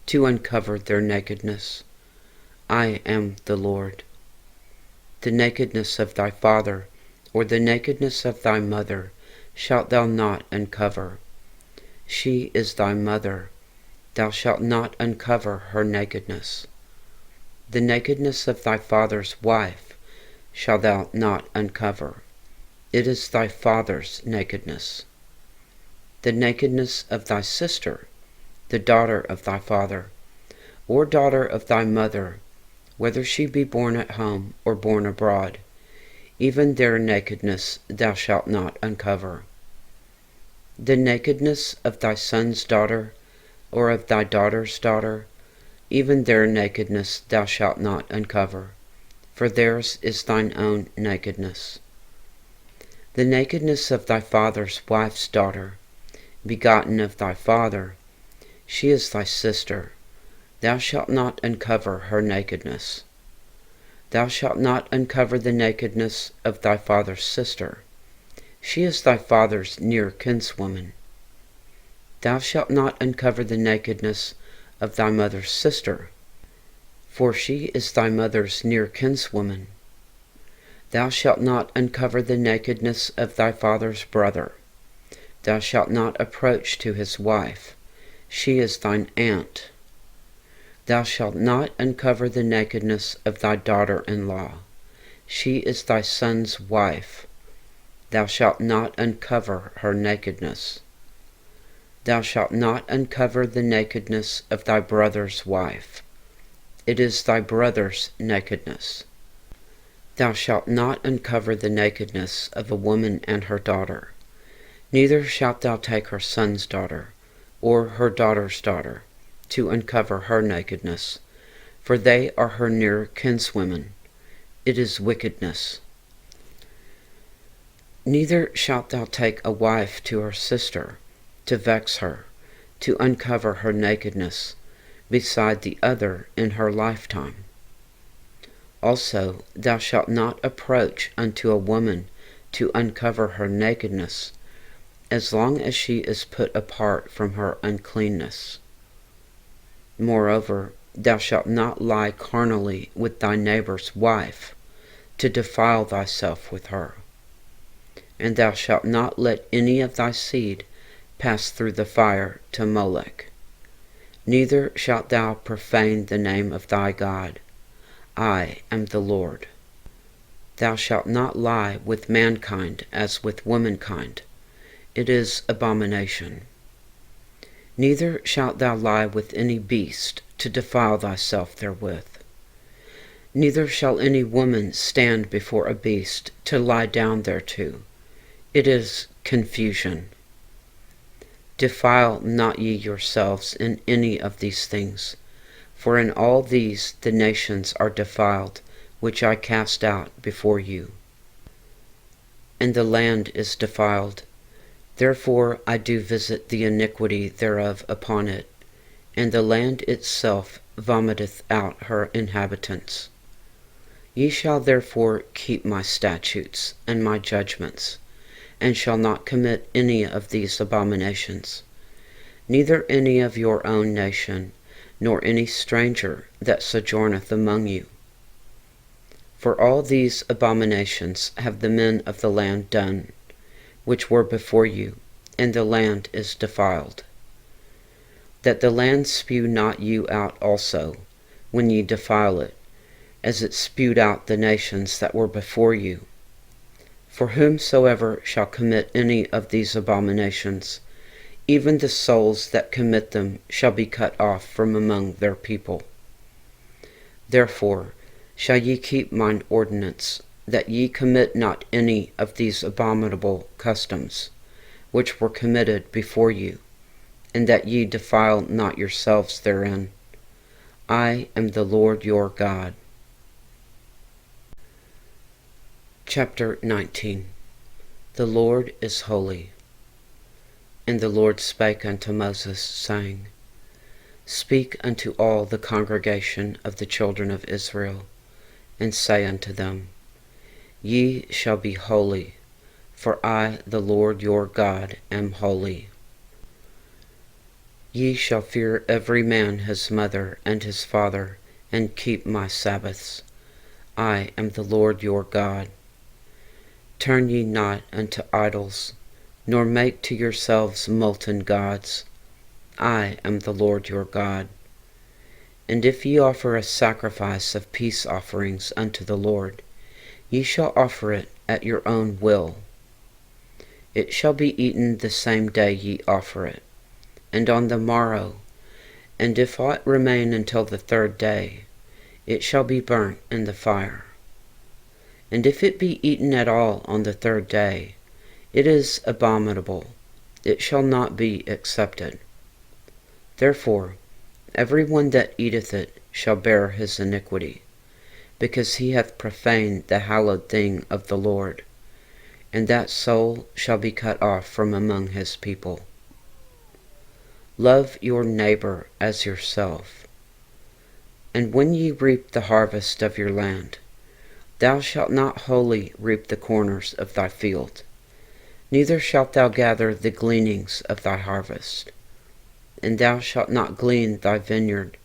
to uncover their nakedness. I am the Lord. The nakedness of thy father, or the nakedness of thy mother, shalt thou not uncover. She is thy mother. Thou shalt not uncover her nakedness. The nakedness of thy father's wife shalt thou not uncover. It is thy father's nakedness. The nakedness of thy sister, the daughter of thy father, or daughter of thy mother, whether she be born at home or born abroad, even their nakedness thou shalt not uncover. The nakedness of thy son's daughter, or of thy daughter's daughter, even their nakedness thou shalt not uncover, for theirs is thine own nakedness. The nakedness of thy father's wife's daughter, begotten of thy father, she is thy sister. Thou shalt not uncover her nakedness. Thou shalt not uncover the nakedness of thy father's sister. She is thy father's near kinswoman. Thou shalt not uncover the nakedness of thy mother's sister, for she is thy mother's near kinswoman. Thou shalt not uncover the nakedness of thy father's brother. Thou shalt not approach to his wife. She is thine aunt. Thou shalt not uncover the nakedness of thy daughter-in-law. She is thy son's wife. Thou shalt not uncover her nakedness. Thou shalt not uncover the nakedness of thy brother's wife. It is thy brother's nakedness. Thou shalt not uncover the nakedness of a woman and her daughter. Neither shalt thou take her son's daughter, or her daughter's daughter, to uncover her nakedness, for they are her near kinswomen. It is wickedness. Neither shalt thou take a wife to her sister, to vex her, to uncover her nakedness, beside the other in her lifetime. Also thou shalt not approach unto a woman to uncover her nakedness, as long as she is put apart from her uncleanness. Moreover, thou shalt not lie carnally with thy neighbor's wife, to defile thyself with her. And thou shalt not let any of thy seed pass through the fire to Molech. Neither shalt thou profane the name of thy God. I am the Lord. Thou shalt not lie with mankind as with womankind. It is abomination. Neither shalt thou lie with any beast to defile thyself therewith. Neither shall any woman stand before a beast to lie down thereto. It is confusion. Defile not ye yourselves in any of these things, for in all these the nations are defiled, which I cast out before you. And the land is defiled, therefore I do visit the iniquity thereof upon it, and the land itself vomiteth out her inhabitants. Ye shall therefore keep my statutes and my judgments, and shall not commit any of these abominations, neither any of your own nation, nor any stranger that sojourneth among you. For all these abominations have the men of the land done, which were before you, and the land is defiled. That the land spew not you out also, when ye defile it, as it spewed out the nations that were before you. For whomsoever shall commit any of these abominations, even the souls that commit them shall be cut off from among their people. Therefore shall ye keep mine ordinance, that ye commit not any of these abominable customs, which were committed before you, and that ye defile not yourselves therein. I am the Lord your God. Chapter 19. The Lord is holy. And the Lord spake unto Moses, saying, Speak unto all the congregation of the children of Israel, and say unto them, Ye shall be holy, for I, the Lord your God, am holy. Ye shall fear every man his mother and his father, and keep my Sabbaths. I am the Lord your God. Turn ye not unto idols, nor make to yourselves molten gods. I am the Lord your God. And if ye offer a sacrifice of peace offerings unto the Lord, ye shall offer it at your own will. It shall be eaten the same day ye offer it, and on the morrow, and if aught remain until the third day, it shall be burnt in the fire. And if it be eaten at all on the third day, it is abominable, it shall not be accepted. Therefore every one that eateth it shall bear his iniquity, because he hath profaned the hallowed thing of the Lord, and that soul shall be cut off from among his people. Love your neighbor as yourself. And when ye reap the harvest of your land, thou shalt not wholly reap the corners of thy field, Neither shalt thou gather the gleanings of thy harvest. And thou shalt not glean thy vineyard,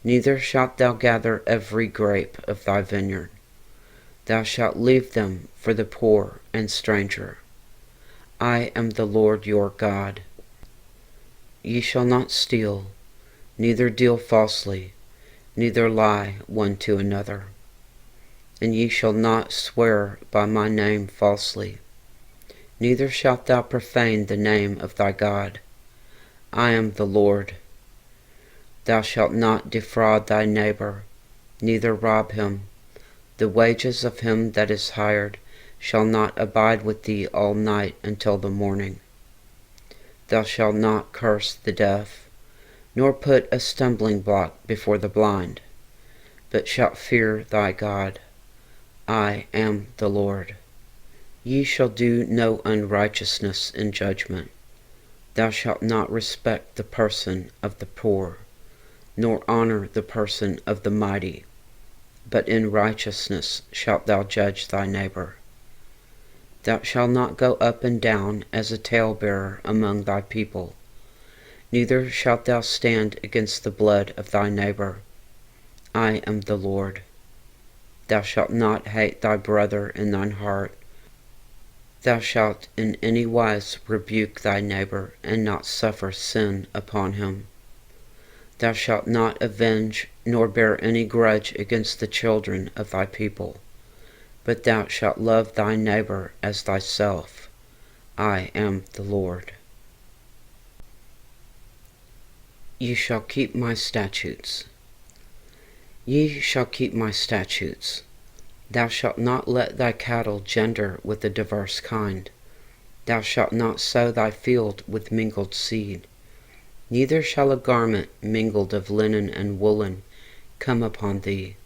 neither shalt thou gather every grape of thy vineyard. Thou shalt leave them for the poor and stranger. I am the Lord your God. Ye shall not steal, neither deal falsely, neither lie one to another. And ye shall not swear by my name falsely, neither shalt thou profane the name of thy God. I am the Lord. Thou shalt not defraud thy neighbor, neither rob him. The wages of him that is hired shall not abide with thee all night until the morning. Thou shalt not curse the deaf, nor put a stumbling block before the blind, but shalt fear thy God. I am the Lord. Ye shall do no unrighteousness in judgment. Thou shalt not respect the person of the poor, nor honor the person of the mighty, but in righteousness shalt thou judge thy neighbor. Thou shalt not go up and down as a talebearer among thy people, neither shalt thou stand against the blood of thy neighbor. I am the Lord. Thou shalt not hate thy brother in thine heart. Thou shalt in any wise rebuke thy neighbor, and not suffer sin upon him. Thou shalt not avenge, nor bear any grudge against the children of thy people, but thou shalt love thy neighbor as thyself. I am the Lord. Ye shall keep my statutes. Ye shall keep my statutes. Thou shalt not let thy cattle gender with a diverse kind. Thou shalt not sow thy field with mingled seed. Neither shall a garment mingled of linen and woolen come upon thee.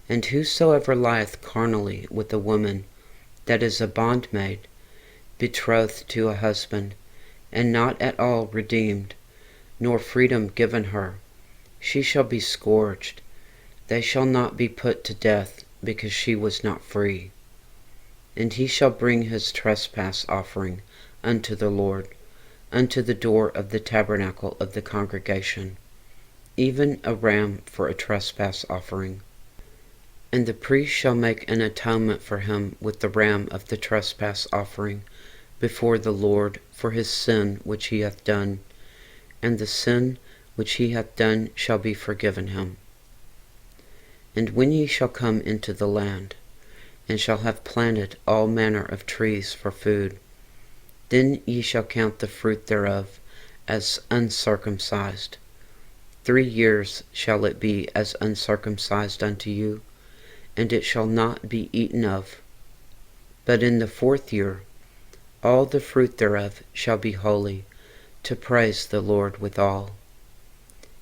And whosoever lieth carnally with a woman that is a bondmaid, betrothed to a husband, and not at all redeemed, nor freedom given her, she shall be scourged. They shall not be put to death, because she was not free. And he shall bring his trespass offering unto the Lord, unto the door of the tabernacle of the congregation, even a ram for a trespass offering. And the priest shall make an atonement for him with the ram of the trespass offering before the Lord for his sin which he hath done, and the sin which he hath done shall be forgiven him. And when ye shall come into the land, and shall have planted all manner of trees for food, then ye shall count the fruit thereof as uncircumcised. 3 years shall it be as uncircumcised unto you, and it shall not be eaten of. But in the 4th year all the fruit thereof shall be holy, to praise the Lord withal.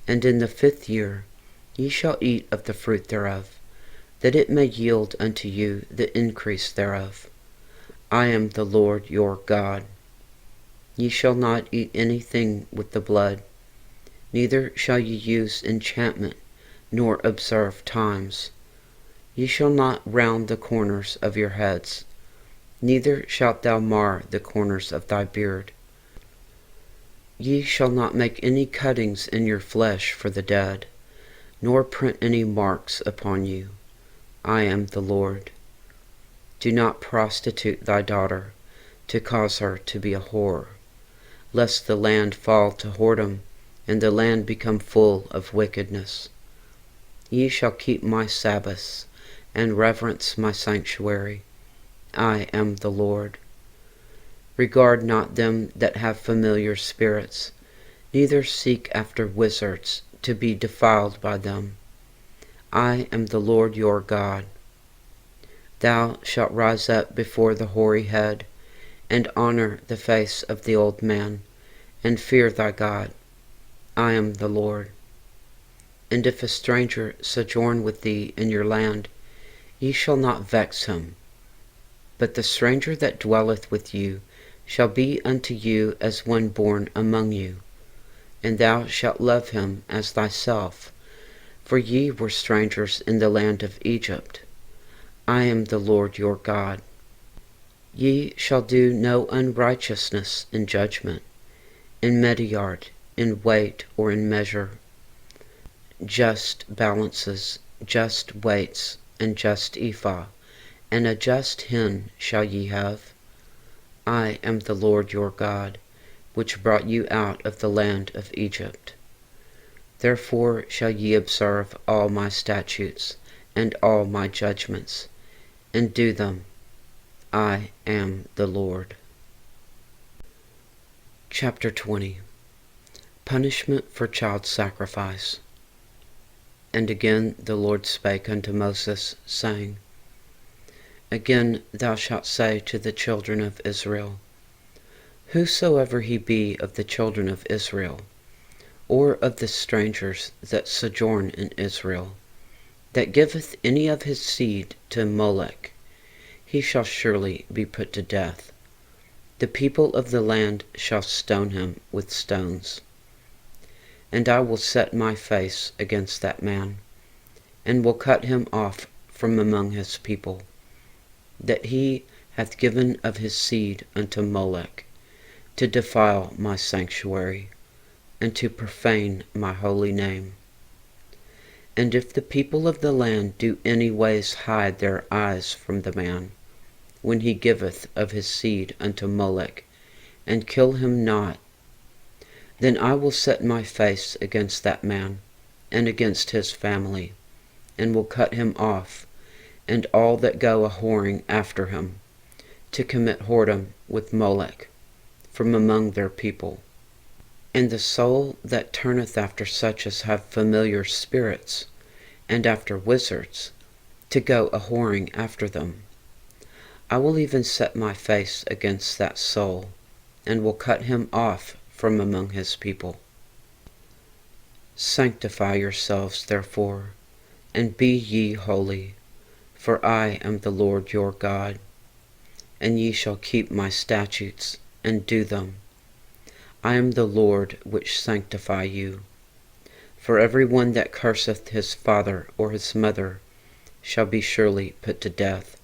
And in the 5th year ye shall eat of the fruit thereof, that it may yield unto you the increase thereof. I am the Lord your God. Ye shall not eat anything with the blood, neither shall ye use enchantment, nor observe times. Ye shall not round the corners of your heads, neither shalt thou mar the corners of thy beard. Ye shall not make any cuttings in your flesh for the dead, nor print any marks upon you. I am the Lord. Do not prostitute thy daughter, to cause her to be a whore, lest the land fall to whoredom, and the land become full of wickedness. Ye shall keep my Sabbaths, and reverence my sanctuary. I am the Lord. Regard not them that have familiar spirits, neither seek after wizards, to be defiled by them. I am the Lord your God. Thou shalt rise up before the hoary head, and honor the face of the old man, and fear thy God. I am the Lord. And if a stranger sojourn with thee in your land, ye shall not vex him. But the stranger that dwelleth with you shall be unto you as one born among you, and thou shalt love him as thyself, for ye were strangers in the land of Egypt. I am the Lord your God. Ye shall do no unrighteousness in judgment, in mediyard, in weight, or in measure. Just balances, just weights, and just ephah, and a just hin shall ye have. I am the Lord your God, which brought you out of the land of Egypt. Therefore shall ye observe all my statutes, and all my judgments, and do them. I am the Lord. Chapter 20. Punishment for child sacrifice. And again the Lord spake unto Moses, saying, Again thou shalt say to the children of Israel, Whosoever he be of the children of Israel, or of the strangers that sojourn in Israel, that giveth any of his seed to Molech, he shall surely be put to death. The people of the land shall stone him with stones. And I will set my face against that man, and will cut him off from among his people, that he hath given of his seed unto Molech, to defile my sanctuary, and to profane my holy name. And if the people of the land do any ways hide their eyes from the man, when he giveth of his seed unto Molech, and kill him not, then I will set my face against that man, and against his family, and will cut him off, and all that go a-whoring after him, to commit whoredom with Molech, from among their people. And the soul that turneth after such as have familiar spirits, and after wizards, to go a-whoring after them, I will even set my face against that soul, and will cut him off from among his people. Sanctify yourselves, therefore, and be ye holy, for I am the Lord your God, and ye shall keep my statutes, and do them. I am the Lord which sanctify you. For every one that curseth his father or his mother shall be surely put to death.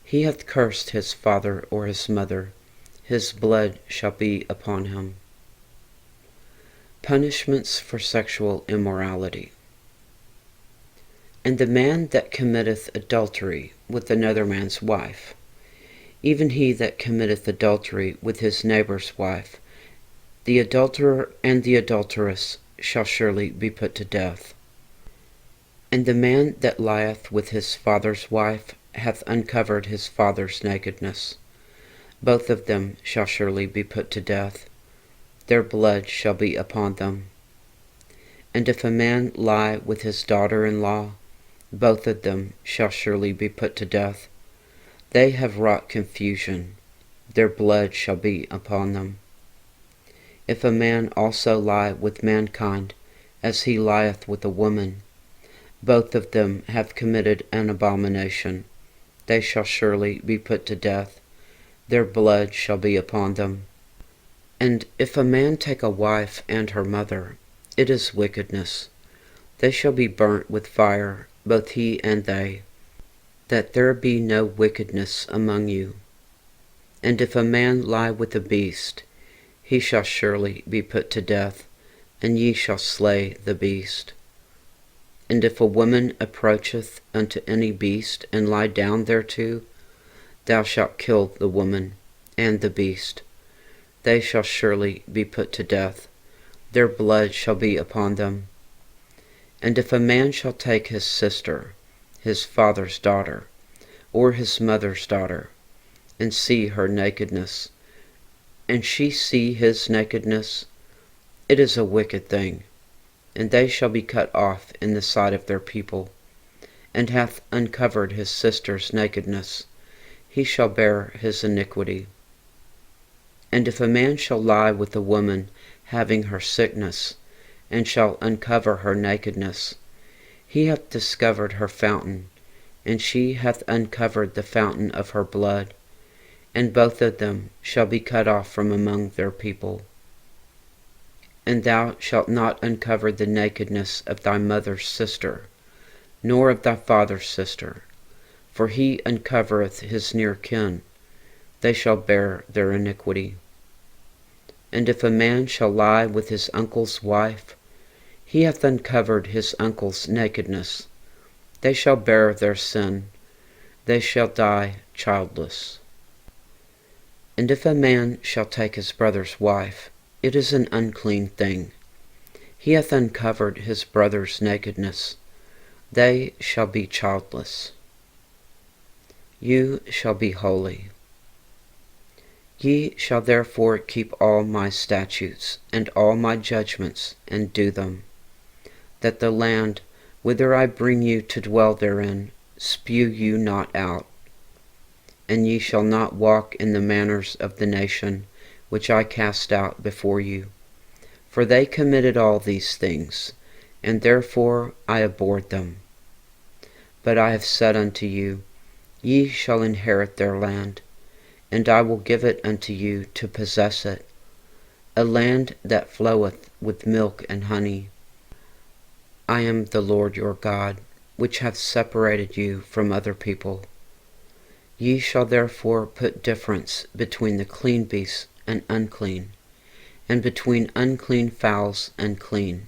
He hath cursed his father or his mother, his blood shall be upon him. Punishments for sexual immorality. And the man that committeth adultery with another man's wife, even he that committeth adultery with his neighbor's wife, the adulterer and the adulteress shall surely be put to death. And the man that lieth with his father's wife hath uncovered his father's nakedness. Both of them shall surely be put to death. Their blood shall be upon them. And if a man lie with his daughter-in-law, both of them shall surely be put to death. They have wrought confusion. Their blood shall be upon them. If a man also lie with mankind, as he lieth with a woman, both of them have committed an abomination. They shall surely be put to death. Their blood shall be upon them. And if a man take a wife and her mother, it is wickedness. They shall be burnt with fire, both he and they, that there be no wickedness among you. And if a man lie with a beast, he shall surely be put to death, and ye shall slay the beast. And if a woman approacheth unto any beast, and lie down thereto, thou shalt kill the woman and the beast. They shall surely be put to death. Their blood shall be upon them. And if a man shall take his sister, his father's daughter, or his mother's daughter, and see her nakedness, and she see his nakedness, it is a wicked thing, and they shall be cut off in the sight of their people. And hath uncovered his sister's nakedness, he shall bear his iniquity. And if a man shall lie with a woman having her sickness, and shall uncover her nakedness, he hath discovered her fountain, and she hath uncovered the fountain of her blood, and both of them shall be cut off from among their people. And thou shalt not uncover the nakedness of thy mother's sister, nor of thy father's sister, for he uncovereth his near kin, they shall bear their iniquity. And if a man shall lie with his uncle's wife, he hath uncovered his uncle's nakedness. They shall bear their sin, they shall die childless. And if a man shall take his brother's wife, it is an unclean thing. He hath uncovered his brother's nakedness. They shall be childless. You shall be holy. Ye shall therefore keep all my statutes and all my judgments, and do them, that the land whither I bring you to dwell therein spew you not out. And ye shall not walk in the manners of the nation which I cast out before you. For they committed all these things, and therefore I abhorred them. But I have said unto you, ye shall inherit their land, and I will give it unto you to possess it, a land that floweth with milk and honey. I am the Lord your God, which hath separated you from other people. Ye shall therefore put difference between the clean beasts and unclean, and between unclean fowls and clean.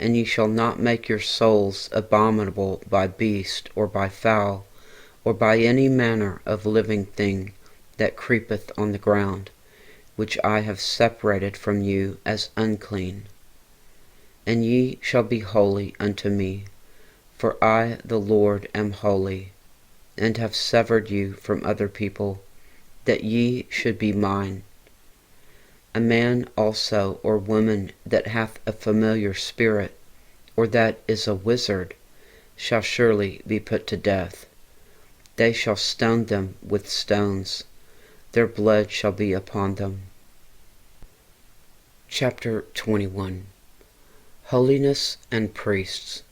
And ye shall not make your souls abominable by beast, or by fowl, or by any manner of living thing that creepeth on the ground, which I have separated from you as unclean. And ye shall be holy unto me, for I the Lord am holy, and have severed you from other people, that ye should be mine. A man also or woman that hath a familiar spirit, or that is a wizard, shall surely be put to death. They shall stone them with stones, their blood shall be upon them. Chapter 21. Holiness and Priests.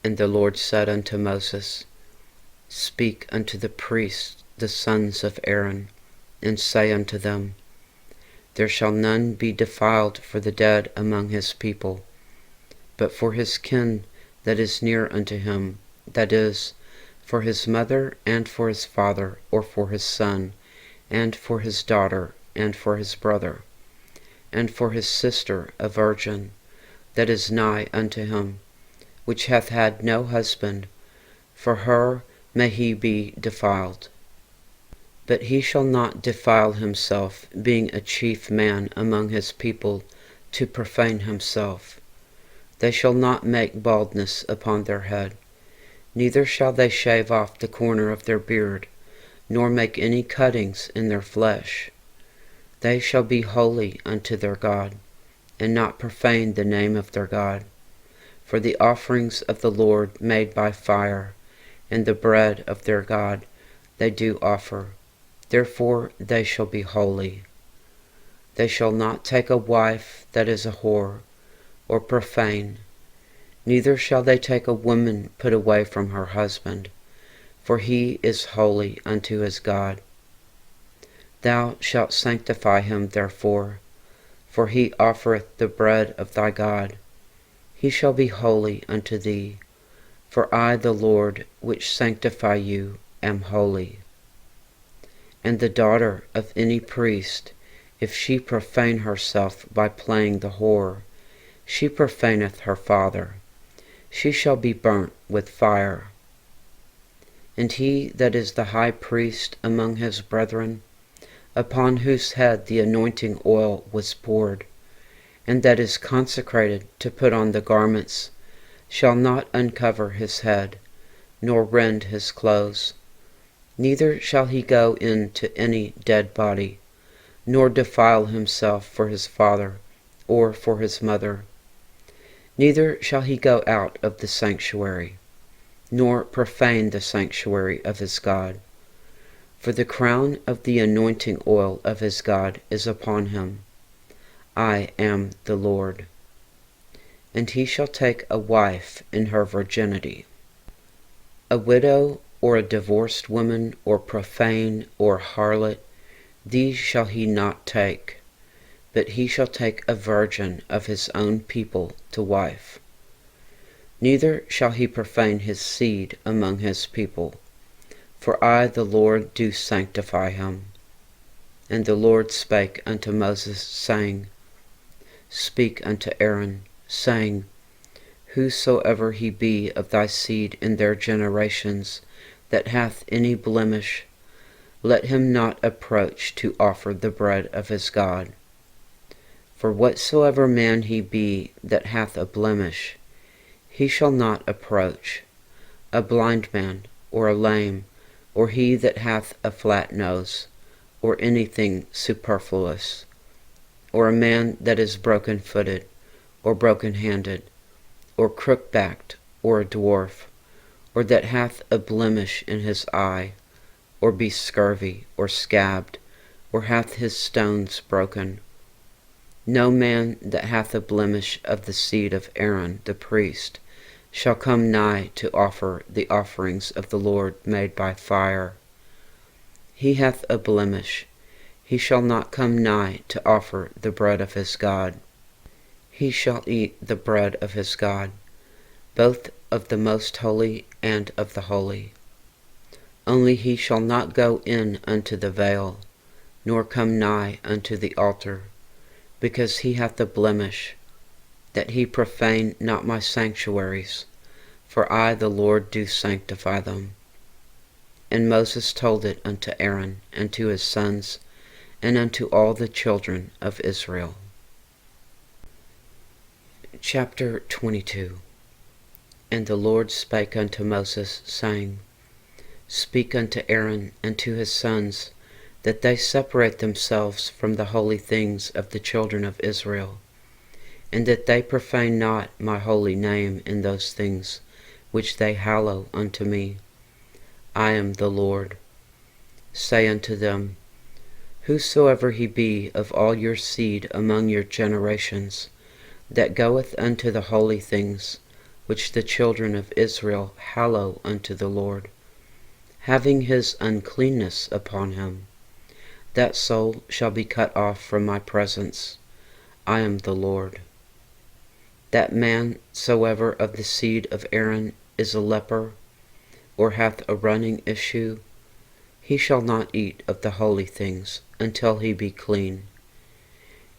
And the Lord said unto Moses, Speak unto the priests, the sons of Aaron, and say unto them, There shall none be defiled for the dead among his people, but for his kin that is near unto him, that is, for his mother, and for his father, or for his son, and for his daughter, and for his brother, and for his sister a virgin, that is nigh unto him, which hath had no husband, for her may he be defiled. But he shall not defile himself, being a chief man among his people, to profane himself. They shall not make baldness upon their head, neither shall they shave off the corner of their beard, nor make any cuttings in their flesh. They shall be holy unto their God, and not profane the name of their God. For the offerings of the Lord made by fire, and the bread of their God, they do offer. Therefore they shall be holy. They shall not take a wife that is a whore, or profane, neither shall they take a woman put away from her husband, for he is holy unto his God. Thou shalt sanctify him therefore, for he offereth the bread of thy God. He shall be holy unto thee, for I the Lord, which sanctify you, am holy. And the daughter of any priest, if she profane herself by playing the whore, she profaneth her father. She shall be burnt with fire. And he that is the high priest among his brethren, upon whose head the anointing oil was poured, and that is consecrated to put on the garments, shall not uncover his head, nor rend his clothes. Neither shall he go in to any dead body, nor defile himself for his father, or for his mother. Neither shall he go out of the sanctuary, nor profane the sanctuary of his God. For the crown of the anointing oil of his God is upon him. I am the Lord. And he shall take a wife in her virginity. A widow, or a divorced woman, or profane, or harlot, these shall he not take, but he shall take a virgin of his own people to wife. Neither shall he profane his seed among his people, For I, the Lord, do sanctify him. And the Lord spake unto Moses, saying, Speak unto Aaron, saying, Whosoever he be of thy seed in their generations, that hath any blemish, let him not approach to offer the bread of his God. For whatsoever man he be that hath a blemish, he shall not approach, a blind man, or a lame, or he that hath a flat nose, or anything superfluous, or a man that is broken-footed, or broken-handed, or crook-backed, or a dwarf, or that hath a blemish in his eye, or be scurvy, or scabbed, or hath his stones broken. No man that hath a blemish of the seed of Aaron the priest shall come nigh to offer the offerings of the Lord made by fire. He hath a blemish, he shall not come nigh to offer the bread of his God. He shall eat the bread of his God, both of the most holy and of the holy. Only he shall not go in unto the veil, nor come nigh unto the altar, because he hath a blemish, that he profane not my sanctuaries, for I the Lord do sanctify them. And Moses told it unto Aaron, and to his sons, and unto all the children of Israel. Chapter 22. And the Lord spake unto Moses, saying, Speak unto Aaron and to his sons, that they separate themselves from the holy things of the children of Israel, and that they profane not my holy name in those things which they hallow unto me. I am the Lord. Say unto them, Whosoever he be of all your seed among your generations, that goeth unto the holy things which the children of Israel hallow unto the Lord, having his uncleanness upon him, that soul shall be cut off from my presence. I am the Lord. That man soever of the seed of Aaron is a leper, or hath a running issue, he shall not eat of the holy things until he be clean.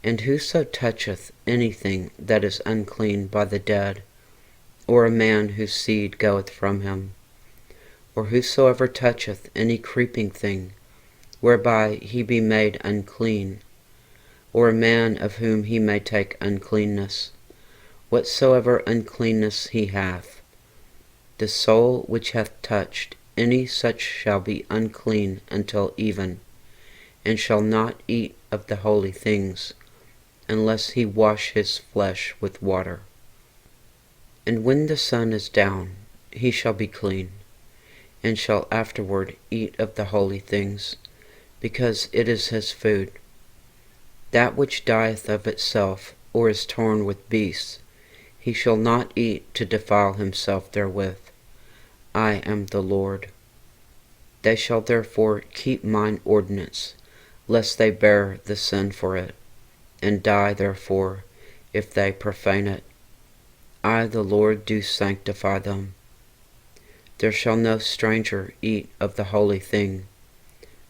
And whoso toucheth anything that is unclean by the dead, or a man whose seed goeth from him, or whosoever toucheth any creeping thing, whereby he be made unclean, or a man of whom he may take uncleanness, whatsoever uncleanness he hath, the soul which hath touched any such shall be unclean until even, and shall not eat of the holy things, unless he wash his flesh with water. And when the sun is down, he shall be clean, and shall afterward eat of the holy things, because it is his food. That which dieth of itself, or is torn with beasts, he shall not eat to defile himself therewith. I am the Lord. They shall therefore keep mine ordinance, lest they bear the sin for it, and die therefore, if they profane it. I the Lord do sanctify them. There shall no stranger eat of the holy thing.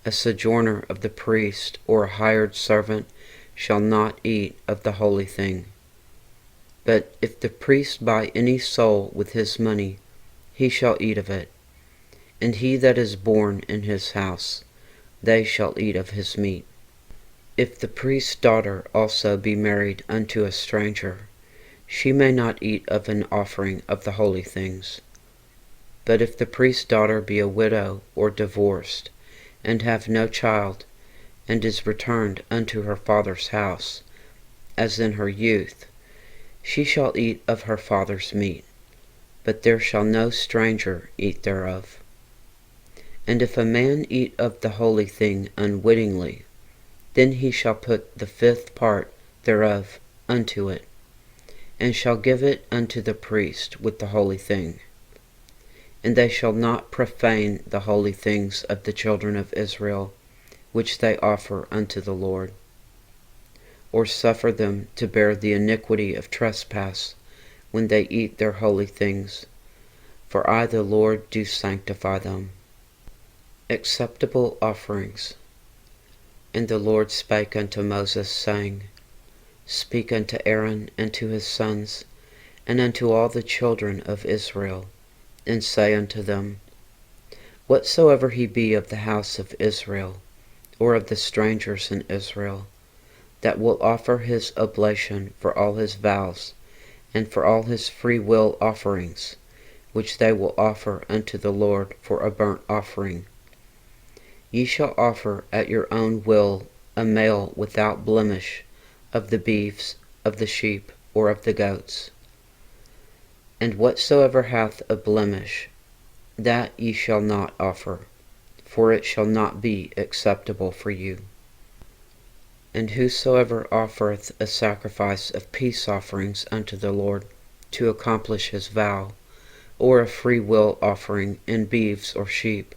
A sojourner of the priest, or a hired servant, shall not eat of the holy thing. But if the priest buy any soul with his money, he shall eat of it. And he that is born in his house, they shall eat of his meat. If the priest's daughter also be married unto a stranger, she may not eat of an offering of the holy things. But if the priest's daughter be a widow or divorced, and have no child, and is returned unto her father's house, as in her youth, she shall eat of her father's meat, but there shall no stranger eat thereof. And if a man eat of the holy thing unwittingly, then he shall put the 5th part thereof unto it, and shall give it unto the priest with the holy thing. And they shall not profane the holy things of the children of Israel, which they offer unto the Lord, or suffer them to bear the iniquity of trespass when they eat their holy things, for I the Lord do sanctify them. Acceptable offerings. And the Lord spake unto Moses, saying, Speak unto Aaron and to his sons, and unto all the children of Israel, and say unto them, Whatsoever he be of the house of Israel, or of the strangers in Israel, that will offer his oblation for all his vows, and for all his free will offerings, which they will offer unto the Lord for a burnt offering, ye shall offer at your own will a male without blemish of the beeves, of the sheep, or of the goats. And whatsoever hath a blemish, that ye shall not offer, for it shall not be acceptable for you. And whosoever offereth a sacrifice of peace offerings unto the Lord to accomplish his vow, or a free will offering in beeves or sheep,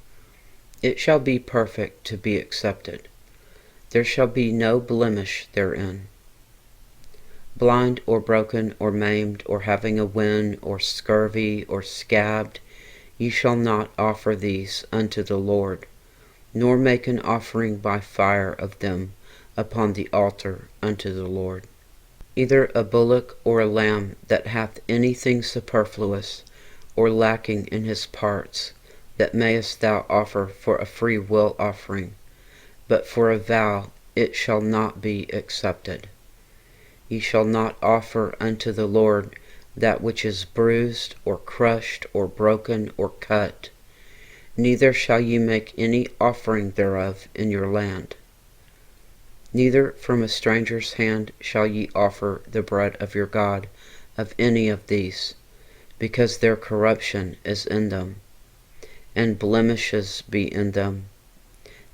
it shall be perfect to be accepted. There shall be no blemish therein. Blind or broken or maimed or having a wen or scurvy or scabbed, ye shall not offer these unto the Lord, nor make an offering by fire of them upon the altar unto the Lord. Either a bullock or a lamb that hath anything superfluous or lacking in his parts, that mayest thou offer for a free will offering, but for a vow it shall not be accepted. Ye shall not offer unto the Lord that which is bruised, or crushed, or broken, or cut, neither shall ye make any offering thereof in your land. Neither from a stranger's hand shall ye offer the bread of your God of any of these, because their corruption is in them, and blemishes be in them.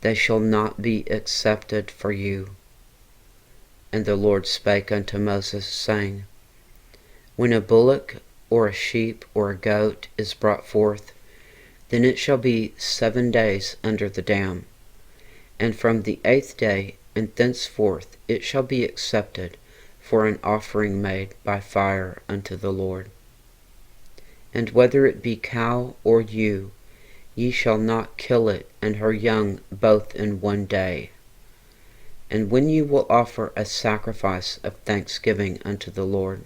They shall not be accepted for you. And the Lord spake unto Moses, saying, When a bullock or a sheep or a goat is brought forth, then it shall be 7 days under the dam, and from the 8th day and thenceforth it shall be accepted for an offering made by fire unto the Lord. And whether it be cow or ewe, ye shall not kill it and her young both in 1 day. And when ye will offer a sacrifice of thanksgiving unto the Lord,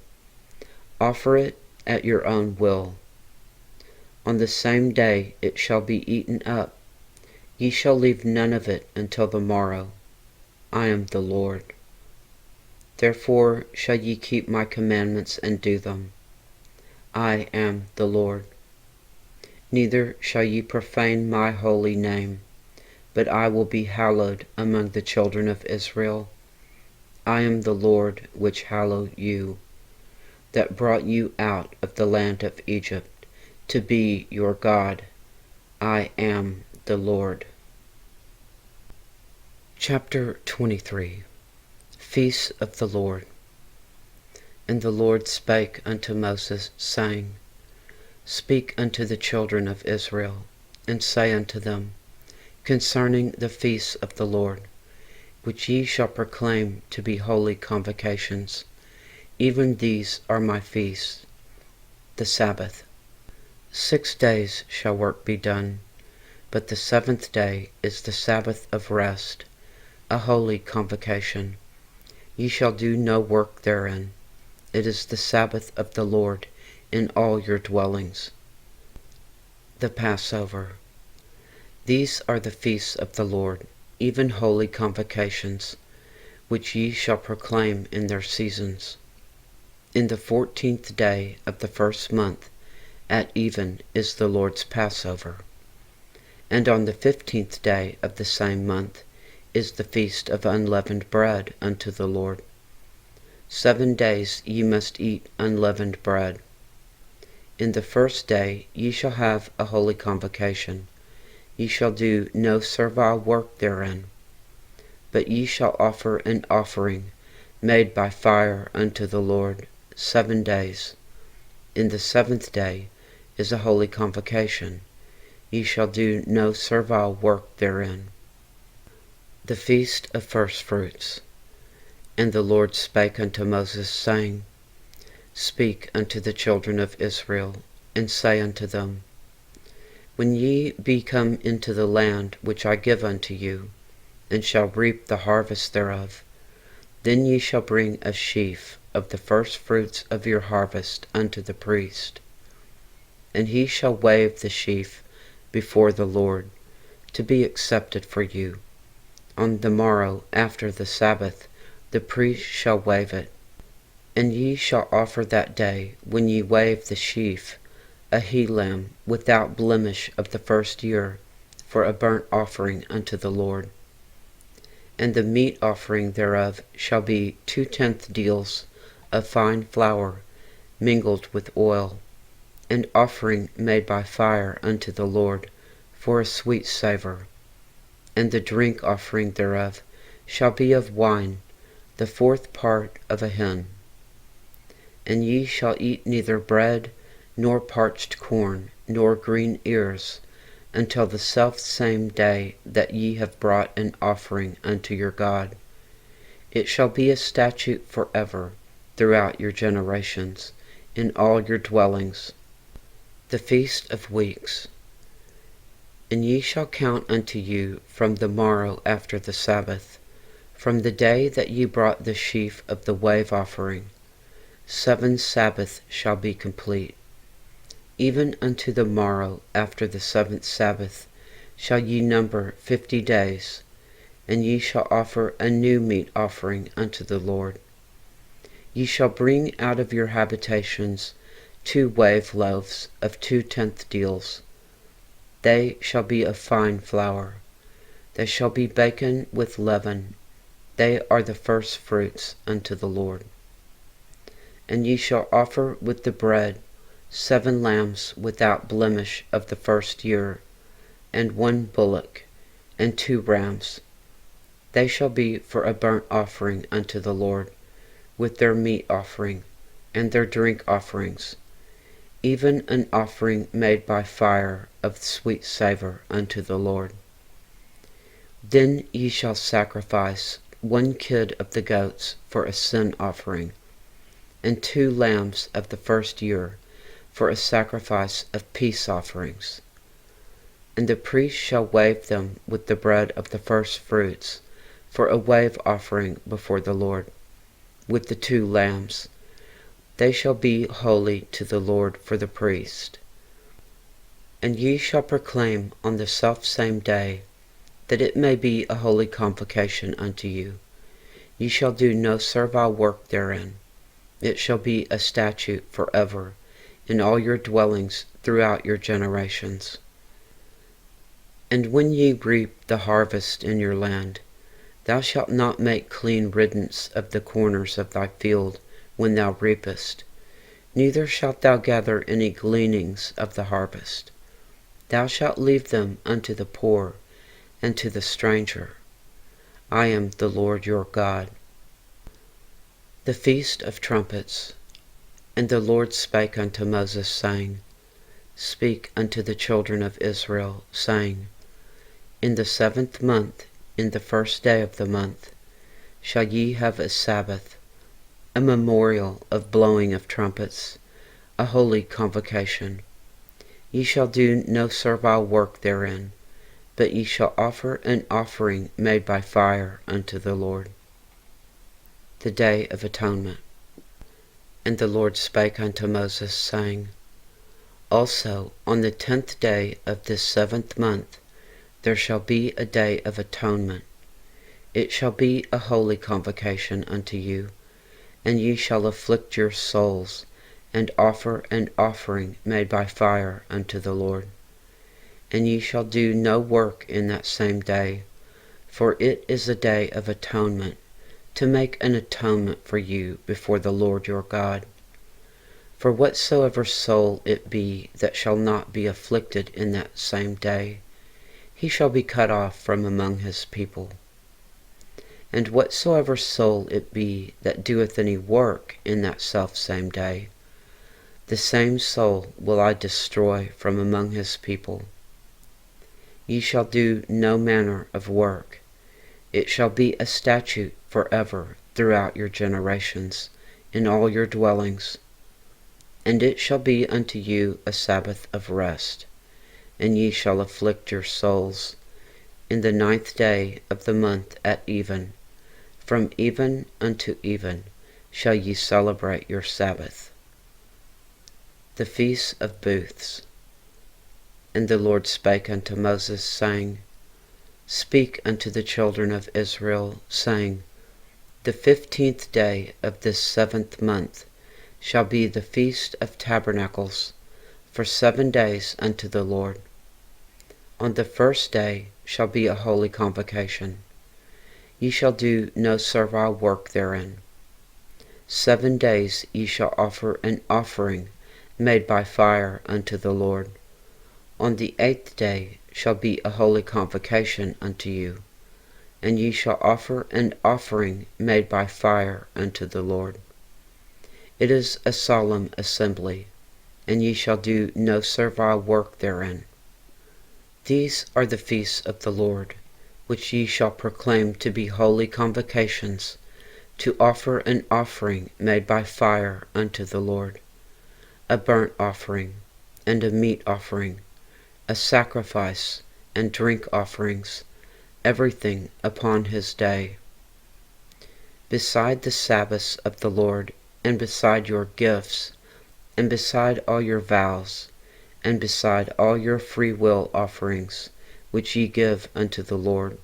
offer it at your own will. On the same day it shall be eaten up. Ye shall leave none of it until the morrow. I am the Lord. Therefore shall ye keep my commandments and do them. I am the Lord. Neither shall ye profane my holy name, but I will be hallowed among the children of Israel. I am the Lord which hallow you, that brought you out of the land of Egypt, to be your God. I am the Lord. Chapter 23. Feasts of the Lord. And the Lord spake unto Moses, saying, Speak unto the children of Israel, and say unto them, concerning the feasts of the Lord, which ye shall proclaim to be holy convocations, even these are my feasts. The Sabbath. 6 days shall work be done, but the 7th day is the Sabbath of rest, a holy convocation. Ye shall do no work therein. It is the Sabbath of the Lord in all your dwellings. The Passover. These are the feasts of the Lord, even holy convocations, which ye shall proclaim in their seasons. In the 14th day of the 1st month, at even, is the Lord's Passover. And on the 15th day of the same month is the feast of unleavened bread unto the Lord. 7 days ye must eat unleavened bread. In the 1st day ye shall have a holy convocation. Ye shall do no servile work therein, but ye shall offer an offering made by fire unto the Lord 7 days. In the 7th day is a holy convocation. Ye shall do no servile work therein. The feast of firstfruits. And the Lord spake unto Moses, saying, Speak unto the children of Israel, and say unto them, When ye be come into the land which I give unto you, and shall reap the harvest thereof, then ye shall bring a sheaf of the first fruits of your harvest unto the priest. And he shall wave the sheaf before the Lord, to be accepted for you. On the morrow after the Sabbath the priest shall wave it. And ye shall offer that day, when ye wave the sheaf, a he-lamb without blemish of the first year, for a burnt offering unto the Lord. And the meat offering thereof shall be 2/10 deals of fine flour mingled with oil, an offering made by fire unto the Lord, for a sweet savour. And the drink offering thereof shall be of wine, the 4th part of a hin. And ye shall eat neither bread, nor parched corn, nor green ears, until the selfsame day that ye have brought an offering unto your God. It shall be a statute forever throughout your generations, in all your dwellings. The Feast of Weeks. And ye shall count unto you from the morrow after the Sabbath, from the day that ye brought the sheaf of the wave offering. 7 Sabbaths shall be complete. Even unto the morrow after the 7th Sabbath shall ye number 50 days, and ye shall offer a new meat offering unto the Lord. Ye shall bring out of your habitations 2 wave loaves of 2/10 deals. They shall be of fine flour. They shall be baken with leaven. They are the first fruits unto the Lord. And ye shall offer with the bread 7 lambs without blemish of the first year, and 1 bullock, and 2 rams. They shall be for a burnt offering unto the Lord, with their meat offering, and their drink offerings, even an offering made by fire of sweet savour unto the Lord. Then ye shall sacrifice 1 kid of the goats for a sin offering, and 2 lambs of the first year, for a sacrifice of peace offerings. And the priest shall wave them with the bread of the first fruits, for a wave offering before the Lord, with the 2 lambs. They shall be holy to the Lord for the priest. And ye shall proclaim on the selfsame day, that it may be a holy convocation unto you. Ye shall do no servile work therein. It shall be a statute forever in all your dwellings throughout your generations. And when ye reap the harvest in your land, thou shalt not make clean riddance of the corners of thy field when thou reapest, neither shalt thou gather any gleanings of the harvest. Thou shalt leave them unto the poor and to the stranger. I am the Lord your God. The Feast of Trumpets. And the Lord spake unto Moses, saying, Speak unto the children of Israel, saying, In the 7th month, in the 1st day of the month, shall ye have a Sabbath, a memorial of blowing of trumpets, a holy convocation. Ye shall do no servile work therein, but ye shall offer an offering made by fire unto the Lord. The Day of Atonement. And the Lord spake unto Moses, saying, Also on the 10th day of this 7th month there shall be a day of atonement. It shall be a holy convocation unto you, and ye shall afflict your souls, and offer an offering made by fire unto the Lord. And ye shall do no work in that same day, for it is a day of atonement, to make an atonement for you before the Lord your God. For whatsoever soul it be that shall not be afflicted in that same day, he shall be cut off from among his people. And whatsoever soul it be that doeth any work in that selfsame day, the same soul will I destroy from among his people. Ye shall do no manner of work. It shall be a statute forever throughout your generations, in all your dwellings. And it shall be unto you a Sabbath of rest. and ye shall afflict your souls. In the 9th day of the month at even, from even unto even, shall ye celebrate your Sabbath. The Feast of Booths. And the Lord spake unto Moses, saying, Speak unto the children of Israel, saying, The 15th day of this 7th month shall be the Feast of Tabernacles, for 7 days unto the Lord. On the 1st day shall be a holy convocation. Ye shall do no servile work therein. 7 days ye shall offer an offering made by fire unto the Lord. On the 8th day shall be a holy convocation unto you, and ye shall offer an offering made by fire unto the Lord. It is a solemn assembly, and ye shall do no servile work therein. These are the feasts of the Lord, which ye shall proclaim to be holy convocations, to offer an offering made by fire unto the Lord, a burnt offering, and a meat offering, a sacrifice, and drink offerings, everything upon his day. Beside the Sabbaths of the Lord, and beside your gifts, and beside all your vows, and beside all your free will offerings, which ye give unto the Lord.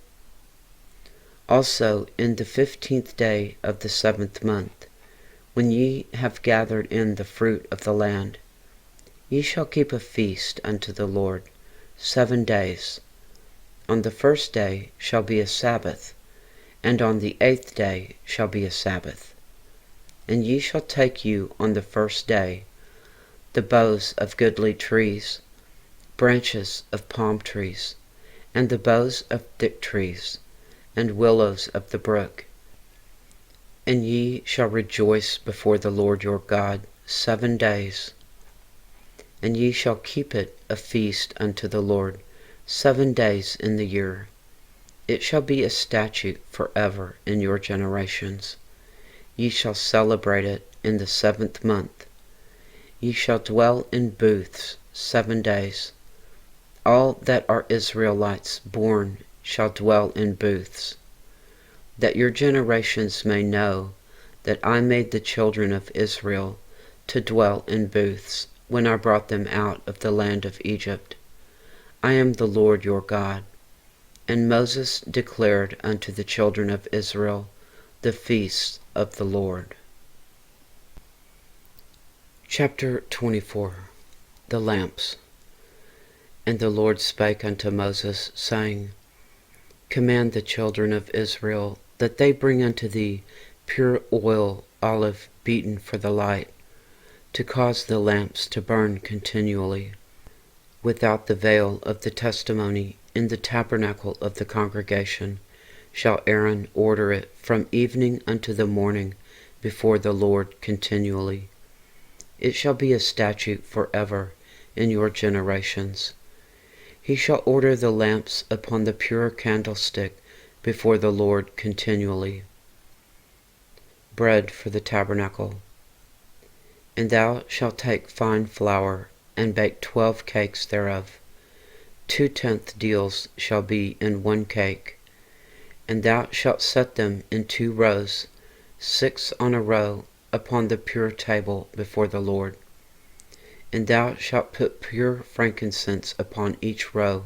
Also in the 15th day of the 7th month, when ye have gathered in the fruit of the land, ye shall keep a feast unto the Lord 7 days. On the 1st day shall be a Sabbath, and on the 8th day shall be a Sabbath. And ye shall take you on the 1st day the boughs of goodly trees, branches of palm trees, and the boughs of thick trees, and willows of the brook. And ye shall rejoice before the Lord your God 7 days. And ye shall keep it a feast unto the Lord 7 days in the year. It shall be a statute forever in your generations. Ye shall celebrate it in the 7th month. Ye shall dwell in booths 7 days. All that are Israelites born shall dwell in booths, that your generations may know that I made the children of Israel to dwell in booths when I brought them out of the land of Egypt. I am the Lord your God. And Moses declared unto the children of Israel the feasts of the Lord. Chapter 24. The Lamps. And the Lord spake unto Moses, saying, Command the children of Israel that they bring unto thee pure oil olive beaten for the light, to cause the lamps to burn continually. Without the veil of the testimony in the tabernacle of the congregation shall Aaron order it from evening unto the morning before the Lord continually. It shall be a statute forever in your generations. He shall order the lamps upon the pure candlestick before the Lord continually. Bread for the tabernacle. And thou shalt take fine flour, and bake 12 cakes thereof. 2/10 deals shall be in 1 cake. And thou shalt set them in 2 rows, 6 on a row, upon the pure table before the Lord. And thou shalt put pure frankincense upon each row,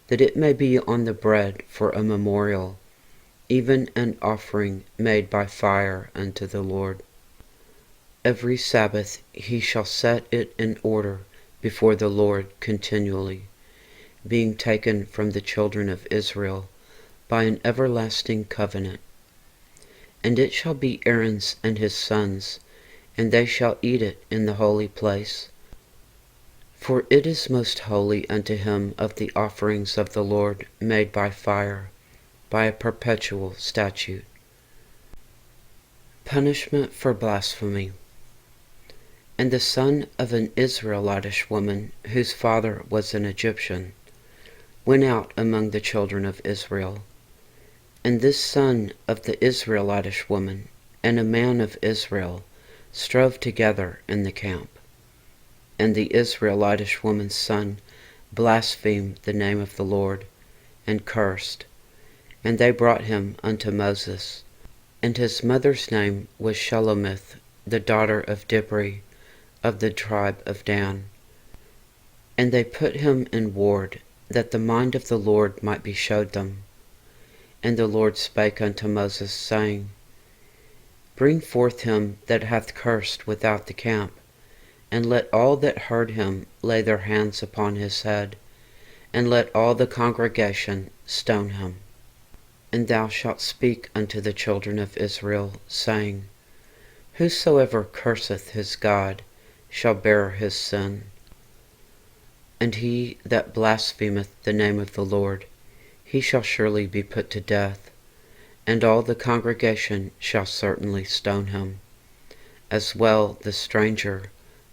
that it may be on the bread for a memorial, even an offering made by fire unto the Lord. Every Sabbath he shall set it in order before the Lord continually, being taken from the children of Israel by an everlasting covenant. And it shall be Aaron's and his sons, and they shall eat it in the holy place. For it is most holy unto him of the offerings of the Lord made by fire, by a perpetual statute. Punishment for blasphemy. And the son of an Israelitish woman, whose father was an Egyptian, went out among the children of Israel. And this son of the Israelitish woman and a man of Israel strove together in the camp. And the Israelitish woman's son blasphemed the name of the Lord, and cursed. And they brought him unto Moses. And his mother's name was Shelomith, the daughter of Dibri, of the tribe of Dan. And they put him in ward, that the mind of the Lord might be showed them. And the Lord spake unto Moses, saying, Bring forth him that hath cursed without the camp, and let all that heard him lay their hands upon his head, and let all the congregation stone him. And thou shalt speak unto the children of Israel, saying, Whosoever curseth his God shall bear his sin. And he that blasphemeth the name of the Lord, he shall surely be put to death, and all the congregation shall certainly stone him, as well the stranger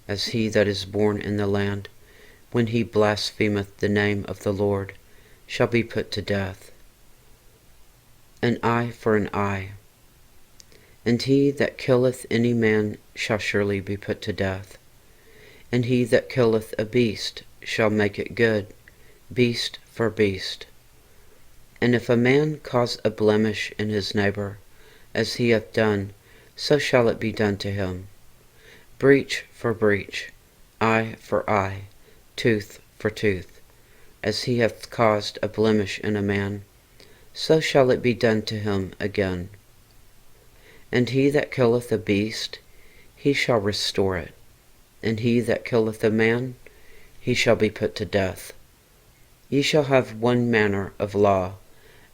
as he that is born in the land, when he blasphemeth the name of the Lord, shall be put to death. An eye for an eye. And he that killeth any man shall surely be put to death. And he that killeth a beast shall make it good, beast for beast. And if a man cause a blemish in his neighbor, as he hath done, so shall it be done to him. Breach for breach, eye for eye, tooth for tooth. As he hath caused a blemish in a man, so shall it be done to him again. And he that killeth a beast, he shall restore it. And he that killeth a man, he shall be put to death. Ye shall have one manner of law,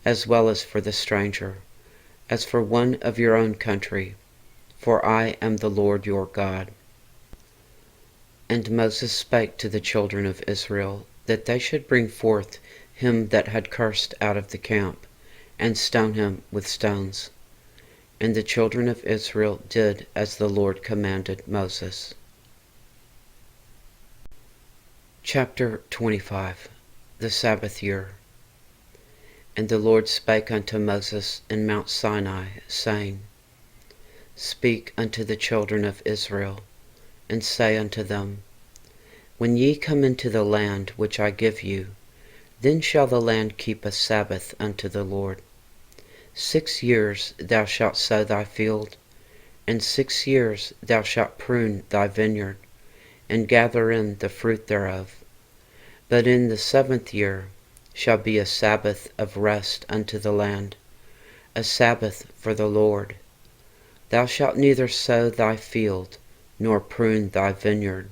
as well as for the stranger, as for one of your own country, for I am the Lord your God. And Moses spake to the children of Israel, that they should bring forth him that had cursed out of the camp, and stone him with stones. And the children of Israel did as the Lord commanded Moses. Chapter 25. The Sabbath Year. And the Lord spake unto Moses in Mount Sinai, saying, Speak unto the children of Israel, and say unto them, When ye come into the land which I give you, then shall the land keep a Sabbath unto the Lord. 6 years thou shalt sow thy field, and 6 years thou shalt prune thy vineyard, and gather in the fruit thereof. But in the 7th year shall be a Sabbath of rest unto the land, a Sabbath for the Lord. Thou shalt neither sow thy field, nor prune thy vineyard.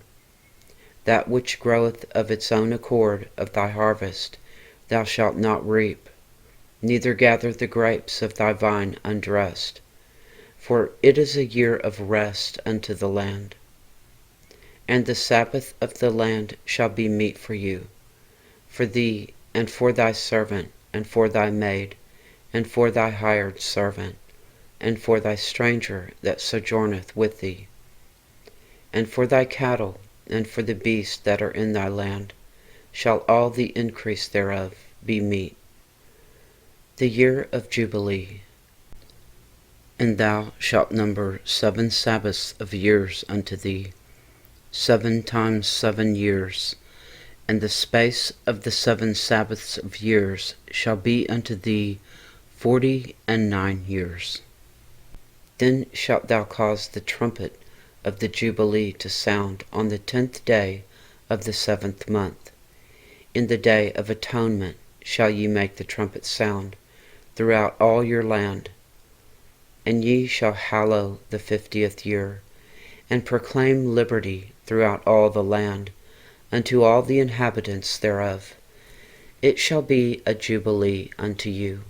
That which groweth of its own accord of thy harvest thou shalt not reap, neither gather the grapes of thy vine undressed, for it is a year of rest unto the land. And the Sabbath of the land shall be meat for you, for thee, and for thy servant, and for thy maid, and for thy hired servant, and for thy stranger that sojourneth with thee, and for thy cattle, and for the beasts that are in thy land, shall all the increase thereof be meat. The year of Jubilee. And thou shalt number 7 Sabbaths of years unto thee, 7 times 7 years, and the space of the 7 Sabbaths of years shall be unto thee 49 years. Then shalt thou cause the trumpet of the Jubilee to sound on the 10th day of the 7th month. In the day of atonement shall ye make the trumpet sound throughout all your land. And ye shall hallow the 50th year, and proclaim liberty throughout all the land, unto all the inhabitants thereof. It shall be a jubilee unto you,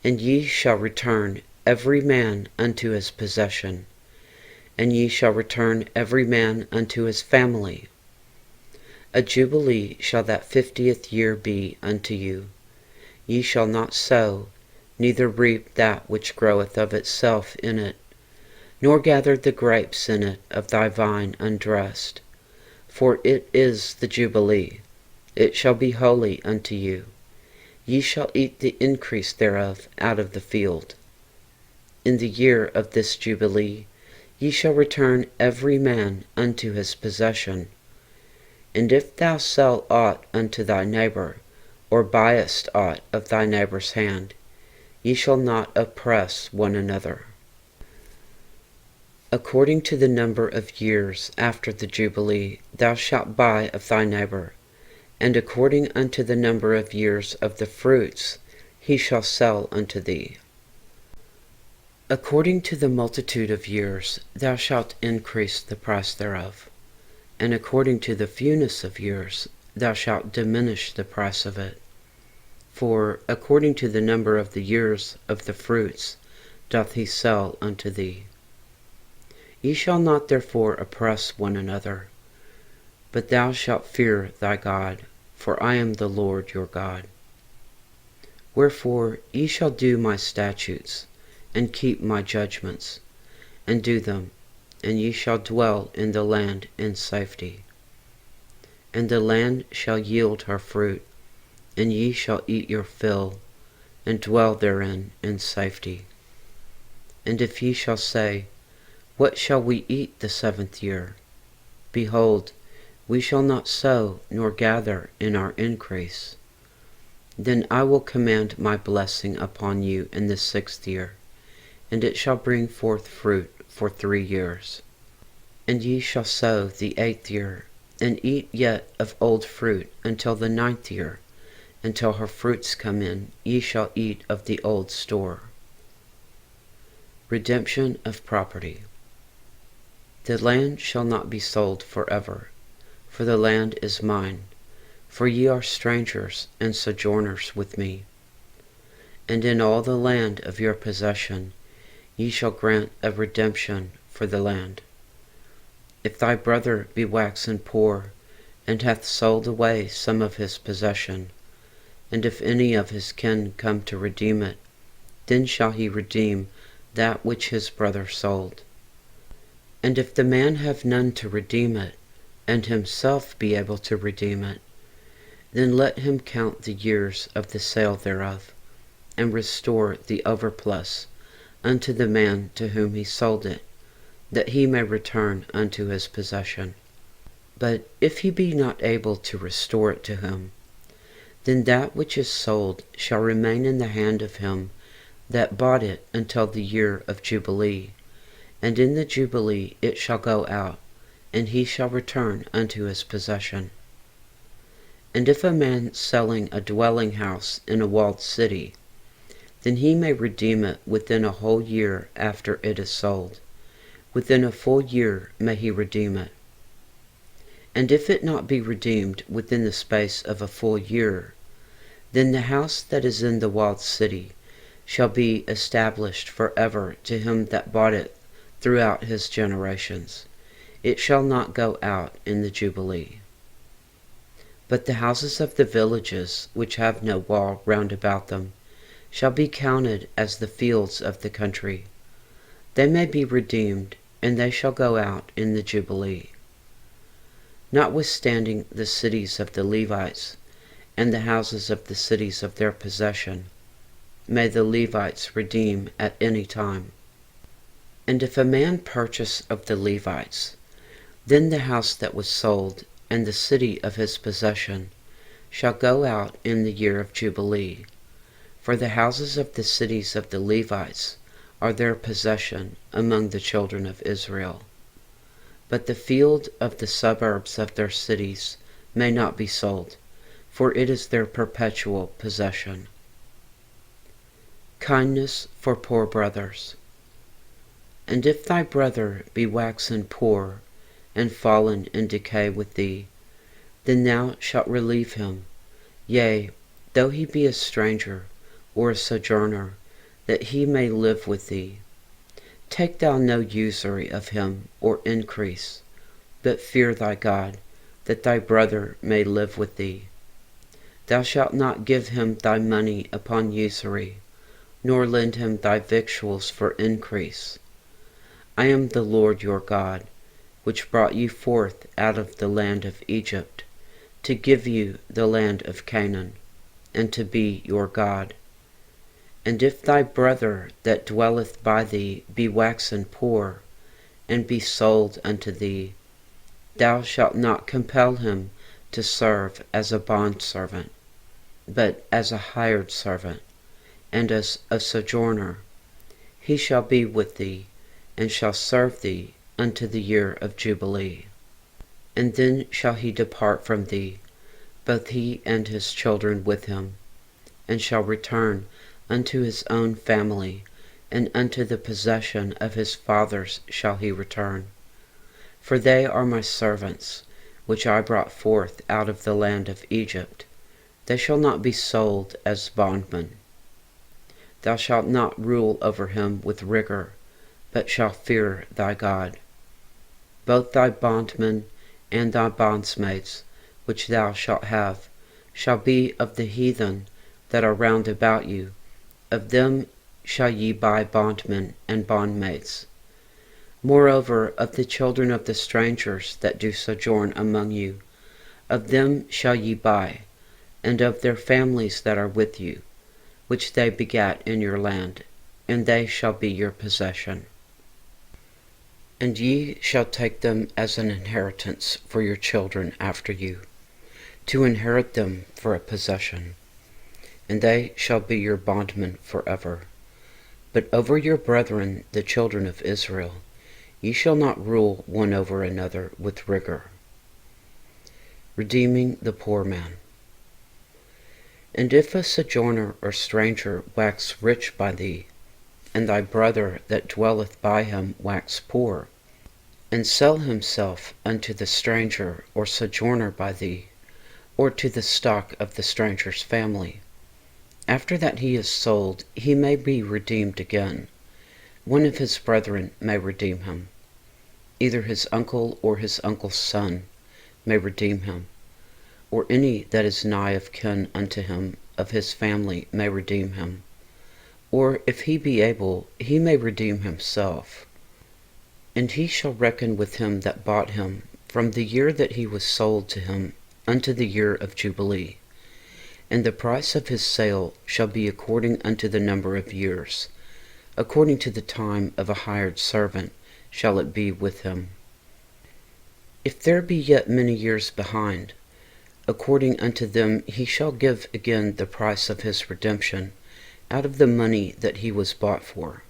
and ye shall return every man unto his possession, and ye shall return every man unto his family. A jubilee shall that 50th year be unto you. Ye shall not sow, neither reap that which groweth of itself in it, nor gather the grapes in it of thy vine undressed. For it is the Jubilee, it shall be holy unto you. Ye shall eat the increase thereof out of the field. In the year of this Jubilee ye shall return every man unto his possession. And if thou sell aught unto thy neighbor, or buyest aught of thy neighbor's hand, ye shall not oppress one another. According to the number of years after the Jubilee thou shalt buy of thy neighbor, and according unto the number of years of the fruits he shall sell unto thee. According to the multitude of years thou shalt increase the price thereof, and according to the fewness of years thou shalt diminish the price of it. For according to the number of the years of the fruits doth he sell unto thee. Ye shall not therefore oppress one another, but thou shalt fear thy God, for I am the Lord your God. Wherefore ye shall do my statutes, and keep my judgments, and do them, and ye shall dwell in the land in safety. And the land shall yield her fruit, and ye shall eat your fill, and dwell therein in safety. And if ye shall say, What shall we eat the 7th year? Behold, we shall not sow nor gather in our increase. Then I will command my blessing upon you in the 6th year, and it shall bring forth fruit for 3 years. And ye shall sow the 8th year, and eat yet of old fruit until the 9th year. Until her fruits come in, ye shall eat of the old store. Redemption of property. The land shall not be sold forever, for the land is mine, for ye are strangers and sojourners with me. And in all the land of your possession ye shall grant a redemption for the land. If thy brother be waxen poor, and hath sold away some of his possession, and if any of his kin come to redeem it, then shall he redeem that which his brother sold. And if the man have none to redeem it, and himself be able to redeem it, then let him count the years of the sale thereof, and restore the overplus unto the man to whom he sold it, that he may return unto his possession. But if he be not able to restore it to him, then that which is sold shall remain in the hand of him that bought it until the year of Jubilee, and in the Jubilee it shall go out, and he shall return unto his possession. And if a man selling a dwelling house in a walled city, then he may redeem it within a whole year after it is sold. Within a full year may he redeem it. And if it not be redeemed within the space of a full year, then the house that is in the walled city shall be established forever to him that bought it throughout his generations. It shall not go out in the Jubilee. But the houses of the villages which have no wall round about them shall be counted as the fields of the country. They may be redeemed, and they shall go out in the Jubilee. Notwithstanding the cities of the Levites, and the houses of the cities of their possession, may the Levites redeem at any time. And if a man purchase of the Levites, then the house that was sold, and the city of his possession, shall go out in the year of Jubilee. For the houses of the cities of the Levites are their possession among the children of Israel. But the field of the suburbs of their cities may not be sold, for it is their perpetual possession. Kindness for poor brothers. And if thy brother be waxen poor, and fallen in decay with thee, then thou shalt relieve him, yea, though he be a stranger, or a sojourner, that he may live with thee. Take thou no usury of him, or increase, but fear thy God, that thy brother may live with thee. Thou shalt not give him thy money upon usury, nor lend him thy victuals for increase. I am the Lord your God, which brought you forth out of the land of Egypt, to give you the land of Canaan, and to be your God. And if thy brother that dwelleth by thee be waxen poor, and be sold unto thee, thou shalt not compel him to serve as a bondservant, but as a hired servant, and as a sojourner. He shall be with thee, and shall serve thee unto the year of Jubilee. And then shall he depart from thee, both he and his children with him, and shall return unto his own family, and unto the possession of his fathers shall he return. For they are my servants, which I brought forth out of the land of Egypt. They shall not be sold as bondmen. Thou shalt not rule over him with rigor, but shalt fear thy God. Both thy bondmen and thy bondsmaids, which thou shalt have, shall be of the heathen that are round about you. Of them shall ye buy bondmen and bondmaids. Moreover, of the children of the strangers that do sojourn among you, of them shall ye buy, and of their families that are with you, which they begat in your land, and they shall be your possession. And ye shall take them as an inheritance for your children after you, to inherit them for a possession, and they shall be your bondmen forever. But over your brethren the children of Israel ye shall not rule one over another with rigor. Redeeming the poor man. And if a sojourner or stranger wax rich by thee, and thy brother that dwelleth by him wax poor, and sell himself unto the stranger or sojourner by thee, or to the stock of the stranger's family, after that he is sold, he may be redeemed again. One of his brethren may redeem him. Either his uncle or his uncle's son may redeem him, or any that is nigh of kin unto him of his family may redeem him. Or if he be able, he may redeem himself. And he shall reckon with him that bought him from the year that he was sold to him unto the year of Jubilee. And the price of his sale shall be according unto the number of years. According to the time of a hired servant shall it be with him. If there be yet many years behind, according unto them he shall give again the price of his redemption, out of the money that he was bought for.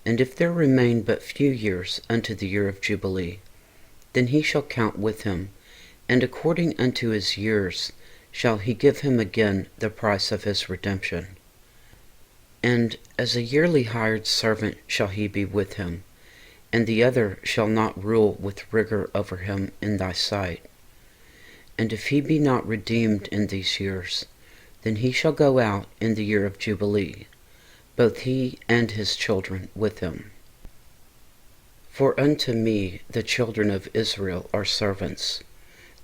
And if there remain but few years unto the year of Jubilee, then he shall count with him, and according unto his years shall he give him again the price of his redemption. And as a yearly hired servant shall he be with him, and the other shall not rule with rigor over him in thy sight. And if he be not redeemed in these years, then he shall go out in the year of Jubilee, both he and his children with him. For unto me the children of Israel are servants.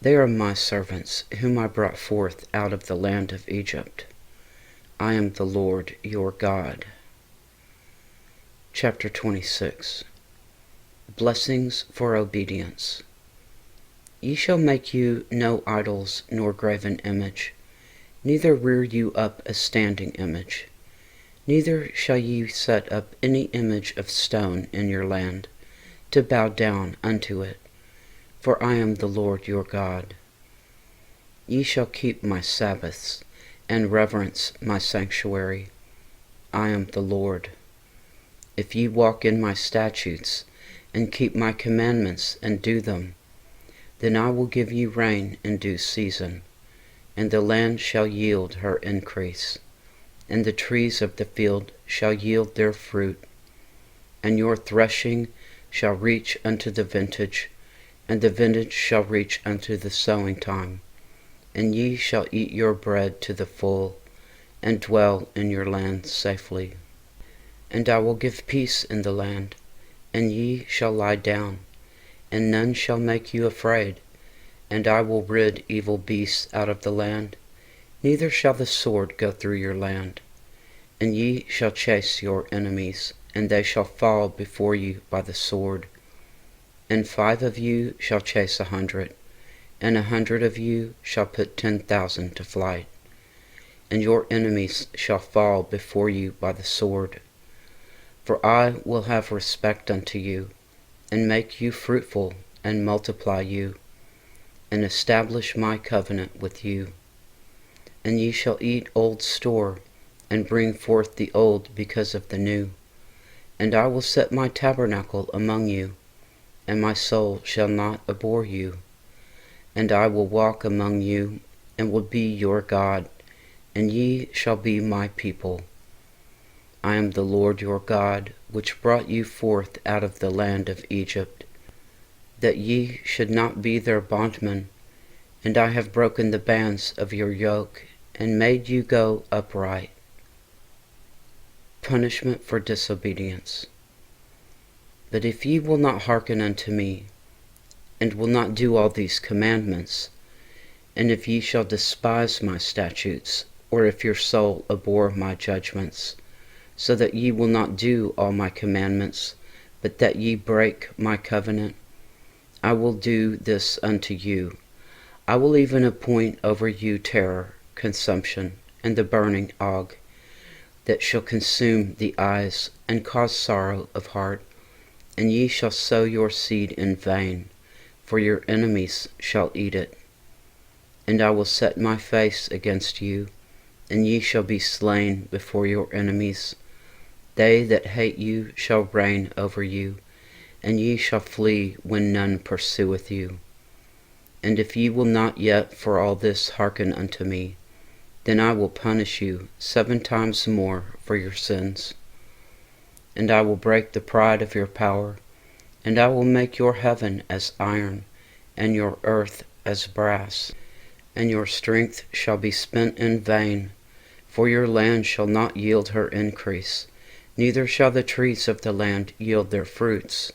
They are my servants, whom I brought forth out of the land of Egypt. I am the Lord your God. Chapter 26. Blessings for obedience. Ye shall make you no idols nor graven image, neither rear you up a standing image. Neither shall ye set up any image of stone in your land, to bow down unto it. For I am the Lord your God. Ye shall keep my Sabbaths, and reverence my sanctuary. I am the Lord. If ye walk in my statutes, and keep my commandments, and do them, then I will give you rain in due season, and the land shall yield her increase, and the trees of the field shall yield their fruit, and your threshing shall reach unto the vintage, and the vintage shall reach unto the sowing time, and ye shall eat your bread to the full, and dwell in your land safely. And I will give peace in the land, and ye shall lie down, and none shall make you afraid. And I will rid evil beasts out of the land, neither shall the sword go through your land. And ye shall chase your enemies, and they shall fall before you by the sword. And 5 of you shall chase 100, and 100 of you shall put 10,000 to flight. And your enemies shall fall before you by the sword. For I will have respect unto you, and make you fruitful, and multiply you. and establish my covenant with you. And ye shall eat old store, and bring forth the old because of the new. And I will set my tabernacle among you, and my soul shall not abhor you. And I will walk among you, and will be your God, and ye shall be my people. I am the Lord your God, which brought you forth out of the land of Egypt, that ye should not be their bondmen. And I have broken the bands of your yoke, and made you go upright. Punishment for disobedience. But if ye will not hearken unto me, and will not do all these commandments, and if ye shall despise my statutes, or if your soul abhor my judgments, so that ye will not do all my commandments, but that ye break my covenant, I will do this unto you. I will even appoint over you terror, consumption, and the burning ague, that shall consume the eyes, and cause sorrow of heart. And ye shall sow your seed in vain, for your enemies shall eat it. And I will set my face against you, and ye shall be slain before your enemies. They that hate you shall reign over you, and ye shall flee when none pursueth you. And if ye will not yet for all this hearken unto me, then I will punish you 7 times more for your sins. And I will break the pride of your power, and I will make your heaven as iron, and your earth as brass. And your strength shall be spent in vain, for your land shall not yield her increase, neither shall the trees of the land yield their fruits.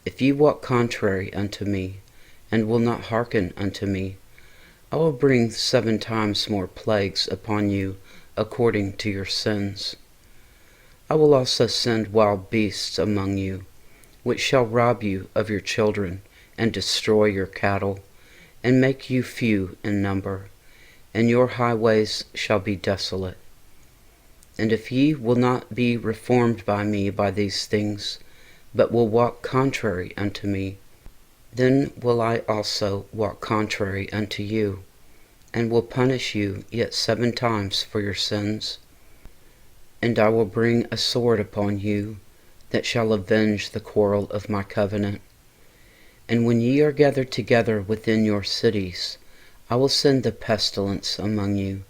If ye walk contrary unto me, and will not hearken unto me, I will bring 7 times more plagues upon you according to your sins. I will also send wild beasts among you, which shall rob you of your children, and destroy your cattle, and make you few in number, and your highways shall be desolate. And if ye will not be reformed by me by these things, but will walk contrary unto me, then will I also walk contrary unto you, and will punish you yet 7 times for your sins. And I will bring a sword upon you, that shall avenge the quarrel of my covenant. And when ye are gathered together within your cities, I will send the pestilence among you,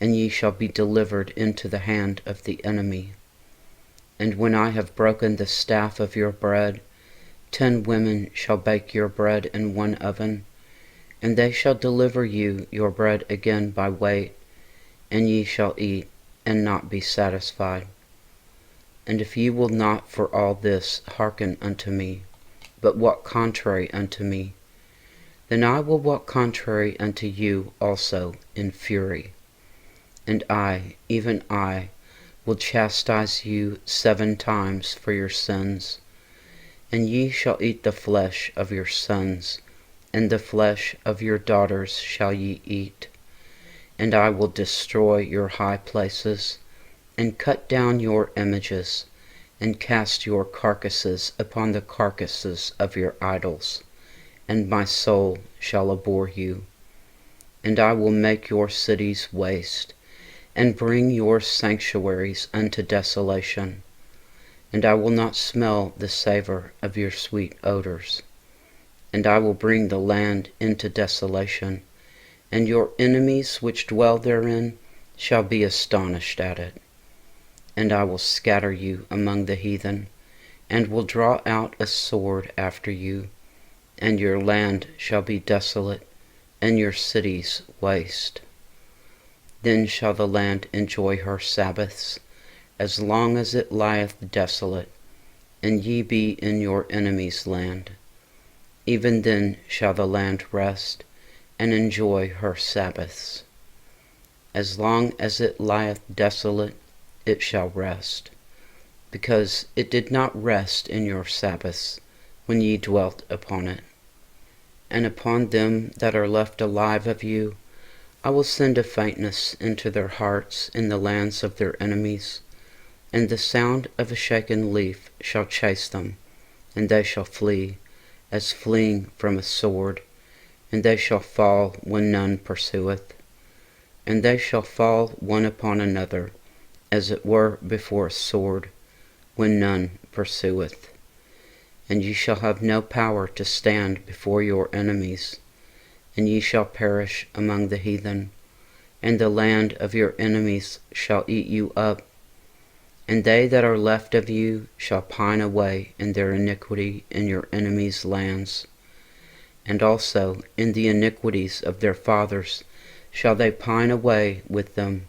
and ye shall be delivered into the hand of the enemy. And when I have broken the staff of your bread, 10 women shall bake your bread in one oven, and they shall deliver you your bread again by weight, and ye shall eat, and not be satisfied. And if ye will not for all this hearken unto me, but walk contrary unto me, then I will walk contrary unto you also in fury. And I, even I, will chastise you 7 times for your sins. And ye shall eat the flesh of your sons, and the flesh of your daughters shall ye eat. And I will destroy your high places, and cut down your images, and cast your carcasses upon the carcasses of your idols, and my soul shall abhor you. And I will make your cities waste, and bring your sanctuaries unto desolation. And I will not smell the savor of your sweet odors. And I will bring the land into desolation, and your enemies which dwell therein shall be astonished at it. And I will scatter you among the heathen, and will draw out a sword after you, and your land shall be desolate, and your cities waste. Then shall the land enjoy her Sabbaths, as long as it lieth desolate, and ye be in your enemy's land. Even then shall the land rest, and enjoy her Sabbaths. As long as it lieth desolate, it shall rest, because it did not rest in your Sabbaths, when ye dwelt upon it. And upon them that are left alive of you, I will send a faintness into their hearts in the lands of their enemies, and the sound of a shaken leaf shall chase them, and they shall flee, as fleeing from a sword, and they shall fall when none pursueth. And they shall fall one upon another, as it were before a sword, when none pursueth. And ye shall have no power to stand before your enemies, and ye shall perish among the heathen, and the land of your enemies shall eat you up. And they that are left of you shall pine away in their iniquity in your enemies' lands. And also in the iniquities of their fathers shall they pine away with them.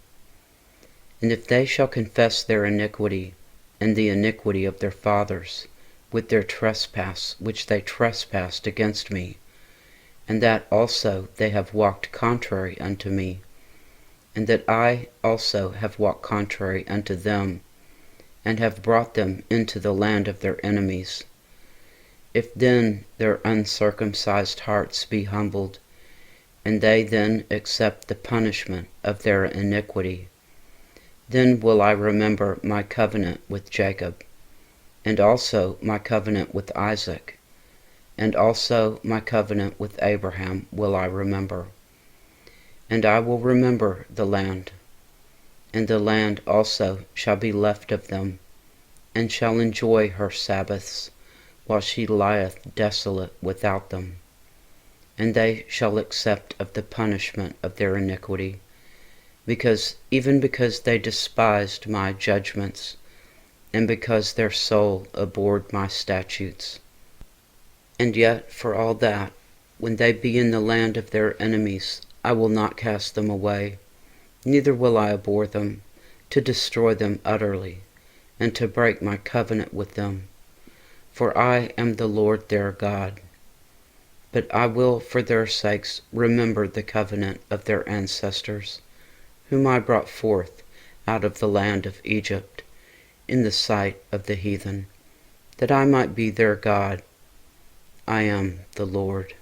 And if they shall confess their iniquity, and the iniquity of their fathers, with their trespass which they trespassed against me, and that also they have walked contrary unto me, and that I also have walked contrary unto them, and have brought them into the land of their enemies, if then their uncircumcised hearts be humbled, and they then accept the punishment of their iniquity, then will I remember my covenant with Jacob, and also my covenant with Isaac, and also my covenant with Abraham will I remember. And I will remember the land, and the land also shall be left of them, and shall enjoy her Sabbaths, while she lieth desolate without them. And they shall accept of the punishment of their iniquity, because they despised my judgments, and because their soul abhorred my statutes. And yet for all that, when they be in the land of their enemies, I will not cast them away, neither will I abhor them, to destroy them utterly, and to break my covenant with them. For I am the Lord their God. But I will for their sakes remember the covenant of their ancestors, whom I brought forth out of the land of Egypt, in the sight of the heathen, that I might be their God. I am the Lord.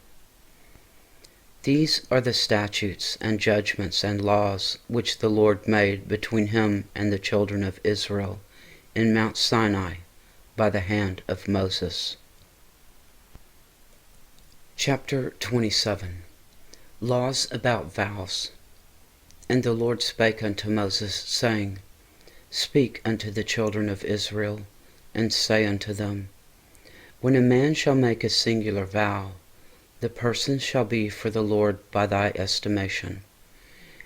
These are the statutes and judgments and laws which the Lord made between him and the children of Israel in Mount Sinai by the hand of Moses. Chapter 27. Laws about vows. And the Lord spake unto Moses, saying, Speak unto the children of Israel, and say unto them, When a man shall make a singular vow, the person shall be for the Lord by thy estimation.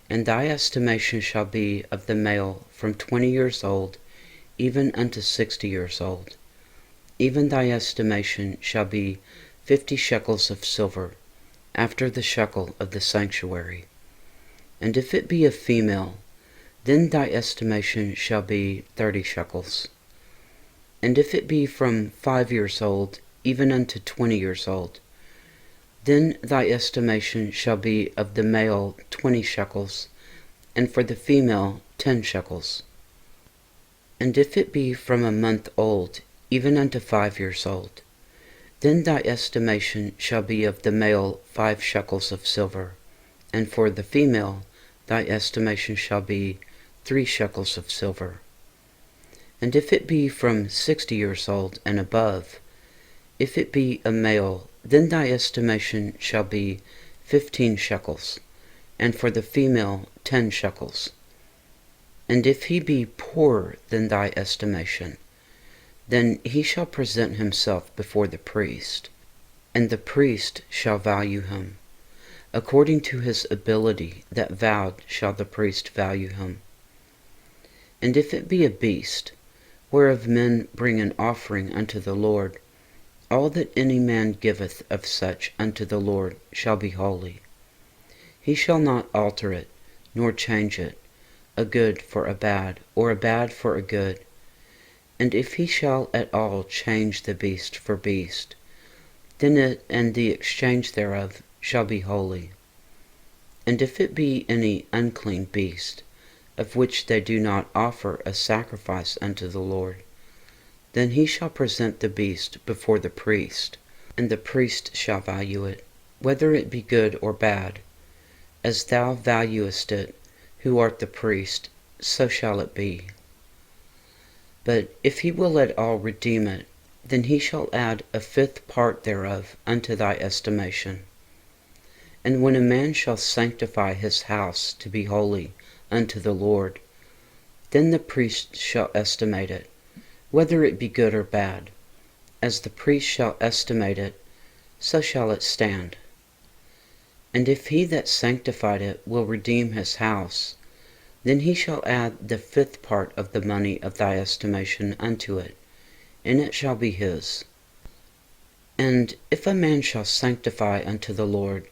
And thy estimation shall be of the male from 20 years old even unto 60 years old. Even thy estimation shall be 50 shekels of silver, after the shekel of the sanctuary. And if it be a female, then thy estimation shall be 30 shekels. And if it be from 5 years old even unto 20 years old, then thy estimation shall be of the male 20 shekels, and for the female 10 shekels. And if it be from a month old even unto 5 years old, then thy estimation shall be of the male 5 shekels of silver, and for the female thy estimation shall be 3 shekels of silver. And if it be from 60 years old and above, if it be a male, then thy estimation shall be 15 shekels, and for the female 10 shekels. And if he be poorer than thy estimation, then he shall present himself before the priest, and the priest shall value him. According to his ability that vowed shall the priest value him. And if it be a beast, whereof men bring an offering unto the Lord, all that any man giveth of such unto the Lord shall be holy. He shall not alter it, nor change it, a good for a bad, or a bad for a good. And if he shall at all change the beast for beast, then it and the exchange thereof shall be holy. And if it be any unclean beast, of which they do not offer a sacrifice unto the Lord, then he shall present the beast before the priest, and the priest shall value it, whether it be good or bad. As thou valuest it, who art the priest, so shall it be. But if he will at all redeem it, then he shall add 1/5 part thereof unto thy estimation. And when a man shall sanctify his house to be holy unto the Lord, then the priest shall estimate it, whether it be good or bad. As the priest shall estimate it, so shall it stand. And if he that sanctified it will redeem his house, then he shall add the 5th part of the money of thy estimation unto it, and it shall be his. And if a man shall sanctify unto the Lord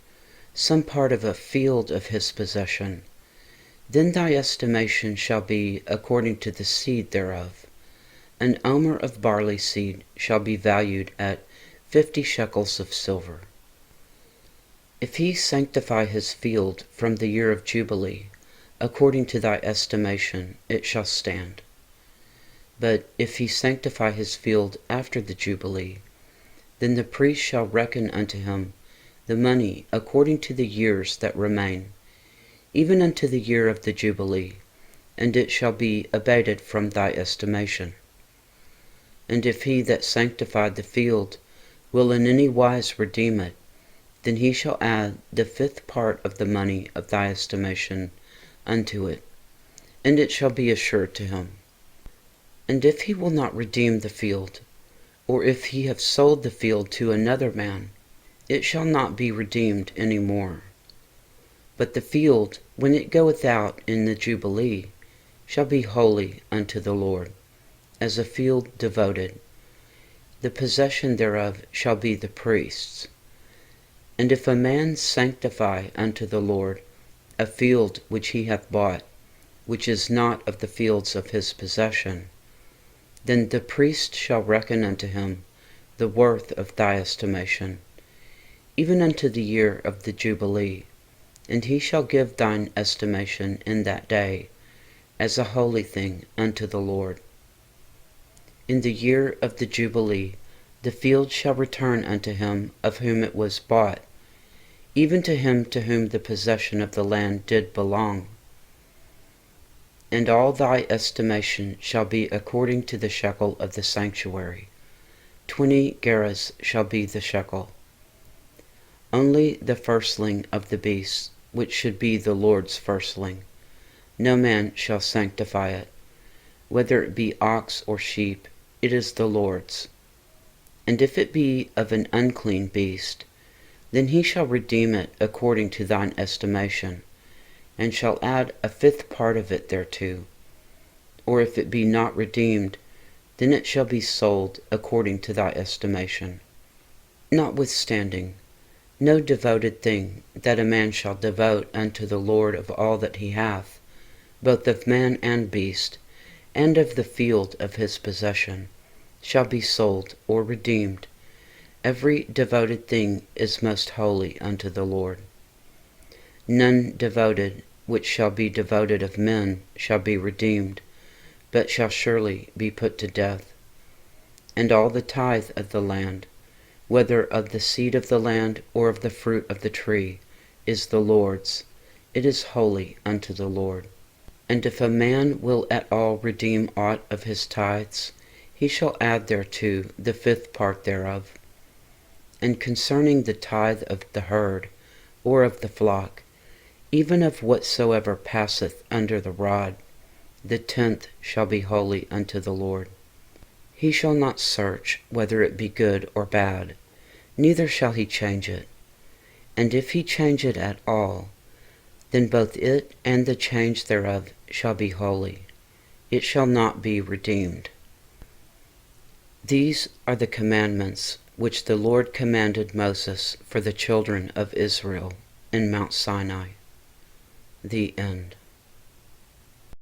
some part of a field of his possession, then thy estimation shall be according to the seed thereof. An omer of barley seed shall be valued at 50 shekels of silver. If he sanctify his field from the year of Jubilee, according to thy estimation, it shall stand. But if he sanctify his field after the Jubilee, then the priest shall reckon unto him the money according to the years that remain, even unto the year of the Jubilee, and it shall be abated from thy estimation. And if he that sanctified the field will in any wise redeem it, then he shall add the 5th part of the money of thy estimation unto it, and it shall be assured to him. And if he will not redeem the field, or if he have sold the field to another man, it shall not be redeemed any more. But the field, when it goeth out in the Jubilee, shall be holy unto the Lord, as a field devoted. The possession thereof shall be the priest's. And if a man sanctify unto the Lord a field which he hath bought, which is not of the fields of his possession, then the priest shall reckon unto him the worth of thy estimation, even unto the year of the Jubilee, and he shall give thine estimation in that day, as a holy thing unto the Lord. In the year of the Jubilee the field shall return unto him of whom it was bought, even to him to whom the possession of the land did belong. And all thy estimation shall be according to the shekel of the sanctuary. 20 gerahs shall be the shekel. Only the firstling of the beasts, which should be the Lord's firstling, no man shall sanctify it, whether it be ox or sheep, it is the Lord's. And if it be of an unclean beast, then he shall redeem it according to thine estimation, and shall add a 5th part of it thereto. Or if it be not redeemed, then it shall be sold according to thy estimation. Notwithstanding, no devoted thing that a man shall devote unto the Lord of all that he hath, both of man and beast, and of the field of his possession, shall be sold or redeemed. Every devoted thing is most holy unto the Lord. None devoted which shall be devoted of men shall be redeemed, but shall surely be put to death. And all the tithe of the land, whether of the seed of the land or of the fruit of the tree, is the Lord's. It is holy unto the Lord. And if a man will at all redeem aught of his tithes, he shall add thereto the 5th part thereof. And concerning the tithe of the herd, or of the flock, even of whatsoever passeth under the rod, the 10th shall be holy unto the Lord. He shall not search whether it be good or bad, neither shall he change it. And if he change it at all, then both it and the change thereof shall be holy. It shall not be redeemed. These are the commandments which the Lord commanded Moses for the children of Israel in Mount Sinai. The end.